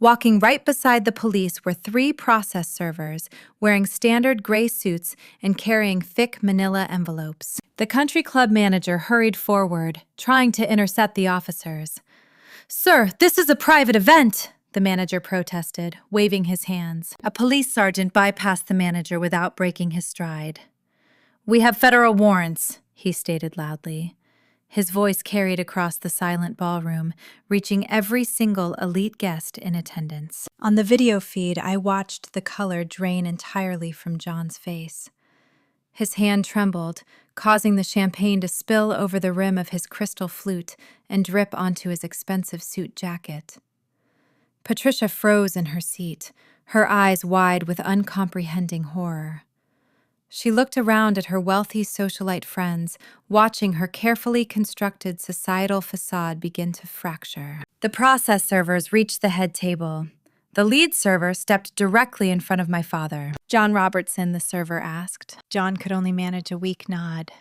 Walking right beside the police were 3 process servers, wearing standard gray suits and carrying thick manila envelopes. The country club manager hurried forward, trying to intercept the officers. "Sir, this is a private event," the manager protested, waving his hands. A police sergeant bypassed the manager without breaking his stride. "We have federal warrants," he stated loudly. His voice carried across the silent ballroom, reaching every single elite guest in attendance. On the video feed, I watched the color drain entirely from John's face. His hand trembled, causing the champagne to spill over the rim of his crystal flute and drip onto his expensive suit jacket. Patricia froze in her seat, her eyes wide with uncomprehending horror. She looked around at her wealthy socialite friends, watching her carefully constructed societal facade begin to fracture. The process servers reached the head table. The lead server stepped directly in front of my father. "John Robertson," the server asked. John could only manage a weak nod,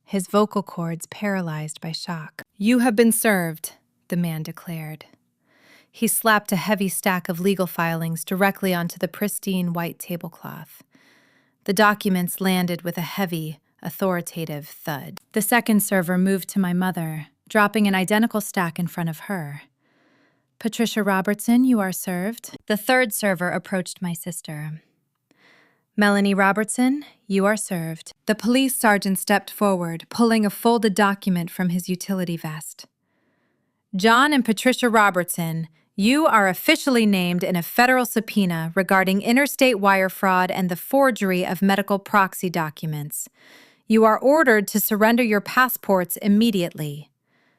his vocal cords paralyzed by shock. "You have been served," the man declared. He slapped a heavy stack of legal filings directly onto the pristine white tablecloth. The documents landed with a heavy, authoritative thud. The second server moved to my mother, dropping an identical stack in front of her. "Patricia Robertson, you are served." The third server approached my sister. "Melanie Robertson, you are served." The police sergeant stepped forward, pulling a folded document from his utility vest. "John and Patricia Robertson, you are officially named in a federal subpoena regarding interstate wire fraud and the forgery of medical proxy documents. You are ordered to surrender your passports immediately.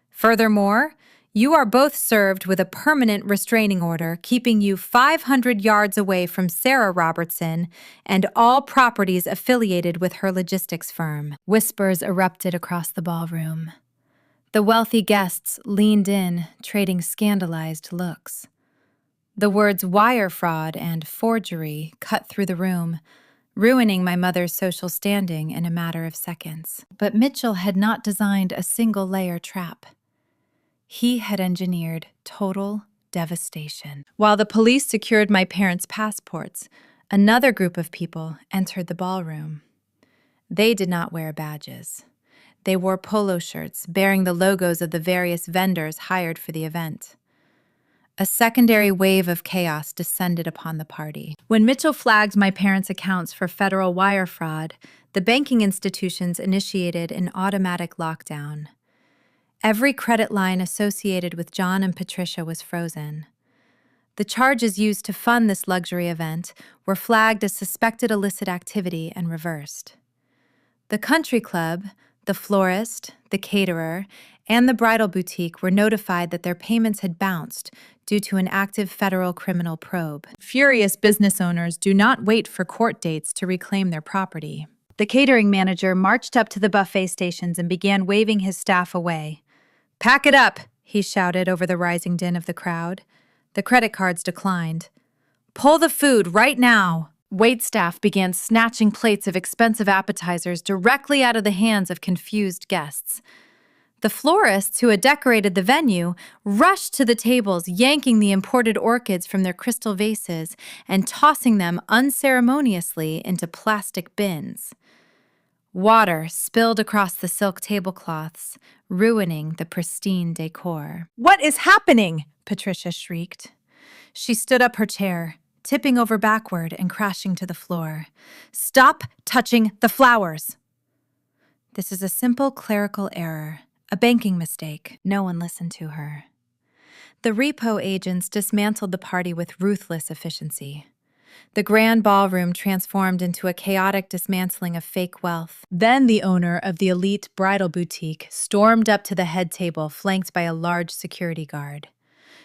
Furthermore, you are both served with a permanent restraining order keeping you 500 yards away from Sarah Robertson and all properties affiliated with her logistics firm." Whispers erupted across the ballroom. The wealthy guests leaned in, trading scandalized looks. The words wire fraud and forgery cut through the room, ruining my mother's social standing in a matter of seconds. But Mitchell had not designed a single layer trap. He had engineered total devastation. While the police secured my parents' passports, another group of people entered the ballroom. They did not wear badges. They wore polo shirts bearing the logos of the various vendors hired for the event. A secondary wave of chaos descended upon the party. When Mitchell flagged my parents' accounts for federal wire fraud, the banking institutions initiated an automatic lockdown. Every credit line associated with John and Patricia was frozen. The charges used to fund this luxury event were flagged as suspected illicit activity and reversed. The country club, the florist, the caterer, and the bridal boutique were notified that their payments had bounced due to an active federal criminal probe. Furious business owners do not wait for court dates to reclaim their property. The catering manager marched up to the buffet stations and began waving his staff away. "Pack it up," he shouted over the rising din of the crowd. The credit cards declined. "Pull the food right now." Waitstaff began snatching plates of expensive appetizers directly out of the hands of confused guests. The florists who had decorated the venue rushed to the tables, yanking the imported orchids from their crystal vases and tossing them unceremoniously into plastic bins. Water spilled across the silk tablecloths, ruining the pristine decor. "What is happening?" Patricia shrieked. She stood up her chair, tipping over backward and crashing to the floor. "Stop touching the flowers!" "This is a simple clerical error, a banking mistake." No one listened to her. The repo agents dismantled the party with ruthless efficiency. The grand ballroom transformed into a chaotic dismantling of fake wealth. Then the owner of the elite bridal boutique stormed up to the head table, flanked by a large security guard.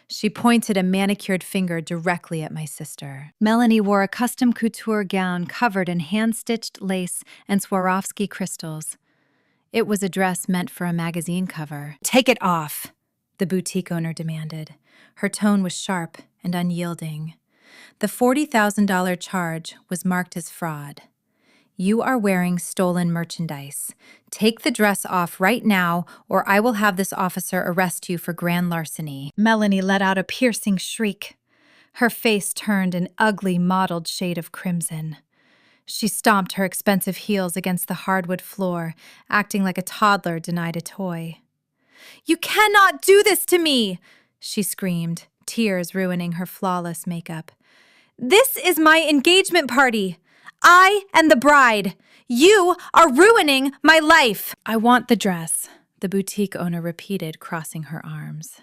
She pointed a manicured finger directly at my sister. Melanie wore a custom couture gown covered in hand-stitched lace and Swarovski crystals. It was a dress meant for a magazine cover. "Take it off," the boutique owner demanded. Her tone was sharp and unyielding. The $40,000 charge was marked as fraud. "You are wearing stolen merchandise. Take the dress off right now, or I will have this officer arrest you for grand larceny." Melanie let out a piercing shriek. Her face turned an ugly mottled shade of crimson. She stomped her expensive heels against the hardwood floor, acting like a toddler denied a toy. "You cannot do this to me!" she screamed, tears ruining her flawless makeup. "This is my engagement party. I am the bride. You are ruining my life." "I want the dress," the boutique owner repeated, crossing her arms.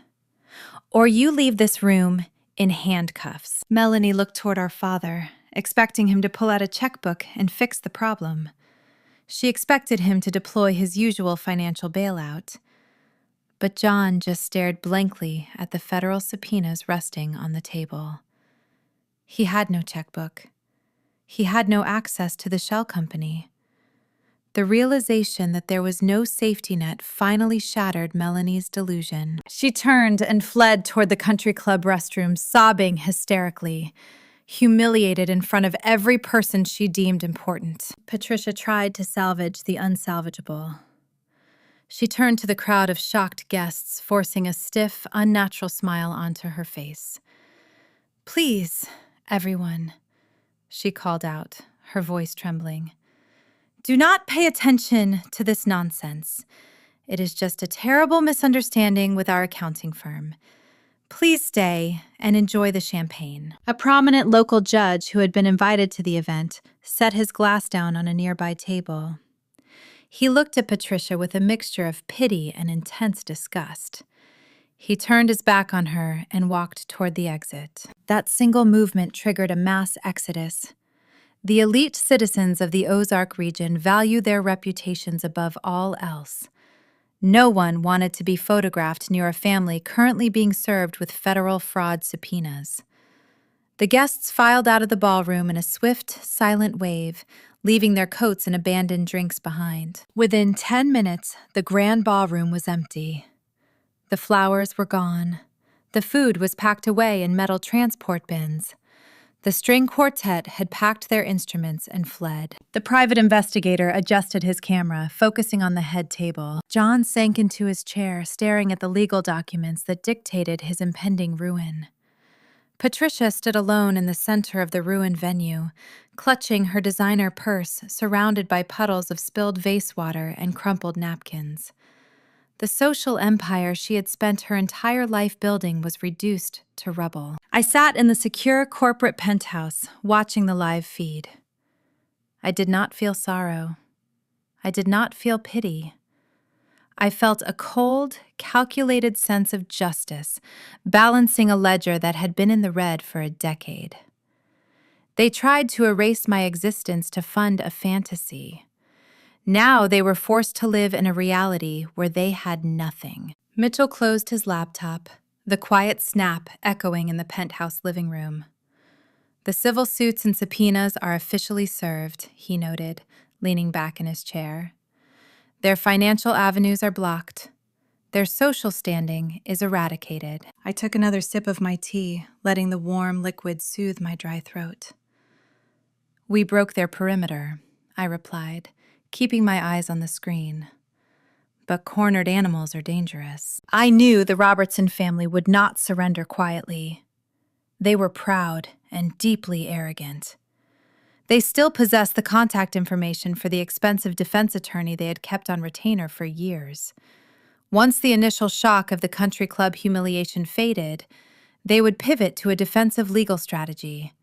"Or you leave this room in handcuffs." Melanie looked toward our father, expecting him to pull out a checkbook and fix the problem. She expected him to deploy his usual financial bailout. But John just stared blankly at the federal subpoenas resting on the table. He had no checkbook. He had no access to the shell company. The realization that there was no safety net finally shattered Melanie's delusion. She turned and fled toward the country club restroom, sobbing hysterically, humiliated in front of every person she deemed important. Patricia tried to salvage the unsalvageable. She turned to the crowd of shocked guests, forcing a stiff, unnatural smile onto her face. "Please, everyone," she called out, her voice trembling. "Do not pay attention to this nonsense. It is just a terrible misunderstanding with our accounting firm. Please stay and enjoy the champagne." A prominent local judge who had been invited to the event set his glass down on a nearby table. He looked at Patricia with a mixture of pity and intense disgust. He turned his back on her and walked toward the exit. That single movement triggered a mass exodus. The elite citizens of the Ozark region value their reputations above all else. No one wanted to be photographed near a family currently being served with federal fraud subpoenas. The guests filed out of the ballroom in a swift, silent wave, leaving their coats and abandoned drinks behind. Within 10 minutes, the grand ballroom was empty. The flowers were gone. The food was packed away in metal transport bins. The string quartet had packed their instruments and fled. The private investigator adjusted his camera, focusing on the head table. John sank into his chair, staring at the legal documents that dictated his impending ruin. Patricia stood alone in the center of the ruined venue, clutching her designer purse surrounded by puddles of spilled vase water and crumpled napkins. The social empire she had spent her entire life building was reduced to rubble. I sat in the secure corporate penthouse, watching the live feed. I did not feel sorrow. I did not feel pity. I felt a cold, calculated sense of justice, balancing a ledger that had been in the red for a decade. They tried to erase my existence to fund a fantasy. Now they were forced to live in a reality where they had nothing. Mitchell closed his laptop, the quiet snap echoing in the penthouse living room. "The civil suits and subpoenas are officially served," he noted, leaning back in his chair. "Their financial avenues are blocked. Their social standing is eradicated." I took another sip of my tea, letting the warm liquid soothe my dry throat. "We broke their perimeter," I replied, keeping my eyes on the screen. "But cornered animals are dangerous." I knew the Robertson family would not surrender quietly. They were proud and deeply arrogant. They still possessed the contact information for the expensive defense attorney they had kept on retainer for years. Once the initial shock of the country club humiliation faded, they would pivot to a defensive legal strategy.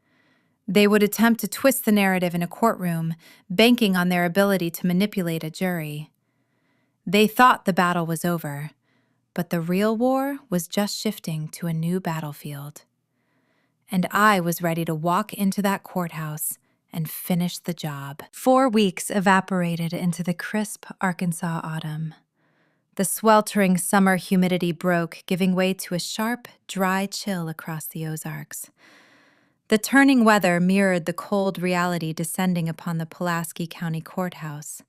They would attempt to twist the narrative in a courtroom, banking on their ability to manipulate a jury. They thought the battle was over, but the real war was just shifting to a new battlefield. And I was ready to walk into that courthouse and finish the job. 4 weeks evaporated into the crisp Arkansas autumn. The sweltering summer humidity broke, giving way to a sharp, dry chill across the Ozarks. The turning weather mirrored the cold reality descending upon the Pulaski County Courthouse.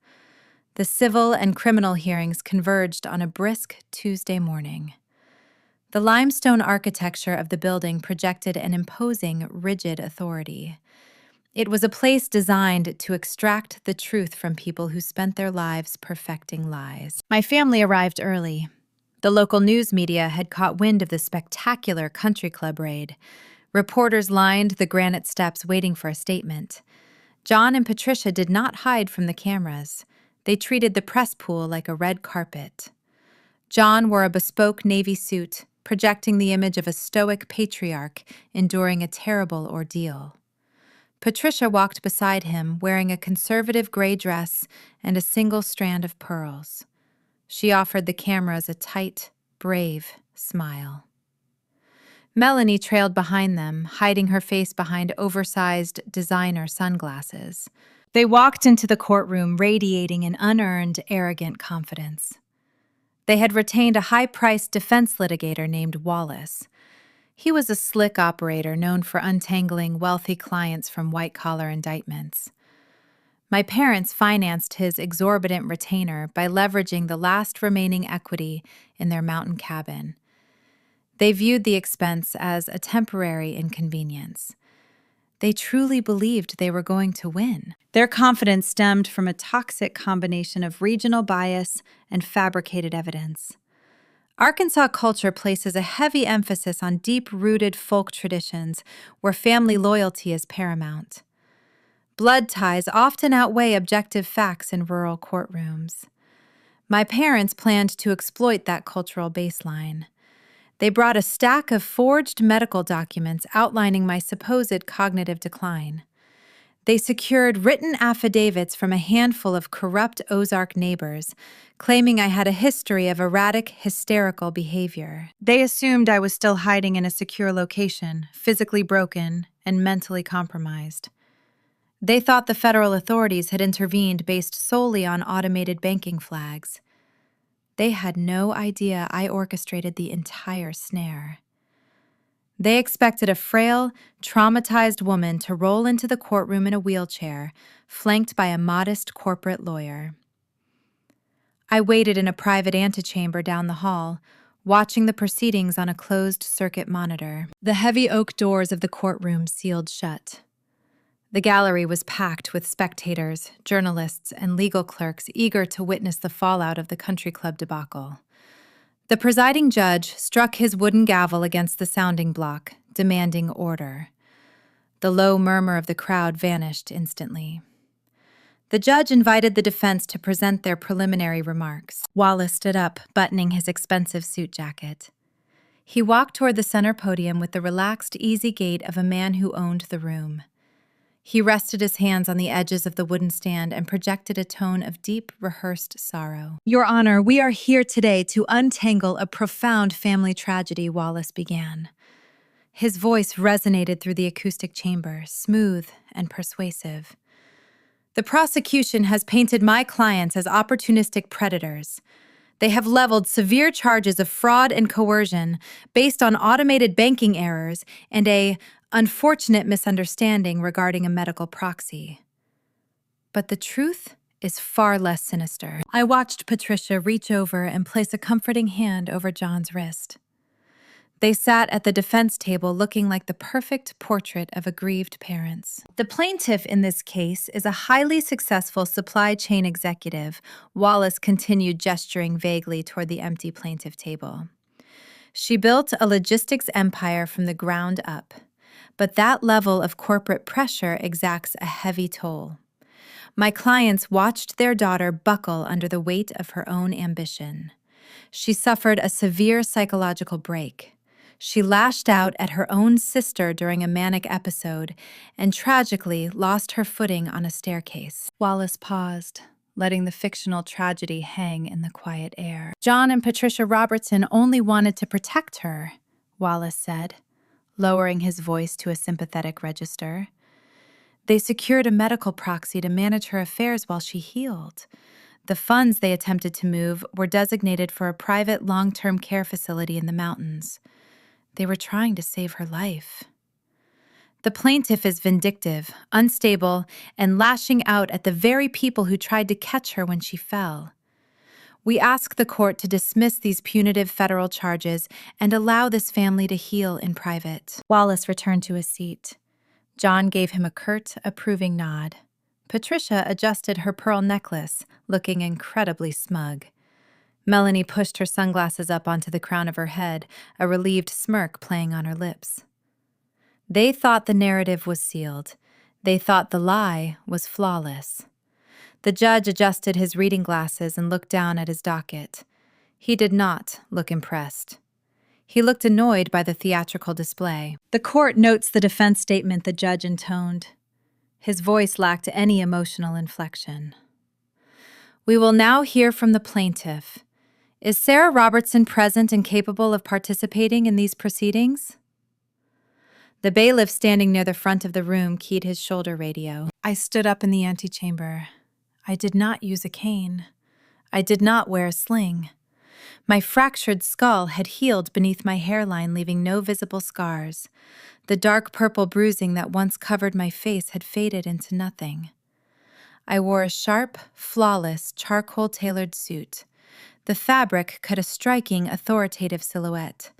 The civil and criminal hearings converged on a brisk Tuesday morning. The limestone architecture of the building projected an imposing, rigid authority. It was a place designed to extract the truth from people who spent their lives perfecting lies. My family arrived early. The local news media had caught wind of the spectacular country club raid. Reporters lined the granite steps waiting for a statement. John and Patricia did not hide from the cameras. They treated the press pool like a red carpet. John wore a bespoke navy suit, projecting the image of a stoic patriarch enduring a terrible ordeal. Patricia walked beside him, wearing a conservative gray dress and a single strand of pearls. She offered the cameras a tight, brave smile. Melanie trailed behind them, hiding her face behind oversized designer sunglasses. They walked into the courtroom radiating an unearned, arrogant confidence. They had retained a high-priced defense litigator named Wallace. He was a slick operator known for untangling wealthy clients from white-collar indictments. My parents financed his exorbitant retainer by leveraging the last remaining equity in their mountain cabin. They viewed the expense as a temporary inconvenience. They truly believed they were going to win. Their confidence stemmed from a toxic combination of regional bias and fabricated evidence. Arkansas culture places a heavy emphasis on deep-rooted folk traditions where family loyalty is paramount. Blood ties often outweigh objective facts in rural courtrooms. My parents planned to exploit that cultural baseline. They brought a stack of forged medical documents outlining my supposed cognitive decline. They secured written affidavits from a handful of corrupt Ozark neighbors, claiming I had a history of erratic, hysterical behavior. They assumed I was still hiding in a secure location, physically broken and mentally compromised. They thought the federal authorities had intervened based solely on automated banking flags. They had no idea I orchestrated the entire snare. They expected a frail, traumatized woman to roll into the courtroom in a wheelchair, flanked by a modest corporate lawyer. I waited in a private antechamber down the hall, watching the proceedings on a closed-circuit monitor. The heavy oak doors of the courtroom sealed shut. The gallery was packed with spectators, journalists, and legal clerks eager to witness the fallout of the country club debacle. The presiding judge struck his wooden gavel against the sounding block, demanding order. The low murmur of the crowd vanished instantly. The judge invited the defense to present their preliminary remarks. Wallace stood up, buttoning his expensive suit jacket. He walked toward the center podium with the relaxed, easy gait of a man who owned the room. He rested his hands on the edges of the wooden stand and projected a tone of deep, rehearsed sorrow. "Your Honor, we are here today to untangle a profound family tragedy," Wallace began. His voice resonated through the acoustic chamber, smooth and persuasive. The prosecution has painted my clients as opportunistic predators. They have leveled severe charges of fraud and coercion based on automated banking errors and a unfortunate misunderstanding regarding a medical proxy. But the truth is far less sinister. I watched Patricia reach over and place a comforting hand over John's wrist. They sat at the defense table looking like the perfect portrait of aggrieved parents. The plaintiff in this case is a highly successful supply chain executive, Wallace continued, gesturing vaguely toward the empty plaintiff table. She built a logistics empire from the ground up, but that level of corporate pressure exacts a heavy toll. My clients watched their daughter buckle under the weight of her own ambition. She suffered a severe psychological break. She lashed out at her own sister during a manic episode and tragically lost her footing on a staircase. Wallace paused, letting the fictional tragedy hang in the quiet air. John and Patricia Robertson only wanted to protect her, Wallace said, lowering his voice to a sympathetic register. They secured a medical proxy to manage her affairs while she healed. The funds they attempted to move were designated for a private long-term care facility in the mountains. They were trying to save her life. The plaintiff is vindictive, unstable, and lashing out at the very people who tried to catch her when she fell. We ask the court to dismiss these punitive federal charges and allow this family to heal in private. Wallace returned to his seat. John gave him a curt, approving nod. Patricia adjusted her pearl necklace, looking incredibly smug. Melanie pushed her sunglasses up onto the crown of her head, a relieved smirk playing on her lips. They thought the narrative was sealed. They thought the lie was flawless. The judge adjusted his reading glasses and looked down at his docket. He did not look impressed. He looked annoyed by the theatrical display. The court notes the defense statement the judge intoned. His voice lacked any emotional inflection. We will now hear from the plaintiff. Is Sarah Robertson present and capable of participating in these proceedings? The bailiff standing near the front of the room keyed his shoulder radio. I stood up in the antechamber. I did not use a cane. I did not wear a sling. My fractured skull had healed beneath my hairline, leaving no visible scars. The dark purple bruising that once covered my face had faded into nothing. I wore a sharp, flawless, charcoal-tailored suit. The fabric cut a striking, authoritative silhouette.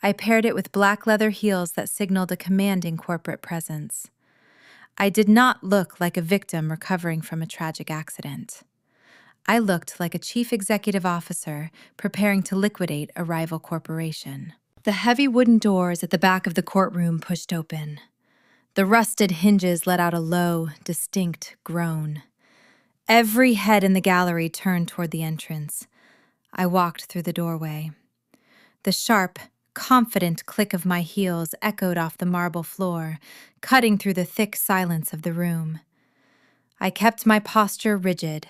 I paired it with black leather heels that signaled a commanding corporate presence. I did not look like a victim recovering from a tragic accident. I looked like a chief executive officer preparing to liquidate a rival corporation. The heavy wooden doors at the back of the courtroom pushed open. The rusted hinges let out a low, distinct groan. Every head in the gallery turned toward the entrance. I walked through the doorway. The sharp, confident click of my heels echoed off the marble floor, cutting through the thick silence of the room. I kept my posture rigid,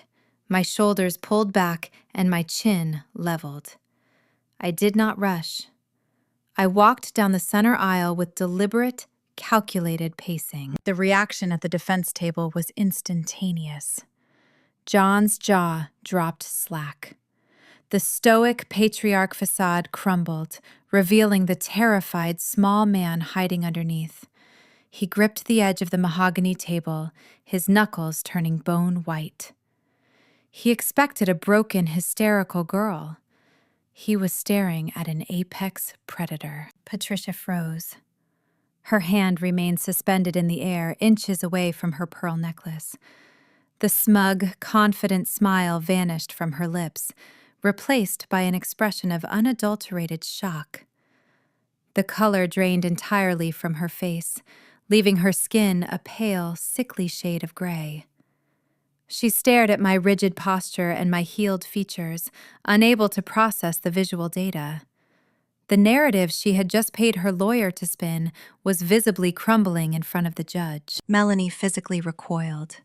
my shoulders pulled back and my chin leveled. I did not rush. I walked down the center aisle with deliberate, calculated pacing. The reaction at the defense table was instantaneous. John's jaw dropped slack. The stoic patriarch facade crumbled, revealing the terrified small man hiding underneath. He gripped the edge of the mahogany table, his knuckles turning bone white. He expected a broken, hysterical girl. He was staring at an apex predator. Patricia froze. Her hand remained suspended in the air, inches away from her pearl necklace. The smug, confident smile vanished from her lips, replaced by an expression of unadulterated shock. The color drained entirely from her face, leaving her skin a pale, sickly shade of gray. She stared at my rigid posture and my healed features, unable to process the visual data. The narrative she had just paid her lawyer to spin was visibly crumbling in front of the judge. Melanie physically recoiled.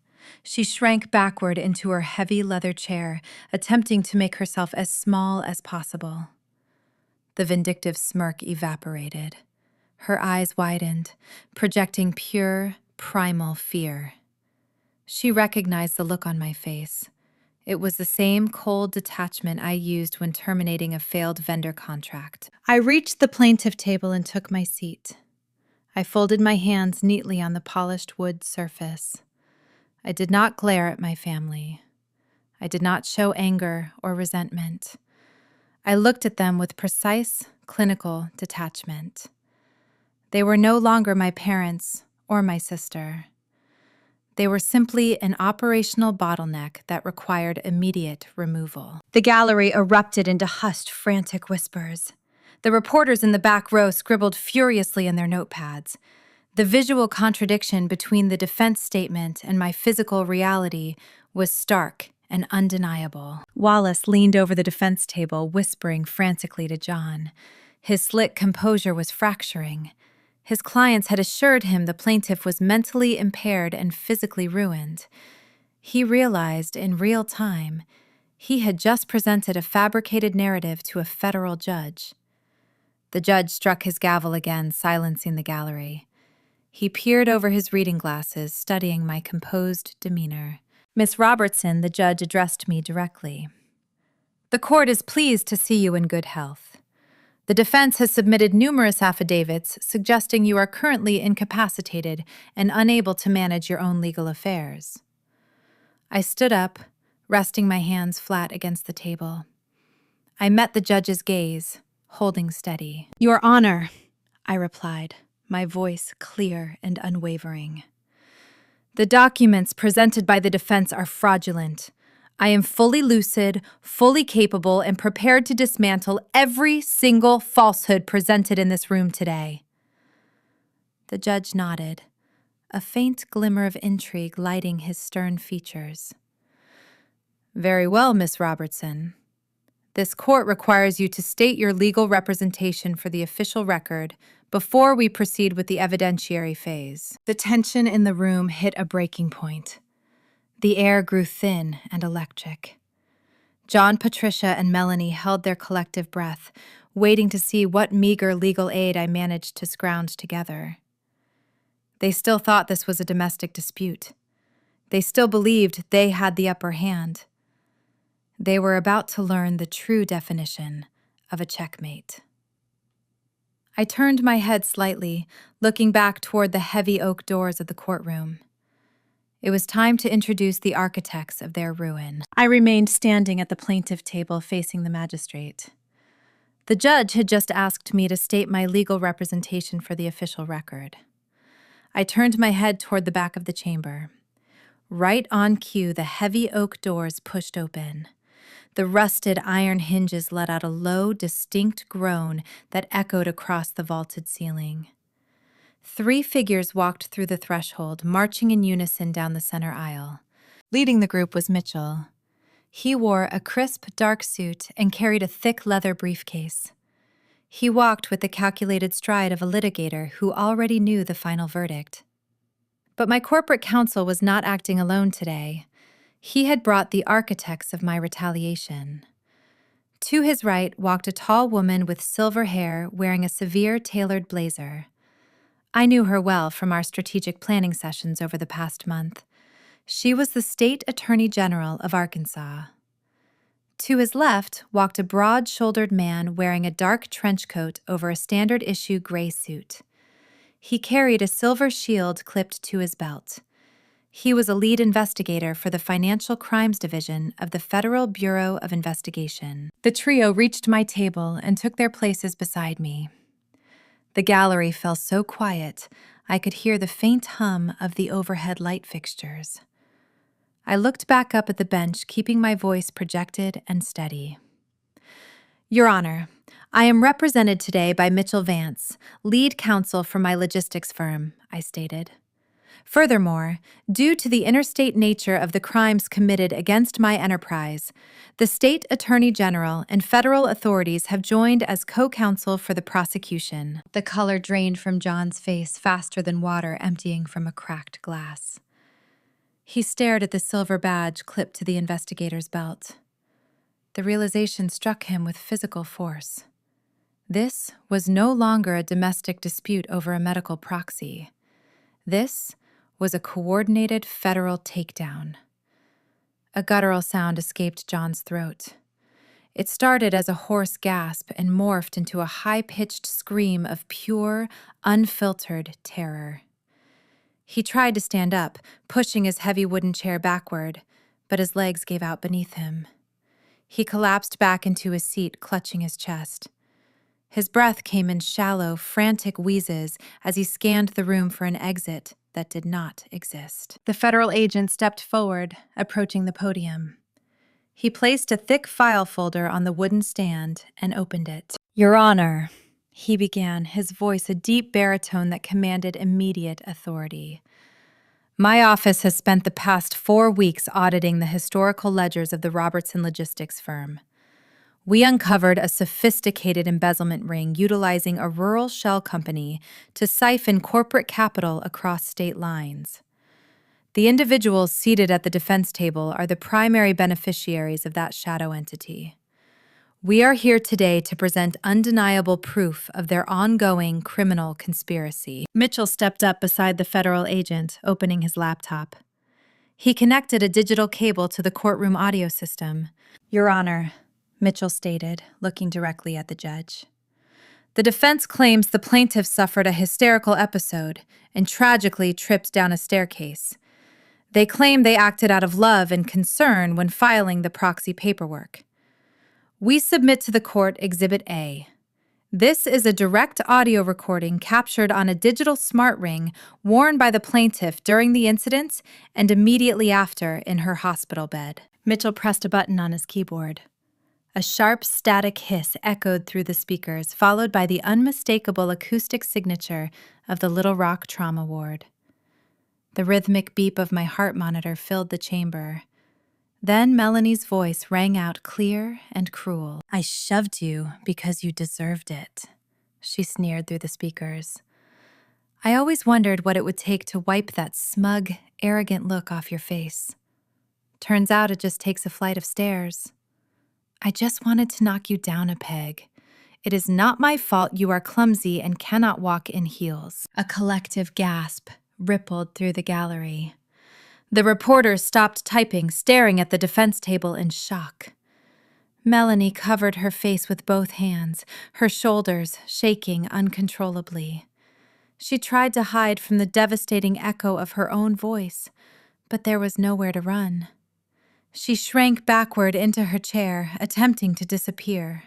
She shrank backward into her heavy leather chair, attempting to make herself as small as possible. The vindictive smirk evaporated. Her eyes widened, projecting pure, primal fear. She recognized the look on my face. It was the same cold detachment I used when terminating a failed vendor contract. I reached the plaintiff table and took my seat. I folded my hands neatly on the polished wood surface. I did not glare at my family. I did not show anger or resentment. I looked at them with precise, clinical detachment. They were no longer my parents or my sister. They were simply an operational bottleneck that required immediate removal. The gallery erupted into hushed, frantic whispers. The reporters in the back row scribbled furiously in their notepads. The visual contradiction between the defense statement and my physical reality was stark and undeniable. Wallace leaned over the defense table, whispering frantically to John. His slick composure was fracturing. His clients had assured him the plaintiff was mentally impaired and physically ruined. He realized in real time he had just presented a fabricated narrative to a federal judge. The judge struck his gavel again, silencing the gallery. He peered over his reading glasses, studying my composed demeanor. Miss Robertson, the judge addressed me directly. The court is pleased to see you in good health. The defense has submitted numerous affidavits suggesting you are currently incapacitated and unable to manage your own legal affairs. I stood up, resting my hands flat against the table. I met the judge's gaze, holding steady. Your Honor, I replied, my voice clear and unwavering. The documents presented by the defense are fraudulent. I am fully lucid, fully capable, and prepared to dismantle every single falsehood presented in this room today. The judge nodded, a faint glimmer of intrigue lighting his stern features. Very well, Miss Robertson. This court requires you to state your legal representation for the official record before we proceed with the evidentiary phase. The tension in the room hit a breaking point. The air grew thin and electric. John, Patricia, and Melanie held their collective breath, waiting to see what meager legal aid I managed to scrounge together. They still thought this was a domestic dispute. They still believed they had the upper hand. They were about to learn the true definition of a checkmate. I turned my head slightly, looking back toward the heavy oak doors of the courtroom. It was time to introduce the architects of their ruin. I remained standing at the plaintiff table facing the magistrate. The judge had just asked me to state my legal representation for the official record. I turned my head toward the back of the chamber. Right on cue, the heavy oak doors pushed open. The rusted iron hinges let out a low, distinct groan that echoed across the vaulted ceiling. 3 figures walked through the threshold, marching in unison down the center aisle. Leading the group was Mitchell. He wore a crisp, dark suit and carried a thick leather briefcase. He walked with the calculated stride of a litigator who already knew the final verdict. But my corporate counsel was not acting alone today. He had brought the architects of my retaliation. To his right walked a tall woman with silver hair wearing a severe tailored blazer. I knew her well from our strategic planning sessions over the past month. She was the State Attorney General of Arkansas. To his left walked a broad-shouldered man wearing a dark trench coat over a standard-issue gray suit. He carried a silver shield clipped to his belt. He was a lead investigator for the Financial Crimes Division of the Federal Bureau of Investigation. The trio reached my table and took their places beside me. The gallery fell so quiet, I could hear the faint hum of the overhead light fixtures. I looked back up at the bench, keeping my voice projected and steady. Your Honor, I am represented today by Mitchell Vance, lead counsel for my logistics firm, I stated. Furthermore, due to the interstate nature of the crimes committed against my enterprise, the State Attorney General and federal authorities have joined as co-counsel for the prosecution. The color drained from John's face faster than water emptying from a cracked glass. He stared at the silver badge clipped to the investigator's belt. The realization struck him with physical force. This was no longer a domestic dispute over a medical proxy. This was a coordinated federal takedown. A guttural sound escaped John's throat. It started as a hoarse gasp and morphed into a high-pitched scream of pure, unfiltered terror. He tried to stand up, pushing his heavy wooden chair backward, but his legs gave out beneath him. He collapsed back into his seat, clutching his chest. His breath came in shallow, frantic wheezes as he scanned the room for an exit that did not exist. The federal agent stepped forward, approaching the podium. He placed a thick file folder on the wooden stand and opened it. "Your Honor," he began, his voice a deep baritone that commanded immediate authority. "My office has spent the past 4 weeks auditing the historical ledgers of the Robertson Logistics firm. We uncovered a sophisticated embezzlement ring utilizing a rural shell company to siphon corporate capital across state lines. The individuals seated at the defense table are the primary beneficiaries of that shadow entity. We are here today to present undeniable proof of their ongoing criminal conspiracy." Mitchell stepped up beside the federal agent, opening his laptop. He connected a digital cable to the courtroom audio system. "Your Honor," Mitchell stated, looking directly at the judge. "The defense claims the plaintiff suffered a hysterical episode and tragically tripped down a staircase. They claim they acted out of love and concern when filing the proxy paperwork. We submit to the court Exhibit A. This is a direct audio recording captured on a digital smart ring worn by the plaintiff during the incident and immediately after in her hospital bed." Mitchell pressed a button on his keyboard. A sharp, static hiss echoed through the speakers, followed by the unmistakable acoustic signature of the Little Rock Trauma Ward. The rhythmic beep of my heart monitor filled the chamber. Then Melanie's voice rang out clear and cruel. "I shoved you because you deserved it," she sneered through the speakers. "I always wondered what it would take to wipe that smug, arrogant look off your face. Turns out it just takes a flight of stairs. I just wanted to knock you down a peg. It is not my fault you are clumsy and cannot walk in heels." A collective gasp rippled through the gallery. The reporters stopped typing, staring at the defense table in shock. Melanie covered her face with both hands, her shoulders shaking uncontrollably. She tried to hide from the devastating echo of her own voice, but there was nowhere to run. She shrank backward into her chair, attempting to disappear.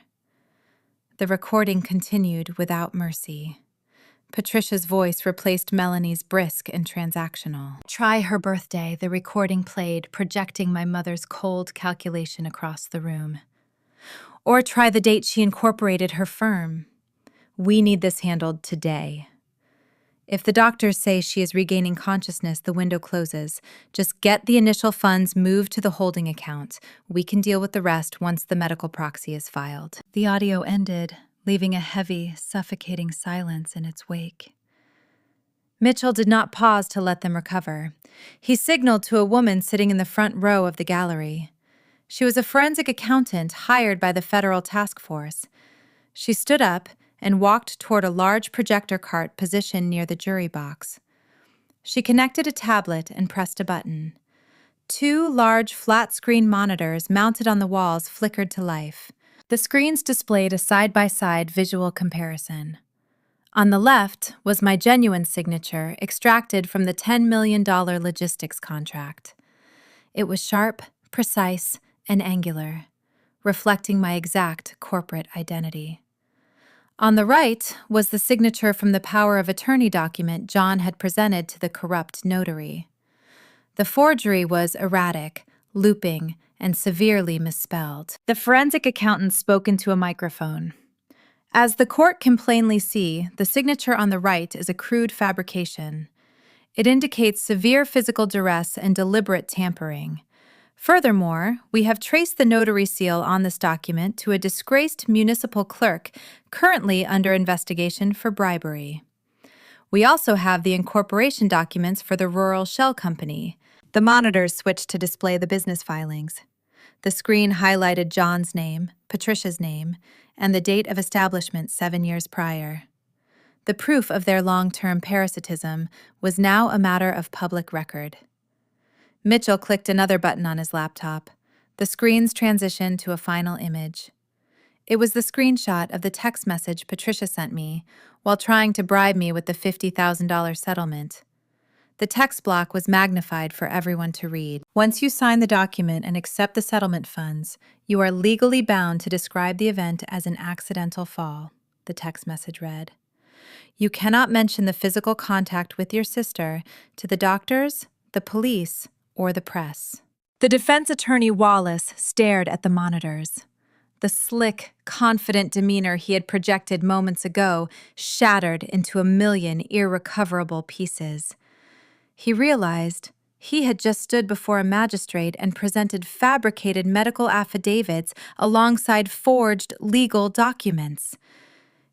The recording continued without mercy. Patricia's voice replaced Melanie's brisk and transactional. "Try her birthday," the recording played, projecting my mother's cold calculation across the room. "Or try the date she incorporated her firm. We need this handled today. If the doctors say she is regaining consciousness, the window closes. Just get the initial funds moved to the holding account. We can deal with the rest once the medical proxy is filed." The audio ended, leaving a heavy, suffocating silence in its wake. Mitchell did not pause to let them recover. He signaled to a woman sitting in the front row of the gallery. She was a forensic accountant hired by the federal task force. She stood up and walked toward a large projector cart positioned near the jury box. She connected a tablet and pressed a button. 2 large flat-screen monitors mounted on the walls flickered to life. The screens displayed a side-by-side visual comparison. On the left was my genuine signature extracted from the $10 million logistics contract. It was sharp, precise, and angular, reflecting my exact corporate identity. On the right was the signature from the power of attorney document John had presented to the corrupt notary. The forgery was erratic, looping, and severely misspelled. The forensic accountant spoke into a microphone. "As the court can plainly see, the signature on the right is a crude fabrication. It indicates severe physical duress and deliberate tampering. Furthermore, we have traced the notary seal on this document to a disgraced municipal clerk currently under investigation for bribery. We also have the incorporation documents for the Rural Shell Company." The monitors switched to display the business filings. The screen highlighted John's name, Patricia's name, and the date of establishment 7 years prior. The proof of their long-term parasitism was now a matter of public record. Mitchell clicked another button on his laptop. The screens transitioned to a final image. It was the screenshot of the text message Patricia sent me while trying to bribe me with the $50,000 settlement. The text block was magnified for everyone to read. Once you sign the document and accept the settlement funds, you are legally bound to describe the event as an accidental fall, the text message read. You cannot mention the physical contact with your sister to the doctors, the police, or the press. The defense attorney Wallace stared at the monitors. The slick, confident demeanor he had projected moments ago shattered into a million irrecoverable pieces. He realized he had just stood before a magistrate and presented fabricated medical affidavits alongside forged legal documents.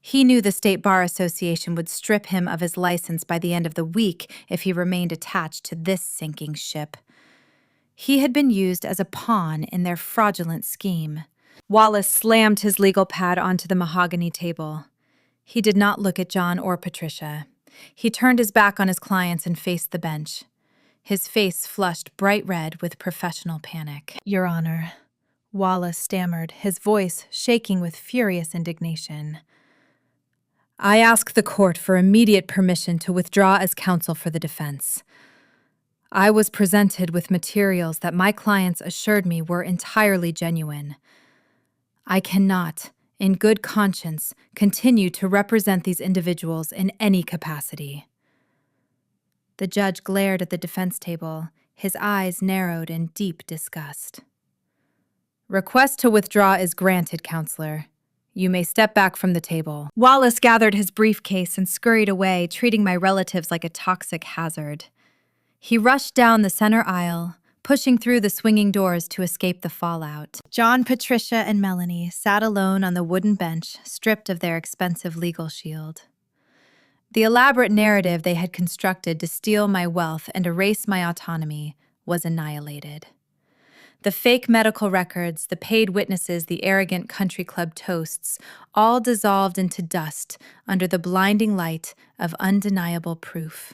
He knew the State Bar Association would strip him of his license by the end of the week if he remained attached to this sinking ship. He had been used as a pawn in their fraudulent scheme. Wallace slammed his legal pad onto the mahogany table. He did not look at John or Patricia. He turned his back on his clients and faced the bench. His face flushed bright red with professional panic. "Your Honor," Wallace stammered, his voice shaking with furious indignation. "I ask the court for immediate permission to withdraw as counsel for the defense. I was presented with materials that my clients assured me were entirely genuine. I cannot, in good conscience, continue to represent these individuals in any capacity." The judge glared at the defense table, his eyes narrowed in deep disgust. "Request to withdraw is granted, counselor. You may step back from the table." Wallace gathered his briefcase and scurried away, treating my relatives like a toxic hazard. He rushed down the center aisle, pushing through the swinging doors to escape the fallout. John, Patricia, and Melanie sat alone on the wooden bench, stripped of their expensive legal shield. The elaborate narrative they had constructed to steal my wealth and erase my autonomy was annihilated. The fake medical records, the paid witnesses, the arrogant country club toasts, all dissolved into dust under the blinding light of undeniable proof.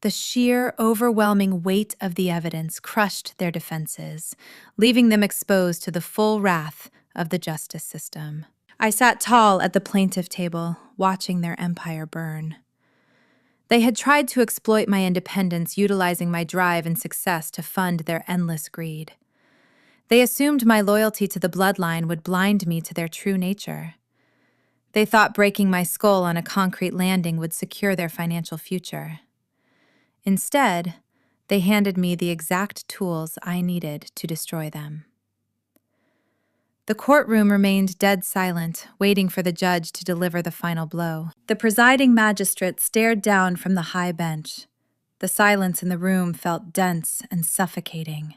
The sheer, overwhelming weight of the evidence crushed their defenses, leaving them exposed to the full wrath of the justice system. I sat tall at the plaintiff table, watching their empire burn. They had tried to exploit my independence, utilizing my drive and success to fund their endless greed. They assumed my loyalty to the bloodline would blind me to their true nature. They thought breaking my skull on a concrete landing would secure their financial future. Instead, they handed me the exact tools I needed to destroy them. The courtroom remained dead silent, waiting for the judge to deliver the final blow. The presiding magistrate stared down from the high bench. The silence in the room felt dense and suffocating.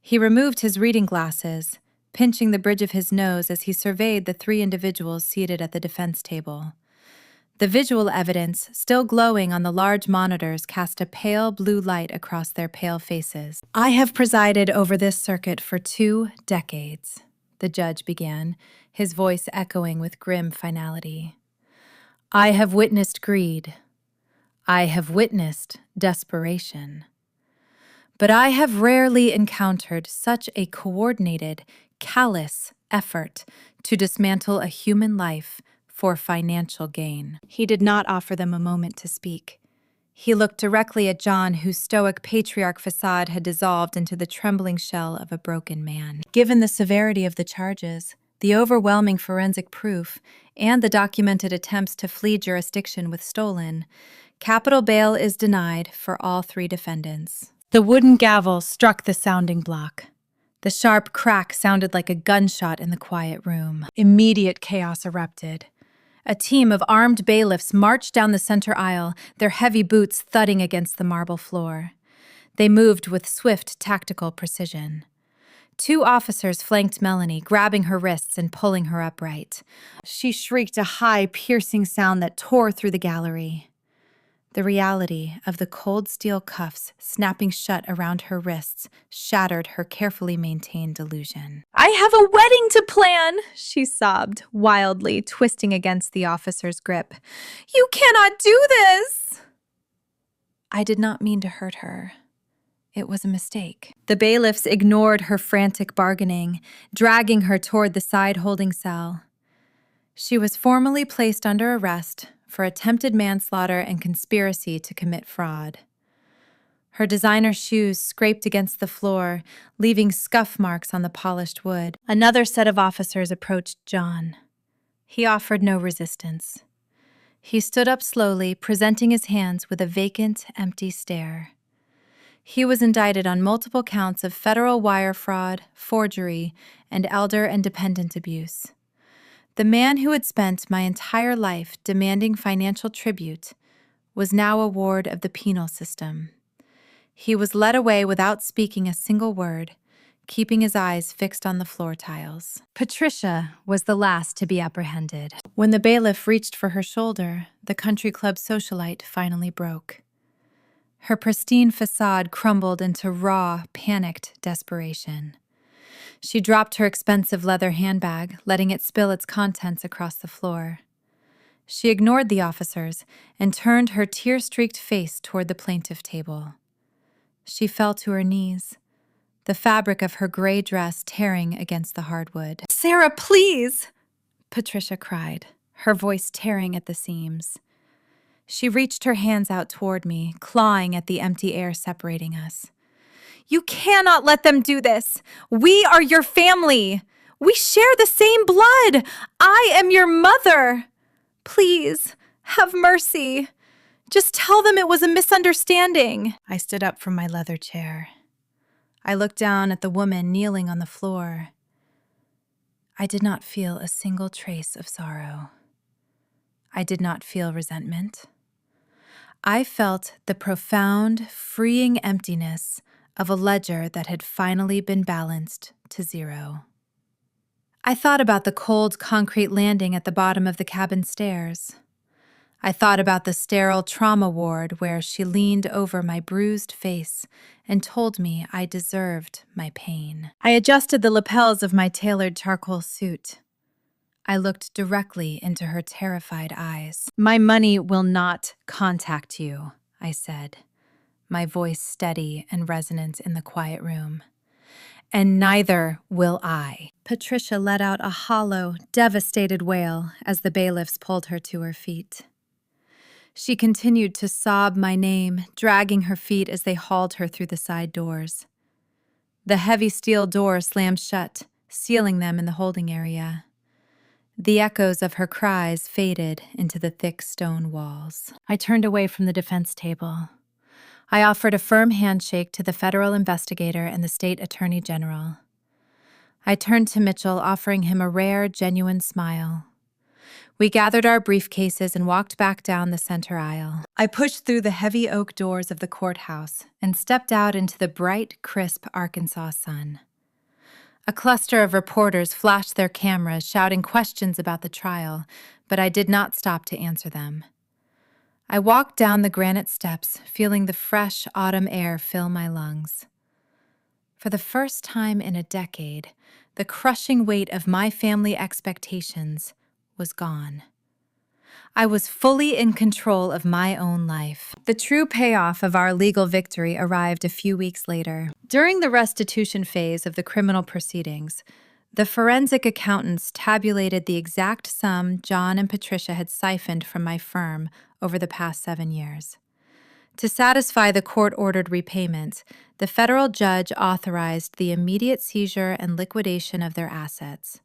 He removed his reading glasses, pinching the bridge of his nose as he surveyed the three individuals seated at the defense table. The visual evidence, still glowing on the large monitors, cast a pale blue light across their pale faces. "I have presided over this circuit for 2 decades, the judge began, his voice echoing with grim finality. "I have witnessed greed. I have witnessed desperation. But I have rarely encountered such a coordinated, callous effort to dismantle a human life for financial gain." He did not offer them a moment to speak. He looked directly at John, whose stoic patriarch facade had dissolved into the trembling shell of a broken man. Given the severity of the charges, the overwhelming forensic proof, and the documented attempts to flee jurisdiction with stolen, capital bail is denied for all 3 defendants. The wooden gavel struck the sounding block. The sharp crack sounded like a gunshot in the quiet room. Immediate chaos erupted. A team of armed bailiffs marched down the center aisle, their heavy boots thudding against the marble floor. They moved with swift, tactical precision. 2 officers flanked Melanie, grabbing her wrists and pulling her upright. She shrieked a high, piercing sound that tore through the gallery. The reality of the cold steel cuffs snapping shut around her wrists shattered her carefully maintained illusion. "I have a wedding to plan," she sobbed, wildly, twisting against the officer's grip. "You cannot do this!" I did not mean to hurt her. It was a mistake. The bailiffs ignored her frantic bargaining, dragging her toward the side holding cell. She was formally placed under arrest for attempted manslaughter and conspiracy to commit fraud. Her designer shoes scraped against the floor, leaving scuff marks on the polished wood. Another set of officers approached John. He offered no resistance. He stood up slowly, presenting his hands with a vacant, empty stare. He was indicted on multiple counts of federal wire fraud, forgery, and elder and dependent abuse. The man who had spent my entire life demanding financial tribute was now a ward of the penal system. He was led away without speaking a single word, keeping his eyes fixed on the floor tiles. Patricia was the last to be apprehended. When the bailiff reached for her shoulder, the country club socialite finally broke. Her pristine facade crumbled into raw, panicked desperation. She dropped her expensive leather handbag, letting it spill its contents across the floor. She ignored the officers and turned her tear-streaked face toward the plaintiff table. She fell to her knees, the fabric of her gray dress tearing against the hardwood. "Sarah, please!" Patricia cried, her voice tearing at the seams. She reached her hands out toward me, clawing at the empty air separating us. "You cannot let them do this! We are your family! We share the same blood! I am your mother! Please, have mercy! Just tell them it was a misunderstanding!" I stood up from my leather chair. I looked down at the woman kneeling on the floor. I did not feel a single trace of sorrow. I did not feel resentment. I felt the profound, freeing emptiness of a ledger that had finally been balanced to zero. I thought about the cold concrete landing at the bottom of the cabin stairs. I thought about the sterile trauma ward where she leaned over my bruised face and told me I deserved my pain. I adjusted the lapels of my tailored charcoal suit. I looked directly into her terrified eyes. "My money will not contact you," I said, my voice steady and resonant in the quiet room. "And neither will I." Patricia let out a hollow, devastated wail as the bailiffs pulled her to her feet. She continued to sob my name, dragging her feet as they hauled her through the side doors. The heavy steel door slammed shut, sealing them in the holding area. The echoes of her cries faded into the thick stone walls. I turned away from the defense table. I offered a firm handshake to the federal investigator and the state attorney general. I turned to Mitchell, offering him a rare, genuine smile. We gathered our briefcases and walked back down the center aisle. I pushed through the heavy oak doors of the courthouse and stepped out into the bright, crisp Arkansas sun. A cluster of reporters flashed their cameras, shouting questions about the trial, but I did not stop to answer them. I walked down the granite steps, feeling the fresh autumn air fill my lungs. For the first time in a decade, the crushing weight of my family expectations was gone. I was fully in control of my own life. The true payoff of our legal victory arrived a few weeks later. During the restitution phase of the criminal proceedings, the forensic accountants tabulated the exact sum John and Patricia had siphoned from my firm over the past 7 years. To satisfy the court-ordered repayment, the federal judge authorized the immediate seizure and liquidation of their assets.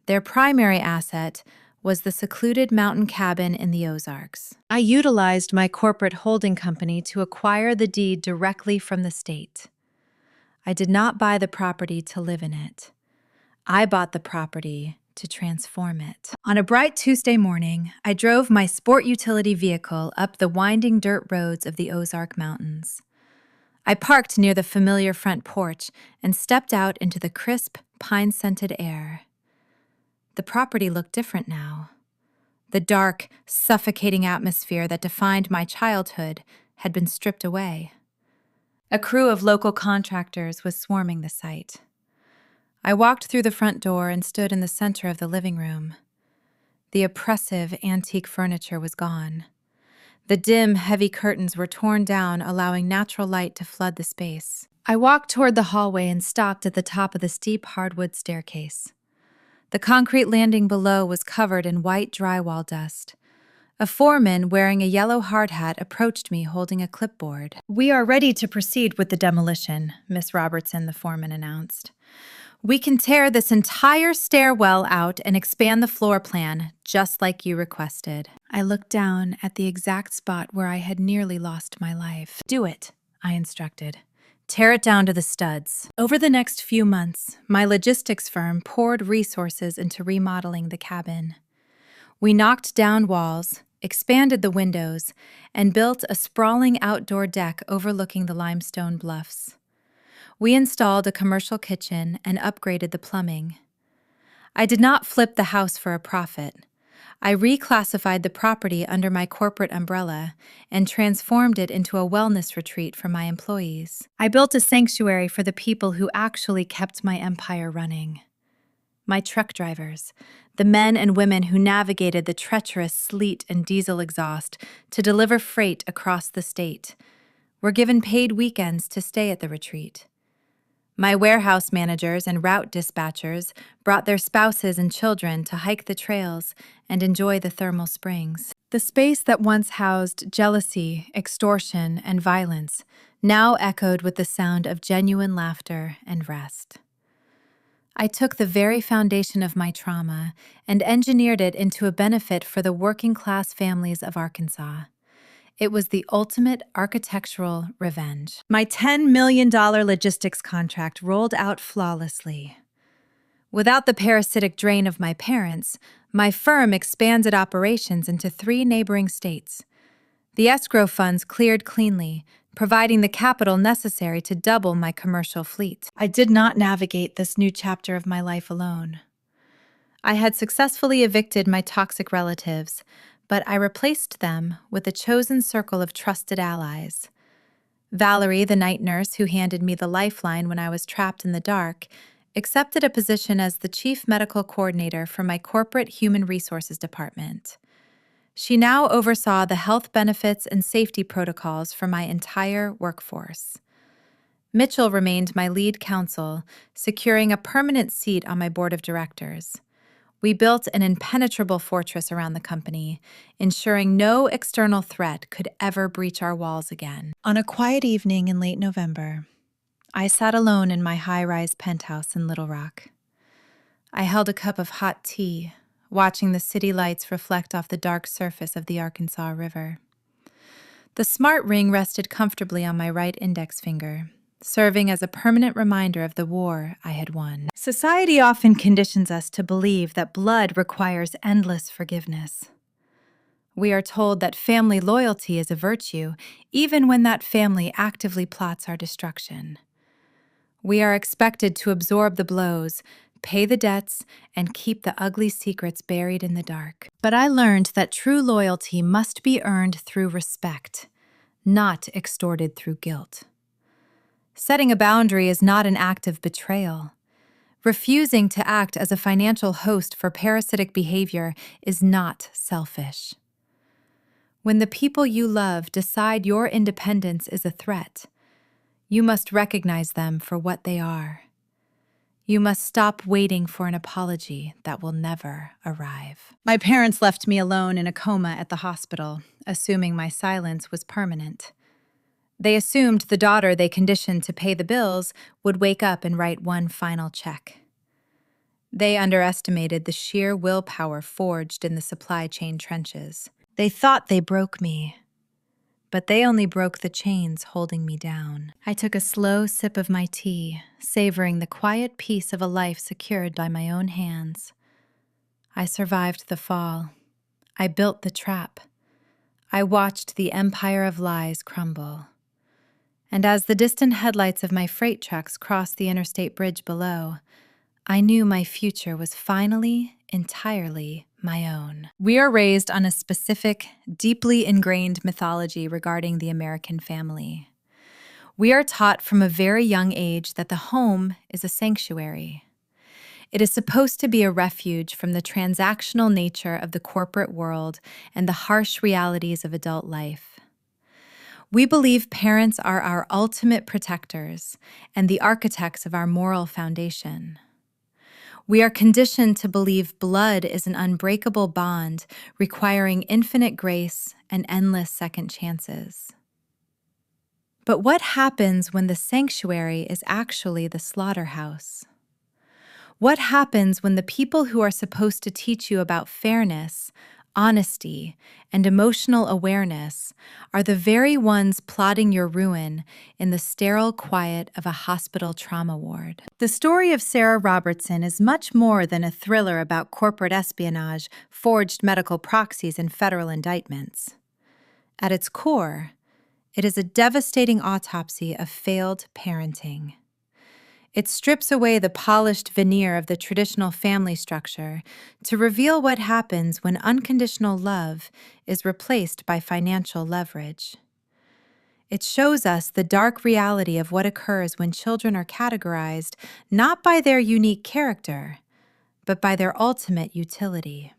Their primary asset was the secluded mountain cabin in the Ozarks. I utilized my corporate holding company to acquire the deed directly from the state. I did not buy the property to live in it. I bought the property to transform it. On a bright Tuesday morning, I drove my sport utility vehicle up the winding dirt roads of the Ozark Mountains. I parked near the familiar front porch and stepped out into the crisp, pine-scented air. The property looked different now. The dark, suffocating atmosphere that defined my childhood had been stripped away. A crew of local contractors was swarming the site. I walked through the front door and stood in the center of the living room. The oppressive antique furniture was gone. The dim, heavy curtains were torn down, allowing natural light to flood the space. I walked toward the hallway and stopped at the top of the steep hardwood staircase. The concrete landing below was covered in white drywall dust. A foreman wearing a yellow hard hat approached me holding a clipboard. "We are ready to proceed with the demolition," Miss Robertson, the foreman, announced. "We can tear this entire stairwell out and expand the floor plan, just like you requested." I looked down at the exact spot where I had nearly lost my life. "Do it," I instructed. "Tear it down to the studs." Over the next few months, my logistics firm poured resources into remodeling the cabin. We knocked down walls, expanded the windows, and built a sprawling outdoor deck overlooking the limestone bluffs. We installed a commercial kitchen and upgraded the plumbing. I did not flip the house for a profit. I reclassified the property under my corporate umbrella and transformed it into a wellness retreat for my employees. I built a sanctuary for the people who actually kept my empire running. My truck drivers, the men and women who navigated the treacherous sleet and diesel exhaust to deliver freight across the state, were given paid weekends to stay at the retreat. My warehouse managers and route dispatchers brought their spouses and children to hike the trails and enjoy the thermal springs. The space that once housed jealousy, extortion, and violence now echoed with the sound of genuine laughter and rest. I took the very foundation of my trauma and engineered it into a benefit for the working-class families of Arkansas. It was the ultimate architectural revenge. My $10 million logistics contract rolled out flawlessly. Without the parasitic drain of my parents, my firm expanded operations into 3 neighboring states. The escrow funds cleared cleanly, providing the capital necessary to double my commercial fleet. I did not navigate this new chapter of my life alone. I had successfully evicted my toxic relatives, but I replaced them with a chosen circle of trusted allies. Valerie, the night nurse who handed me the lifeline when I was trapped in the dark, accepted a position as the chief medical coordinator for my corporate human resources department. She now oversaw the health benefits and safety protocols for my entire workforce. Mitchell remained my lead counsel, securing a permanent seat on my board of directors. We built an impenetrable fortress around the company, ensuring no external threat could ever breach our walls again. On a quiet evening in late November, I sat alone in my high-rise penthouse in Little Rock. I held a cup of hot tea, watching the city lights reflect off the dark surface of the Arkansas River. The smart ring rested comfortably on my right index finger, serving as a permanent reminder of the war I had won. Society often conditions us to believe that blood requires endless forgiveness. We are told that family loyalty is a virtue, even when that family actively plots our destruction. We are expected to absorb the blows, pay the debts, and keep the ugly secrets buried in the dark. But I learned that true loyalty must be earned through respect, not extorted through guilt. Setting a boundary is not an act of betrayal. Refusing to act as a financial host for parasitic behavior is not selfish. When the people you love decide your independence is a threat, you must recognize them for what they are. You must stop waiting for an apology that will never arrive. My parents left me alone in a coma at the hospital, assuming my silence was permanent. They assumed the daughter they conditioned to pay the bills would wake up and write one final check. They underestimated the sheer willpower forged in the supply chain trenches. They thought they broke me, but they only broke the chains holding me down. I took a slow sip of my tea, savoring the quiet peace of a life secured by my own hands. I survived the fall. I built the trap. I watched the empire of lies crumble. And as the distant headlights of my freight trucks crossed the interstate bridge below, I knew my future was finally entirely my own. We are raised on a specific, deeply ingrained mythology regarding the American family. We are taught from a very young age that the home is a sanctuary. It is supposed to be a refuge from the transactional nature of the corporate world and the harsh realities of adult life. We believe parents are our ultimate protectors and the architects of our moral foundation. We are conditioned to believe blood is an unbreakable bond requiring infinite grace and endless second chances. But what happens when the sanctuary is actually the slaughterhouse? What happens when the people who are supposed to teach you about fairness, honesty, and emotional awareness are the very ones plotting your ruin in the sterile quiet of a hospital trauma ward? The story of Sarah Robertson is much more than a thriller about corporate espionage, forged medical proxies, and federal indictments. At its core, it is a devastating autopsy of failed parenting. It strips away the polished veneer of the traditional family structure to reveal what happens when unconditional love is replaced by financial leverage. It shows us the dark reality of what occurs when children are categorized not by their unique character, but by their ultimate utility.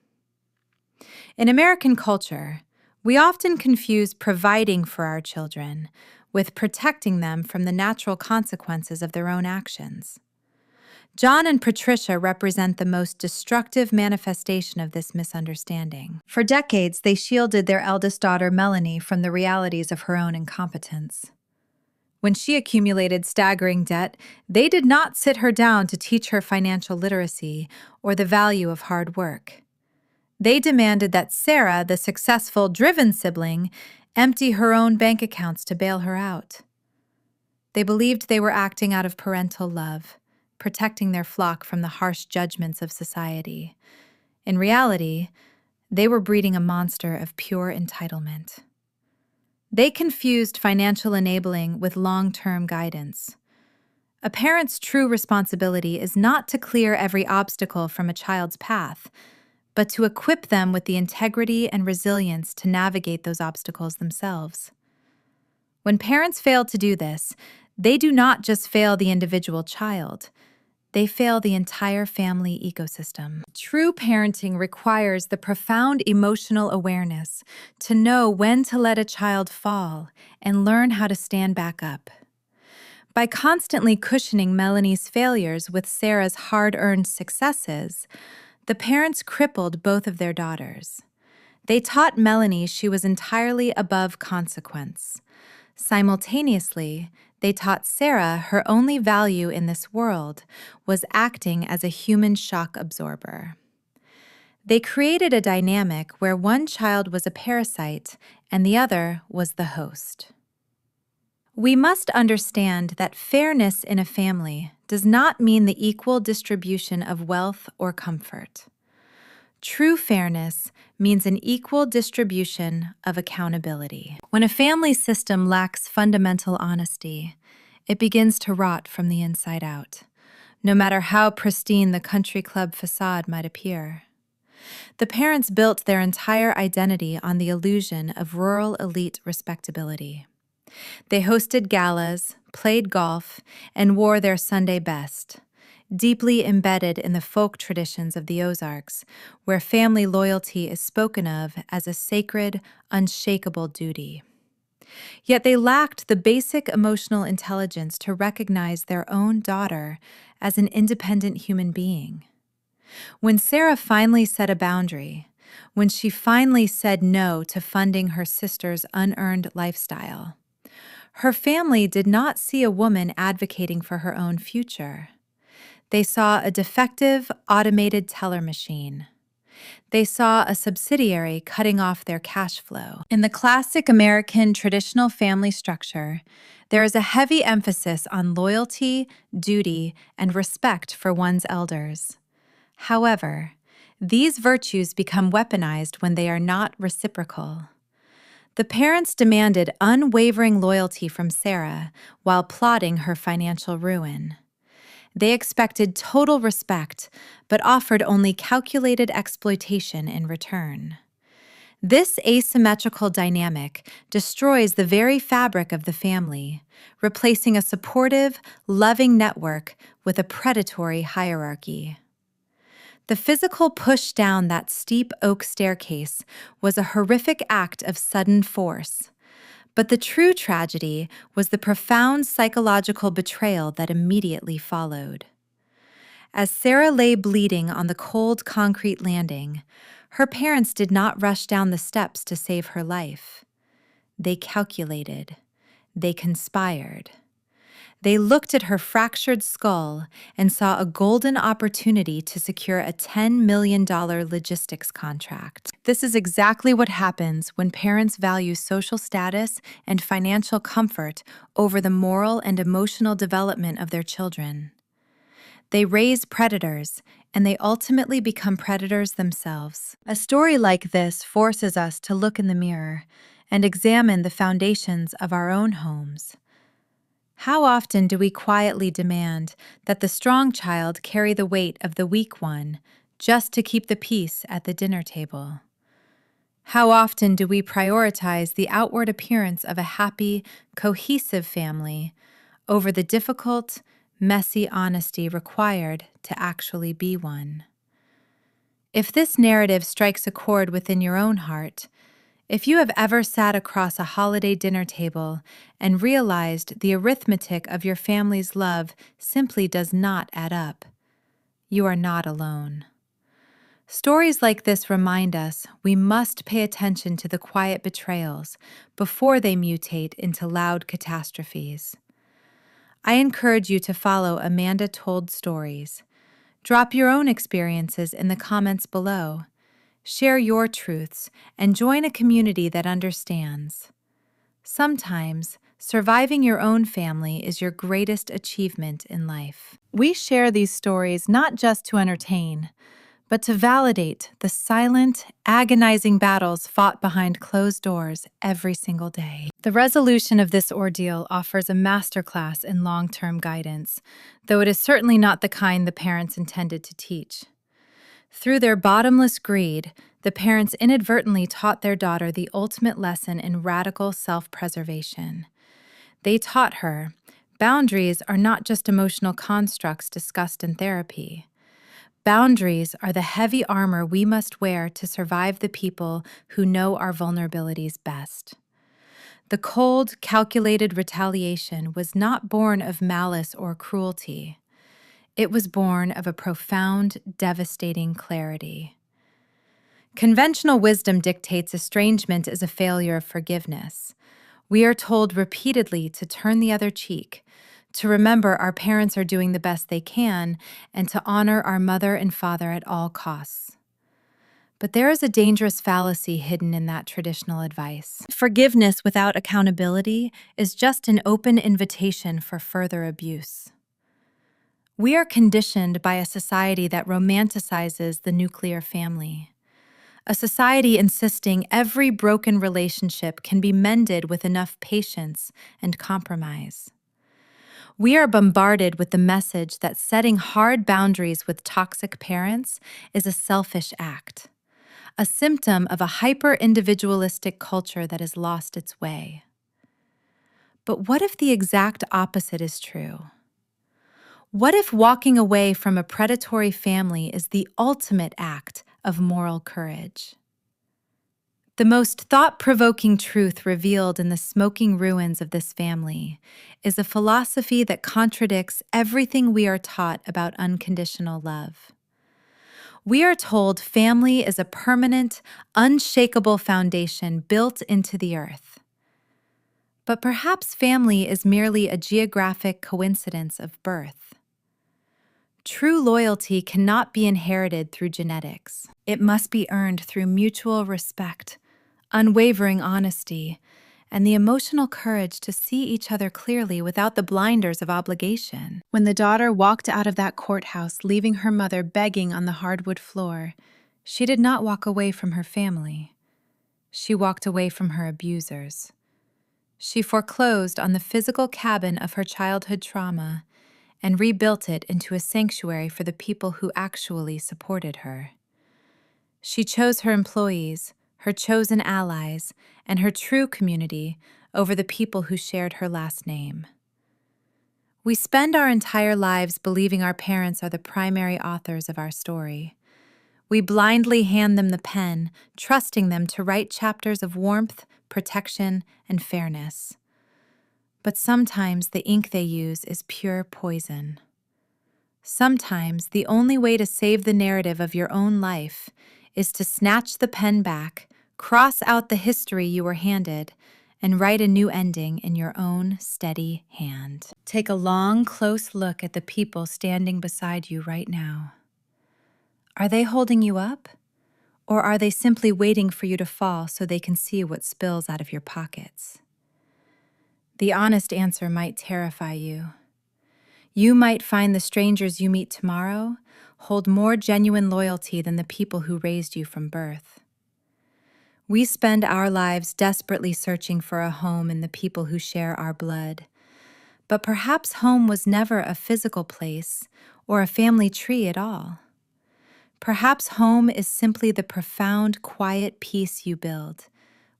In American culture, we often confuse providing for our children with protecting them from the natural consequences of their own actions. John and Patricia represent the most destructive manifestation of this misunderstanding. For decades, they shielded their eldest daughter, Melanie, from the realities of her own incompetence. When she accumulated staggering debt, they did not sit her down to teach her financial literacy or the value of hard work. They demanded that Sarah, the successful, driven sibling, empty her own bank accounts to bail her out. They believed they were acting out of parental love, protecting their flock from the harsh judgments of society. In reality, they were breeding a monster of pure entitlement. They confused financial enabling with long-term guidance. A parent's true responsibility is not to clear every obstacle from a child's path, but to equip them with the integrity and resilience to navigate those obstacles themselves. When parents fail to do this, they do not just fail the individual child, they fail the entire family ecosystem. True parenting requires the profound emotional awareness to know when to let a child fall and learn how to stand back up. By constantly cushioning Melanie's failures with Sarah's hard-earned successes, the parents crippled both of their daughters. They taught Melanie she was entirely above consequence. Simultaneously, they taught Sarah her only value in this world was acting as a human shock absorber. They created a dynamic where one child was a parasite and the other was the host. We must understand that fairness in a family does not mean the equal distribution of wealth or comfort. True fairness means an equal distribution of accountability. When a family system lacks fundamental honesty, it begins to rot from the inside out, no matter how pristine the country club facade might appear. The parents built their entire identity on the illusion of rural elite respectability. They hosted galas, played golf, and wore their Sunday best, deeply embedded in the folk traditions of the Ozarks, where family loyalty is spoken of as a sacred, unshakable duty. Yet they lacked the basic emotional intelligence to recognize their own daughter as an independent human being. When Sarah finally set a boundary, when she finally said no to funding her sister's unearned lifestyle, her family did not see a woman advocating for her own future. They saw a defective, automated teller machine. They saw a subsidiary cutting off their cash flow. In the classic American traditional family structure, there is a heavy emphasis on loyalty, duty, and respect for one's elders. However, these virtues become weaponized when they are not reciprocal. The parents demanded unwavering loyalty from Sarah while plotting her financial ruin. They expected total respect, but offered only calculated exploitation in return. This asymmetrical dynamic destroys the very fabric of the family, replacing a supportive, loving network with a predatory hierarchy. The physical push down that steep oak staircase was a horrific act of sudden force, but the true tragedy was the profound psychological betrayal that immediately followed. As Sarah lay bleeding on the cold concrete landing, her parents did not rush down the steps to save her life. They calculated. They conspired. They looked at her fractured skull and saw a golden opportunity to secure a $10 million logistics contract. This is exactly what happens when parents value social status and financial comfort over the moral and emotional development of their children. They raise predators, and they ultimately become predators themselves. A story like this forces us to look in the mirror and examine the foundations of our own homes. How often do we quietly demand that the strong child carry the weight of the weak one just to keep the peace at the dinner table? How often do we prioritize the outward appearance of a happy, cohesive family over the difficult, messy honesty required to actually be one? If this narrative strikes a chord within your own heart, if you have ever sat across a holiday dinner table and realized the arithmetic of your family's love simply does not add up, you are not alone. Stories like this remind us we must pay attention to the quiet betrayals before they mutate into loud catastrophes. I encourage you to follow Amanda Told Stories. Drop your own experiences in the comments below. Share your truths and join a community that understands. Sometimes, surviving your own family is your greatest achievement in life. We share these stories not just to entertain, but to validate the silent, agonizing battles fought behind closed doors every single day. The resolution of this ordeal offers a masterclass in long-term guidance, though it is certainly not the kind the parents intended to teach. Through their bottomless greed, the parents inadvertently taught their daughter the ultimate lesson in radical self-preservation. They taught her, boundaries are not just emotional constructs discussed in therapy. Boundaries are the heavy armor we must wear to survive the people who know our vulnerabilities best. The cold, calculated retaliation was not born of malice or cruelty. It was born of a profound, devastating clarity. Conventional wisdom dictates estrangement is a failure of forgiveness. We are told repeatedly to turn the other cheek, to remember our parents are doing the best they can, and to honor our mother and father at all costs. But there is a dangerous fallacy hidden in that traditional advice. Forgiveness without accountability is just an open invitation for further abuse. We are conditioned by a society that romanticizes the nuclear family, a society insisting every broken relationship can be mended with enough patience and compromise. We are bombarded with the message that setting hard boundaries with toxic parents is a selfish act, a symptom of a hyper-individualistic culture that has lost its way. But what if the exact opposite is true? What if walking away from a predatory family is the ultimate act of moral courage? The most thought-provoking truth revealed in the smoking ruins of this family is a philosophy that contradicts everything we are taught about unconditional love. We are told family is a permanent, unshakable foundation built into the earth. But perhaps family is merely a geographic coincidence of birth. True loyalty cannot be inherited through genetics. It must be earned through mutual respect, unwavering honesty, and the emotional courage to see each other clearly without the blinders of obligation. When the daughter walked out of that courthouse, leaving her mother begging on the hardwood floor, she did not walk away from her family. She walked away from her abusers. She foreclosed on the physical cabin of her childhood trauma and rebuilt it into a sanctuary for the people who actually supported her. She chose her employees, her chosen allies, and her true community over the people who shared her last name. We spend our entire lives believing our parents are the primary authors of our story. We blindly hand them the pen, trusting them to write chapters of warmth, protection, and fairness. But sometimes the ink they use is pure poison. Sometimes the only way to save the narrative of your own life is to snatch the pen back, cross out the history you were handed, and write a new ending in your own steady hand. Take a long, close look at the people standing beside you right now. Are they holding you up? Or are they simply waiting for you to fall so they can see what spills out of your pockets? The honest answer might terrify you. You might find the strangers you meet tomorrow hold more genuine loyalty than the people who raised you from birth. We spend our lives desperately searching for a home in the people who share our blood. But perhaps home was never a physical place or a family tree at all. Perhaps home is simply the profound, quiet peace you build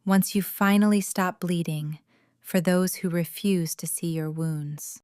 once you finally stop bleeding for those who refuse to see your wounds.